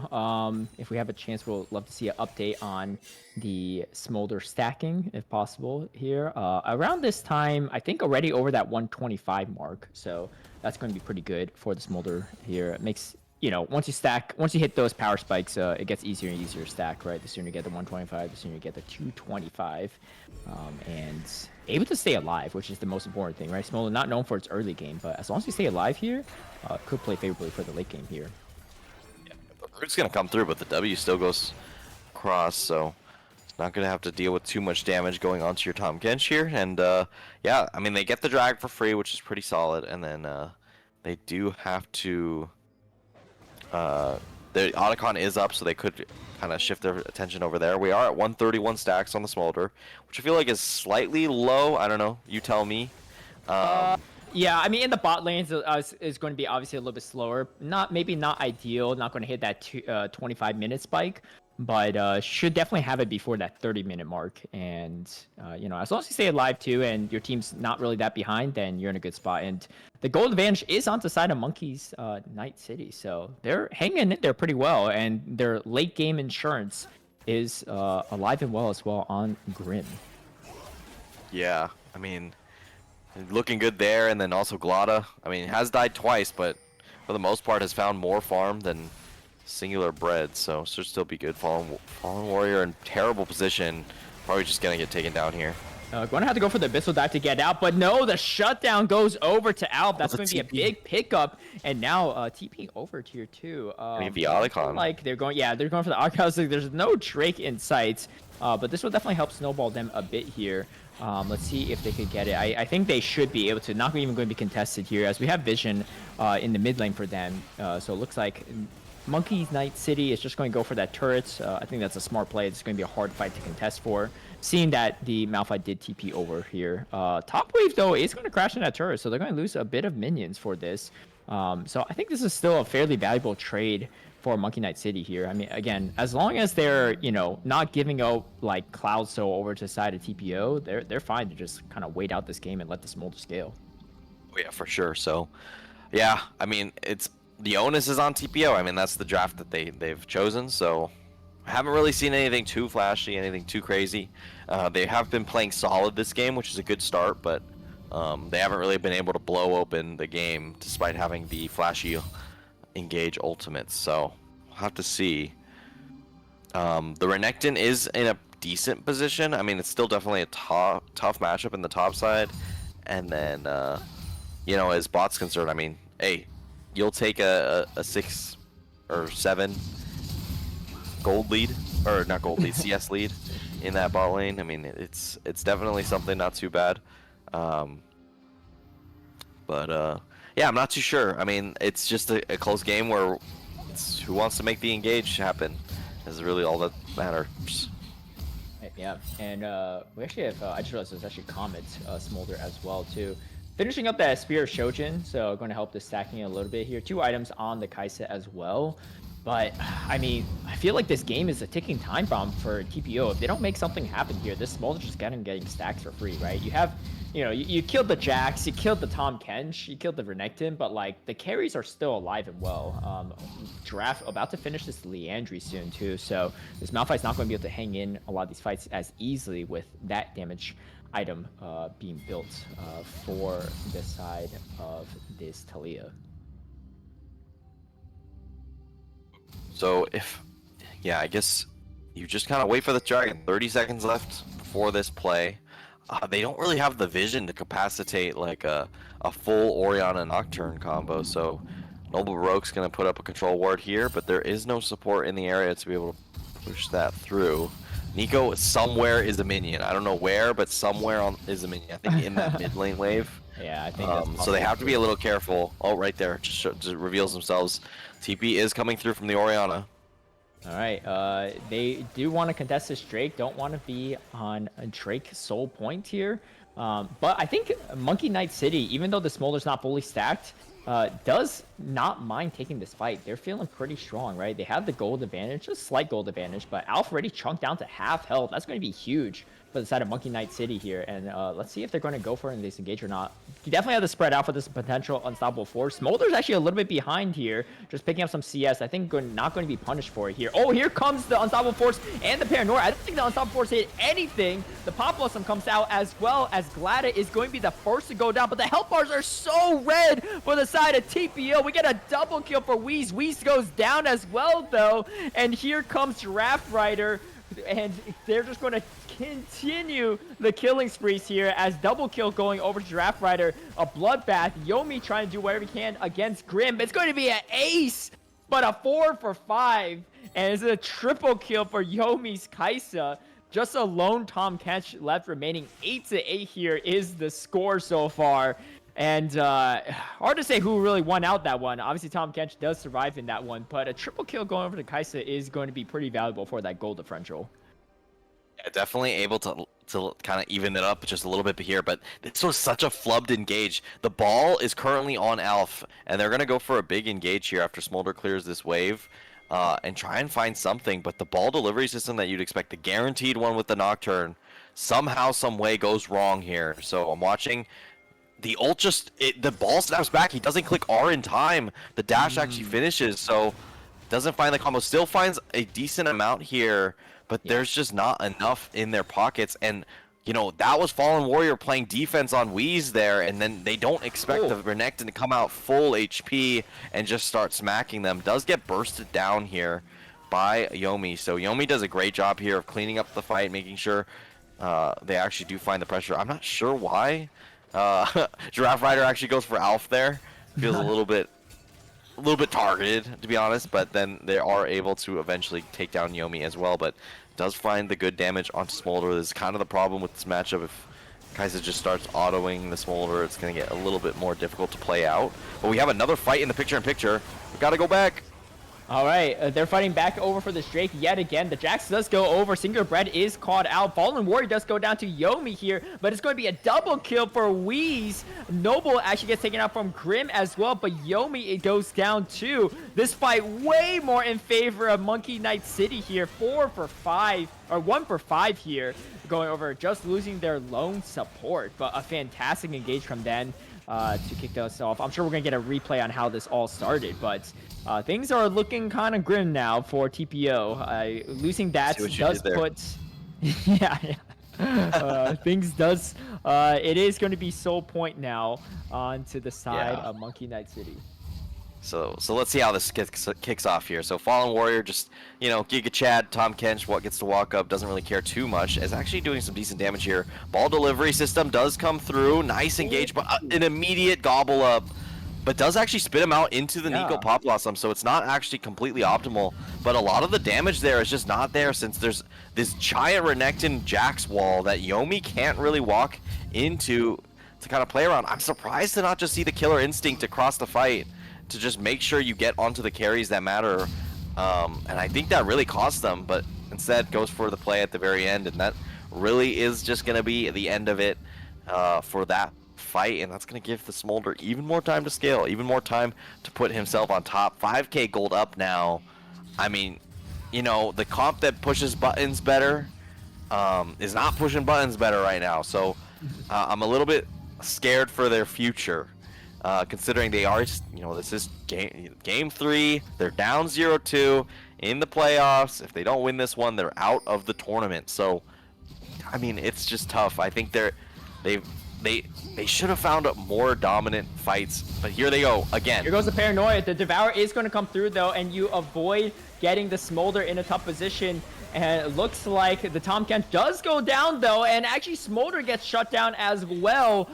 Speaker 2: If we have a chance, we'll love to see an update on the Smolder stacking, if possible, here. Around this time, I think already over that 125 mark. So that's going to be pretty good for the Smolder here. It makes, you know, once you hit those power spikes, it gets easier and easier to stack, right? The sooner you get the 125, the sooner you get the 225, and able to stay alive, which is the most important thing, right? Smolder not known for its early game, but as long as you stay alive here, could play favorably for the late game here.
Speaker 3: Yeah, the root's gonna come through, but the W still goes across, so not going to have to deal with too much damage going onto your Tahm Kench here. And yeah, I mean, they get the drag for free, which is pretty solid. And then they do have to... the Otacon is up, so they could kind of shift their attention over there. We are at 131 stacks on the Smolder, which I feel like is slightly low. I don't know. You tell me.
Speaker 2: Yeah, I mean, in the bot lanes is going to be obviously a little bit slower. Maybe not ideal. Not going to hit that 25-minute spike, but should definitely have it before that 30-minute mark. And you know, as long as you stay alive too, and your team's not really that behind, then you're in a good spot. And the gold advantage is on the side of Monkey's Night City, so they're hanging in there pretty well. And their late game insurance is alive and well as well on Grim.
Speaker 3: Yeah, I mean, looking good there, and then also Glada. I mean, has died twice, but for the most part has found more farm than Singular Bread, so should still be good. Fallen Warrior in terrible position, probably just gonna get taken down here.
Speaker 2: Going to have to go for the Abyssal Dive to get out, but no, the shutdown goes over to Alp. That's going to be a big pickup, and now TP over tier 2.
Speaker 3: The Otacon.
Speaker 2: Like they're going for the Otacon. There's no Drake in sight, but this will definitely help snowball them a bit here. Let's see if they could get it. I think they should be able to. Not even going to be contested here, as we have vision in the mid lane for them. So it looks like Monkey's Night City is just going to go for that turret. I think that's a smart play. It's going to be a hard fight to contest for. Seeing that the Malphite did TP over here. Top wave, though, is going to crash in that turret, so they're going to lose a bit of minions for this. So I think this is still a fairly valuable trade for Monkey Knight City here. I mean, again, as long as they're, you know, not giving out like Cloud Soul over to the side of TPO, they're fine to just kind of wait out this game and let the Smolder scale.
Speaker 3: Oh, yeah, for sure. So, yeah, I mean, it's the onus is on TPO. I mean, that's the draft that they've chosen. So, I haven't really seen anything too flashy, anything too crazy. They have been playing solid this game, which is a good start, but they haven't really been able to blow open the game despite having the flashy engage ultimates. So we'll have to see. The Renekton is in a decent position. I mean, it's still definitely a tough matchup in the top side. And then, you know, as bot's concerned, I mean, hey, you'll take a 6 or 7 gold lead, or not gold lead, CS lead in that bot lane. I mean, it's definitely something not too bad. Yeah, I'm not too sure. I mean, it's just a close game where it's who wants to make the engage happen is really all that matters.
Speaker 2: Yeah, and we actually have, I just realized there's actually Comet Smolder as well, too. Finishing up that Spear of Shojin, so going to help the stacking a little bit here. 2 items on the Kaisa as well. But, I mean, I feel like this game is a ticking time bomb for TPO. If they don't make something happen here, this Smolder just getting stacks for free, right? You have, you know, you killed the Jax, you killed the Tahm Kench, you killed the Renekton, but, like, the carries are still alive and well. Draft about to finish this Leandry soon, too, so this Malphite's not going to be able to hang in a lot of these fights as easily with that damage item being built for the side of this Taliyah.
Speaker 3: So yeah, I guess you just kind of wait for the dragon. 30 seconds left before this play. They don't really have the vision to capacitate like a full Orianna Nocturne combo. So Noble Baroque's gonna put up a control ward here, but there is no support in the area to be able to push that through. Nico somewhere is a minion. I don't know where, but somewhere is a minion. I think in that mid lane wave.
Speaker 2: Yeah, I think that's
Speaker 3: so they have to be a little careful. Oh, right there, just reveals themselves. TP is coming through from the Orianna.
Speaker 2: All right, they do want to contest this Drake. Don't want to be on a Drake soul point here. But I think Monkey Knight City, even though the Smolder's not fully stacked, does not mind taking this fight. They're feeling pretty strong, right? They have the gold advantage, a slight gold advantage, but Alpha already chunked down to half health. That's going to be huge for the side of Monkey Knight City here. And let's see if they're going to go for it in this engage or not. You definitely have to spread out for this potential unstoppable force. Smolder's actually a little bit behind here, just picking up some CS. I think not going to be punished for it here. Oh, here comes the unstoppable force and the Paranoia. I don't think the unstoppable force hit anything. The Pop Blossom comes out as well as Glada is going to be the first to go down, but the health bars are so red for the side of TPO. We get a double kill for Wheeze. Wheeze goes down as well, though. And here comes Draft Rider, and they're just going to continue the killing sprees here as double kill going over to Giraffe Rider. A bloodbath. Yomi trying to do whatever he can against Grim. It's going to be an ace, but a 4 for 5. And it's a triple kill for Yomi's Kaisa. Just a lone Tom Kench left remaining. 8-8 here is the score so far. And hard to say who really won out that one. Obviously, Tom Kench does survive in that one, but a triple kill going over to Kaisa is going to be pretty valuable for that goal differential.
Speaker 3: Yeah, definitely able to kind of even it up just a little bit here, but this was such a flubbed engage. The ball is currently on Alf, and they're going to go for a big engage here after Smolder clears this wave. And try and find something, but the ball delivery system that you'd expect, the guaranteed one with the Nocturne, somehow, some way goes wrong here. So I'm watching. The ult the ball snaps back. He doesn't click R in time. The dash actually finishes, so doesn't find the combo. Still finds a decent amount here, but there's just not enough in their pockets. And you know, that was Fallen Warrior playing defense on Wheeze there, and then they don't expect the Renekton to come out full HP and just start smacking them. Does get bursted down here by Yomi. So Yomi does a great job here of cleaning up the fight, making sure they actually do find the pressure. I'm not sure why. Giraffe Rider actually goes for Alf there. Feels a little bit targeted, to be honest, but then they are able to eventually take down Yomi as well, but does find the good damage on Smolder. This is kind of the problem with this matchup. If Kaisa just starts autoing the Smolder, it's going to get a little bit more difficult to play out. But we have another fight in the picture-in-picture. We got to go back.
Speaker 2: All right, they're fighting back over for this Drake yet again. The Jax does go over. Singular Bread is caught out. Fallen Warrior does go down to Yomi here, but it's going to be a double kill for Wheeze. Noble actually gets taken out from Grim as well, but Yomi, it goes down too. This fight way more in favor of Monkey Knight City here. 4 for 5, or 1 for 5 here, going over, just losing their lone support, but a fantastic engage from them to kick us off. I'm sure we're going to get a replay on how this all started, but things are looking kind of grim now for TPO. Losing that does put... things does... it is going to be Soul Point now onto the side of Monkey Knight City.
Speaker 3: So let's see how this kicks off here. So Fallen Warrior just, you know, Giga Chad, Tom Kench, what gets to walk up, doesn't really care too much, is actually doing some decent damage here. Ball delivery system does come through, nice engage, but an immediate gobble up, but does actually spit him out into the Nico Pop Blossom, so it's not actually completely optimal, but a lot of the damage there is just not there since there's this giant Renekton Jax wall that Yomi can't really walk into to kind of play around. I'm surprised to not just see the Killer Instinct across the fight to just make sure you get onto the carries that matter, and I think that really cost them, but instead goes for the play at the very end, and that really is just going to be the end of it for that fight, and that's going to give the Smolder even more time to scale, even more time to put himself on top. 5k gold up now. I mean, you know, the comp that pushes buttons better is not pushing buttons better right now, so I'm a little bit scared for their future. Considering they are, you know, this is game 3, they're down 0-2 in the playoffs. If they don't win this one, they're out of the tournament. So, I mean, it's just tough. I think they should have found more dominant fights, but here they go again.
Speaker 2: Here goes the Paranoia. The Devour is going to come through though, and you avoid getting the Smolder in a tough position. And it looks like the Tom Kench does go down though, and actually Smolder gets shut down as well.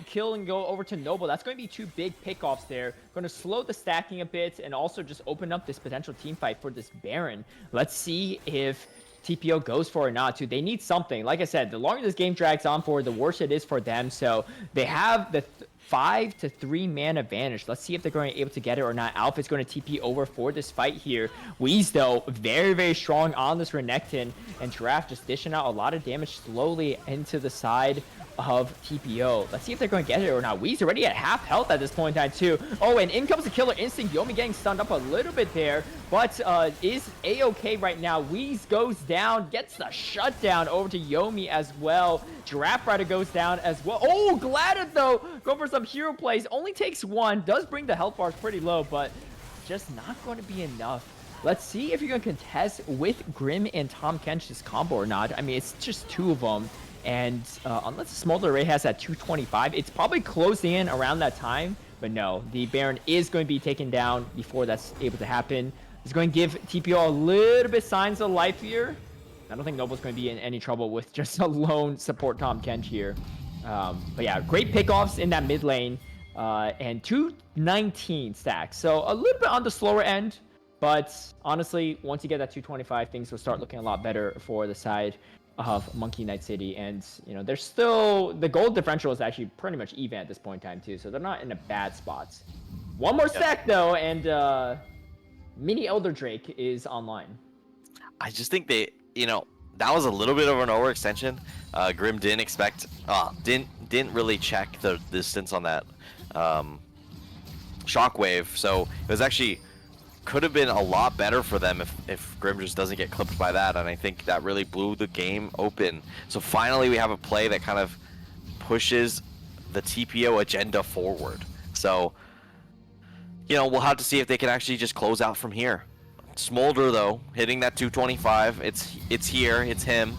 Speaker 2: Kill and go over to Noble. That's going to be 2 big pickoffs there. Going to slow the stacking a bit and also just open up this potential team fight for this Baron. Let's see if TPO goes for it or not too. They need something. Like I said, the longer this game drags on for, the worse it is for them. So they have the 5 to 3 man advantage. Let's see if they're going to be able to get it or not. Alpha is going to TP over for this fight here. Wheeze, though, very, very strong on this Renekton. And Giraffe just dishing out a lot of damage slowly into the side of TPO. Let's see if they're going to get it or not. Wheeze already at half health at this point in time, too. Oh, and in comes the Killer Instinct. Yomi getting stunned up a little bit there, but is A-okay right now. Wheeze goes down, gets the shutdown over to Yomi as well. Giraffe Rider goes down as well. Oh, Gladden, though, go for some hero plays. Only takes 1. Does bring the health bars pretty low, but just not going to be enough. Let's see if you're going to contest with Grim and Tom Kench's combo or not. I mean, it's just 2 of them. And unless the Smolder Array has that 225, it's probably closing in around that time. But no, the Baron is going to be taken down before that's able to happen. It's going to give TPO a little bit signs of life here. I don't think Noble's going to be in any trouble with just a lone support Tom Kench here. But yeah, great pickoffs in that mid lane. And 219 stacks. So a little bit on the slower end. But honestly, once you get that 225, things will start looking a lot better for the side of Monkey Knight City, and they're still the gold differential is actually pretty much even at this point in time too, so they're not in a bad spot. One more stack though, and Mini Elder Drake is online.
Speaker 3: I just think they, that was a little bit of an overextension. Grim didn't expect, didn't really check the distance on that shockwave, so it was actually could have been a lot better for them if Grim just doesn't get clipped by that, and I think that really blew the game open. So finally we have a play that kind of pushes the TPO agenda forward. So, we'll have to see if they can actually just close out from here. Smolder though, hitting that 225, it's here, it's him.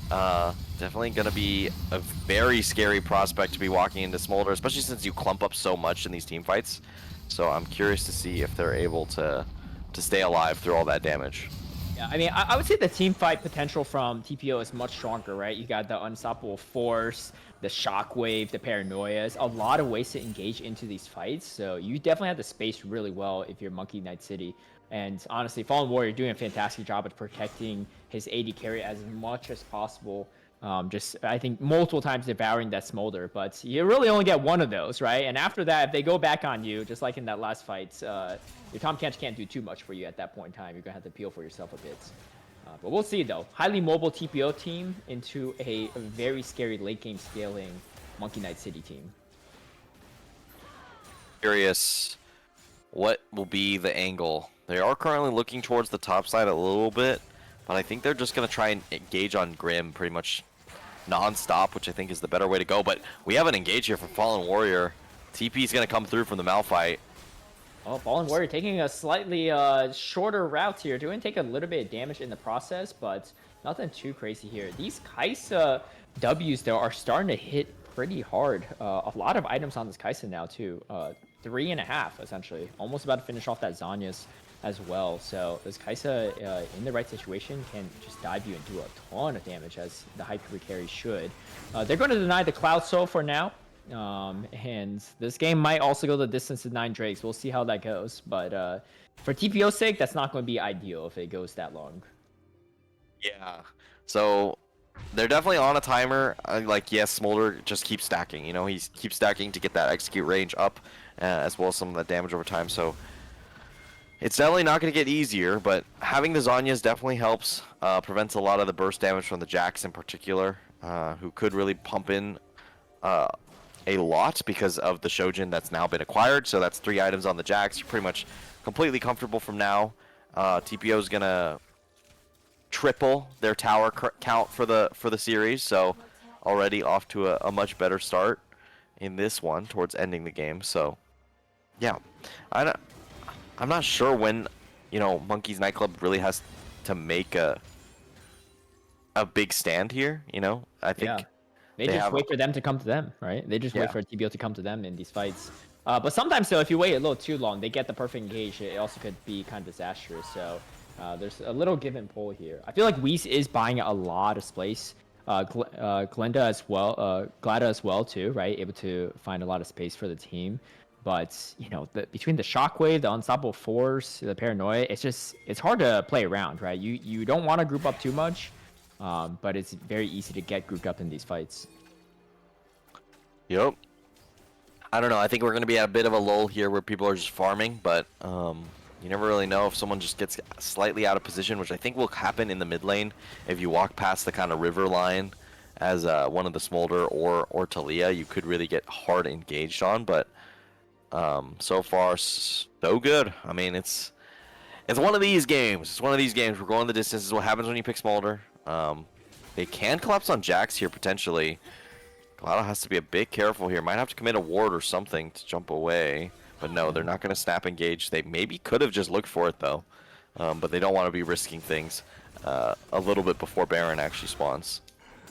Speaker 3: Definitely gonna be a very scary prospect to be walking into Smolder, especially since you clump up so much in these team fights. So I'm curious to see if they're able to stay alive through all that damage.
Speaker 2: Yeah, I mean, I would say the team fight potential from TPO is much stronger, right? You got the Unstoppable Force, the Shockwave, the Paranoias, a lot of ways to engage into these fights. So you definitely have the space really well if you're Monkey Knight City. And honestly, Fallen Warrior doing a fantastic job at protecting his AD carry as much as possible. I think multiple times devouring that Smolder, but you really only get one of those, right? And after that, if they go back on you, just like in that last fight, your Tom Kench can't do too much for you at that point in time. You're gonna have to peel for yourself a bit. But we'll see though. Highly mobile TPO team into a very scary late game scaling Monkey Knight City team.
Speaker 3: Curious what will be the angle. They are currently looking towards the top side a little bit, but I think they're just gonna try and engage on Grim pretty much non-stop, which I think is the better way to go. But we have an engage here from Fallen Warrior. TP is going to come through from the Malphite.
Speaker 2: Oh, Fallen Warrior taking a slightly shorter route here. Doing take a little bit of damage in the process, but nothing too crazy here. These Kaisa Ws, though, are starting to hit pretty hard. A lot of items on this Kaisa now, too. 3.5, essentially. Almost about to finish off that Zhonya's as well. So this Kaisa in the right situation can just dive you and do a ton of damage, as the Hyper carry should. They're going to deny the Cloud Soul for now. And this game might also go the distance to 9 Drakes. We'll see how that goes. But for TPO's sake, that's not going to be ideal if it goes that long.
Speaker 3: Yeah. So they're definitely on a timer. Yes, Smolder just keeps stacking. He keeps stacking to get that execute range up, as well as some of that damage over time. So it's definitely not going to get easier, but having the Zhonya's definitely helps. Prevents a lot of the burst damage from the Jax in particular, who could really pump in a lot because of the Shojin that's now been acquired. So that's 3 items on the Jax. You're pretty much completely comfortable from now. TPO is going to triple their tower count for the series, so already off to a much better start in this one towards ending the game. So yeah, I'm not sure when Monkey's Nightclub really has to make a big stand here. I think
Speaker 2: they just wait for them to come to them, right? They just wait for TPO to come to them in these fights. But sometimes though, if you wait a little too long, they get the perfect engage. It also could be kind of disastrous. So there's a little give and pull here. I feel like Whis is buying a lot of space. Glenda as well, Glada as well too, right? Able to find a lot of space for the team. But between the Shockwave, the Unstoppable Force, the Paranoia, it's hard to play around, right? You don't want to group up too much, but it's very easy to get grouped up in these fights.
Speaker 3: Yep. I don't know. I think we're going to be at a bit of a lull here where people are just farming, but you never really know if someone just gets slightly out of position, which I think will happen in the mid lane if you walk past the kind of river line as one of the Smolder or Talia. You could really get hard engaged on, but so far so good. I mean, it's one of these games. It's one of these games. We're going the distance. This is what happens when you pick Smolder. They can collapse on Jax here potentially. Glado has to be a bit careful here. Might have to commit a ward or something to jump away. But no, they're not going to snap engage. They maybe could have just looked for it though. But they don't want to be risking things a little bit before Baron actually spawns.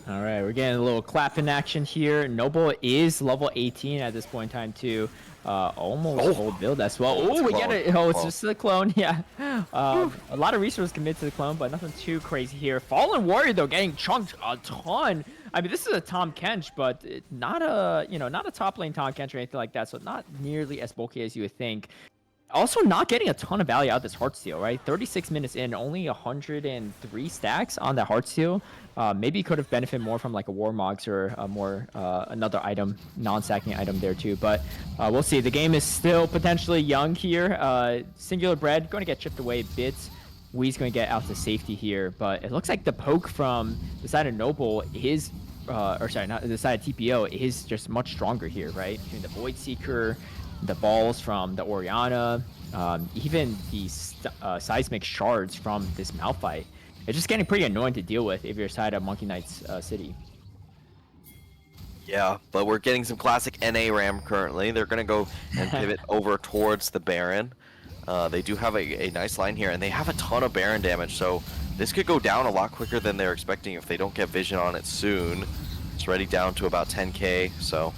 Speaker 2: All right, we're getting a little clap in action here. Noble is level 18 at this point in time too. Almost full build as well. Oh, we get it. Oh, it's just the clone. Yeah. A lot of resources committed to the clone, but nothing too crazy here. Fallen Warrior though, getting chunked a ton. I mean, this is a Tom Kench, but not a not a top lane Tom Kench or anything like that. So not nearly as bulky as you would think. Also not getting a ton of value out of this Heartsteel, right? 36 minutes in, only 103 stacks on that Heartsteel. Maybe could have benefited more from like a Warmogs or a more another item, non-stacking item there too. But we'll see. The game is still potentially young here. Singular Bread going to get chipped away bits. Wee's going to get out to safety here, but it looks like the poke from the side of Noble is, or sorry, not the side of TPO is just much stronger here, right? Between the Void Seeker, the balls from the Oriana, even these seismic shards from this Malphite. It's just getting pretty annoying to deal with if you're side of Monkey Knight's City.
Speaker 3: Yeah, but we're getting some classic NA RAM currently. They're going to go and pivot over towards the Baron. They do have a nice line here, and they have a ton of Baron damage, so this could go down a lot quicker than they're expecting if they don't get vision on it soon. It's already down to about 10k, so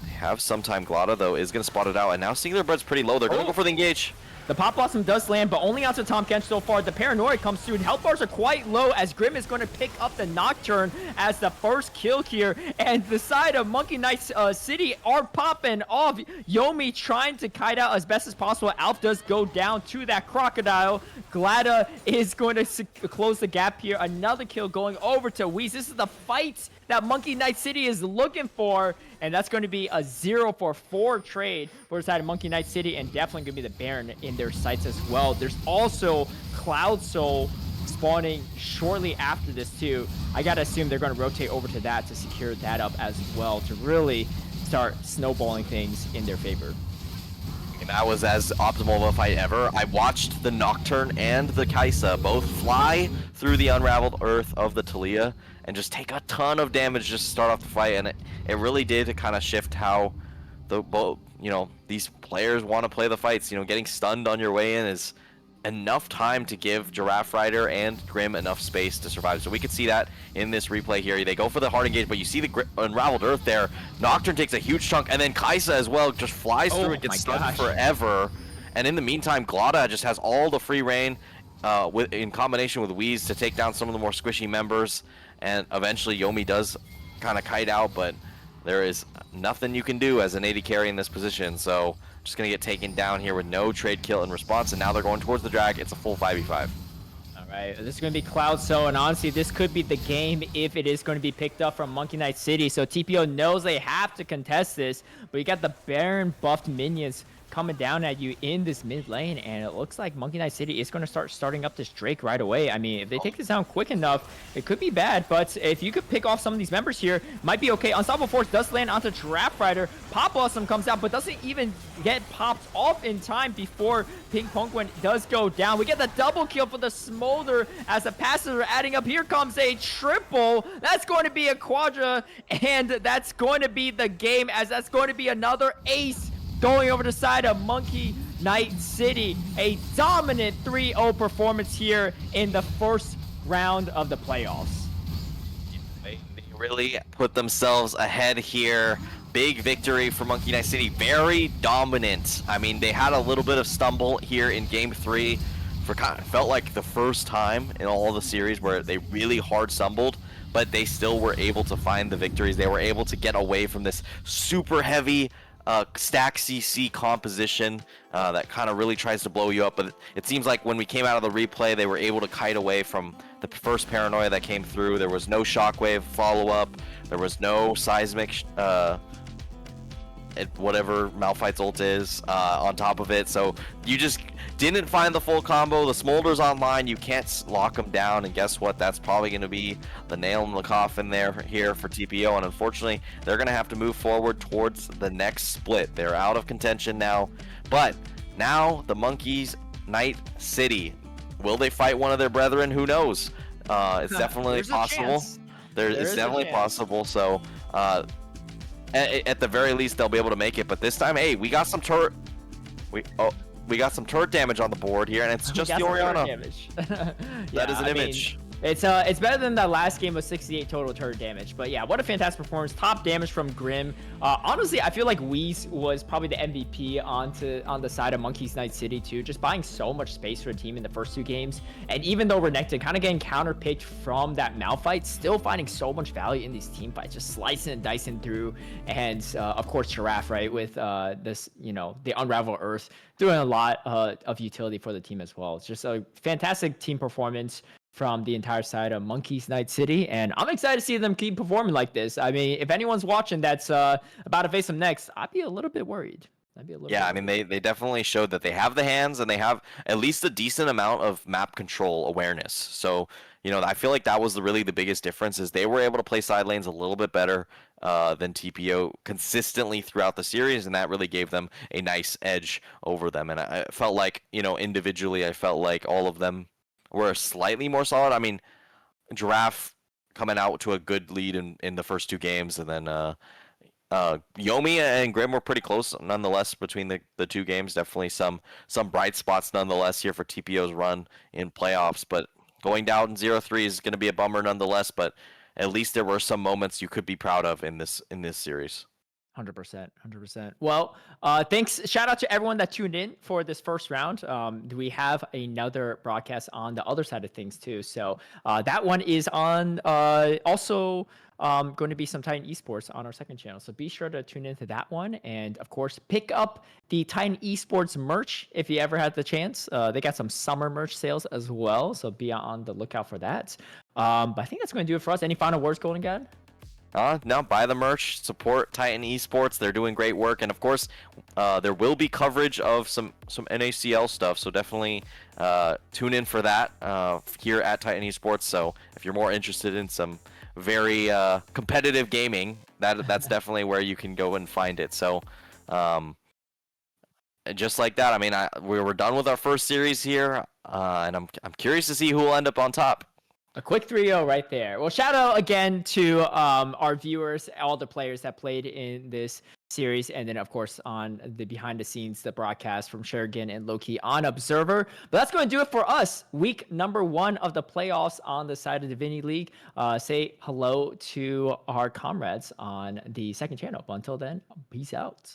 Speaker 3: they have some time. Glada, though, is going to spot it out, and now Singular Bread's pretty low. They're going to go for the engage.
Speaker 2: The Pop Blossom does land, but only out to Tahm Kench so far. The Paranoia comes through. Health bars are quite low as Grim is going to pick up the Nocturne as the first kill here. And the side of Monkey Knight's City are popping off. Yomi trying to kite out as best as possible. Alf does go down to that Crocodile. Glada is going to close the gap here. Another kill going over to Weez. This is the fight that Monkey Knight City is looking for. And that's going to be a 0-for-4 trade for the side of Monkey Knight City, and definitely going to be the Baron in their sights as well. There's also Cloud Soul spawning shortly after this too. I got to assume they're going to rotate over to that to secure that up as well to really start snowballing things in their favor.
Speaker 3: And that was as optimal of a fight ever. I watched the Nocturne and the Kaisa both fly through the unraveled earth of the Talia and just take a ton of damage just to start off the fight, and it really did kind of shift how these players want to play the fights. Getting stunned on your way in is enough time to give Giraffe Rider and Grim enough space to survive. So we could see that in this replay here. They go for the hard engage, but you see the unraveled earth there. Nocturne takes a huge chunk, and then Kaisa as well just flies through and gets stunned forever. And in the meantime, Glada just has all the free reign in combination with Weez to take down some of the more squishy members. And eventually Yomi does kind of kite out, but there is nothing you can do as an AD carry in this position. So just going to get taken down here with no trade kill in response. And now they're going towards the drag. It's a full 5v5.
Speaker 2: All right, this is going to be Cloud Soul, and honestly, this could be the game if it is going to be picked up from Monkey Knight City. So TPO knows they have to contest this, but you got the Baron buffed minions coming down at you in this mid lane, and it looks like Monkey Knight City is going to starting up this Drake right away. I mean, if they take this down quick enough, it could be bad, but if you could pick off some of these members here, might be okay. Unstoppable Force does land onto Giraffe Rider. Pop Blossom comes out, but doesn't even get popped off in time before Pink Penguin does go down. We get the double kill for the Smolder as the passes are adding up. Here comes a triple. That's going to be a quadra, and that's going to be the game, as that's going to be another ace going over the side of Monkey Knight City. A dominant 3-0 performance here in the first round of the playoffs.
Speaker 3: They really put themselves ahead here. Big victory for Monkey Knight City. Very dominant. I mean, they had a little bit of stumble here in Game 3. Felt like the first time in all the series where they really hard stumbled, but they still were able to find the victories. They were able to get away from this super heavy stack CC composition that kind of really tries to blow you up. But it seems like when we came out of the replay, they were able to kite away from the first Paranoia that came through. There was no shockwave follow-up. There was no seismic whatever Malphite's ult is on top of it. So you just didn't find the full combo. The Smolder's online. You can't lock them down. And guess what? That's probably going to be the nail in the coffin here for TPO. And unfortunately, they're going to have to move forward towards the next split. They're out of contention now. But now the Monkeys Knight City. Will they fight one of their brethren? Who knows? It's definitely possible. It's definitely possible. So at the very least, they'll be able to make it. But this time, hey, we got some turret. We got some turret damage on the board here, and it's just the Oriana.
Speaker 2: Yeah,
Speaker 3: That is an image.
Speaker 2: It's better than that last game of 68 total turret damage. But yeah, what a fantastic performance. Top damage from Grim. Honestly, I feel like Whis was probably the MVP on the side of Monkeys Night City too, just buying so much space for the team in the first two games. And even though Renekton kind of getting counterpicked from that Malphite, still finding so much value in these team fights, just slicing and dicing through. And of course, Giraffe, right, with this, the Unravel Earth, doing a lot of utility for the team as well. It's just a fantastic team performance from the entire side of Monkeys Night City, and I'm excited to see them keep performing like this. I mean, if anyone's watching that's about to face them next, I'd be a little bit worried.
Speaker 3: Yeah, I mean, they definitely showed that they have the hands and they have at least a decent amount of map control awareness. So, I feel like that was really the biggest difference is they were able to play side lanes a little bit better than TPO consistently throughout the series, and that really gave them a nice edge over them. And I felt like, individually, I felt like all of them were slightly more solid. I mean, Giraffe coming out to a good lead in the first two games, and then Yomi and Grim were pretty close nonetheless between the two games. Definitely some bright spots nonetheless here for TPO's run in playoffs, but going down 0-3 is going to be a bummer nonetheless, but at least there were some moments you could be proud of in this series.
Speaker 2: 100%. Well, thanks. Shout out to everyone that tuned in for this first round. We have another broadcast on the other side of things too. So that one is on also going to be some Titan Esports on our second channel. So be sure to tune into that one. And of course, pick up the Titan Esports merch if you ever had the chance. They got some summer merch sales as well. So be on the lookout for that. But I think that's going to do it for us. Any final words, Golden God?
Speaker 3: No, buy the merch, support Titan Esports. They're doing great work, and of course, there will be coverage of some NACL stuff. So definitely tune in for that here at Titan Esports. So if you're more interested in some very competitive gaming, that's definitely where you can go and find it. So just like that, I mean, we were done with our first series here, and I'm curious to see who will end up on top.
Speaker 2: A quick 3-0 right there. Well, shout out again to our viewers, all the players that played in this series, and then, of course, on the behind the scenes, the broadcast from Sherigan and Loki on Observer. But that's going to do it for us. Week number 1 of the playoffs on the side of Divinity League. Say hello to our comrades on the second channel. But until then, peace out.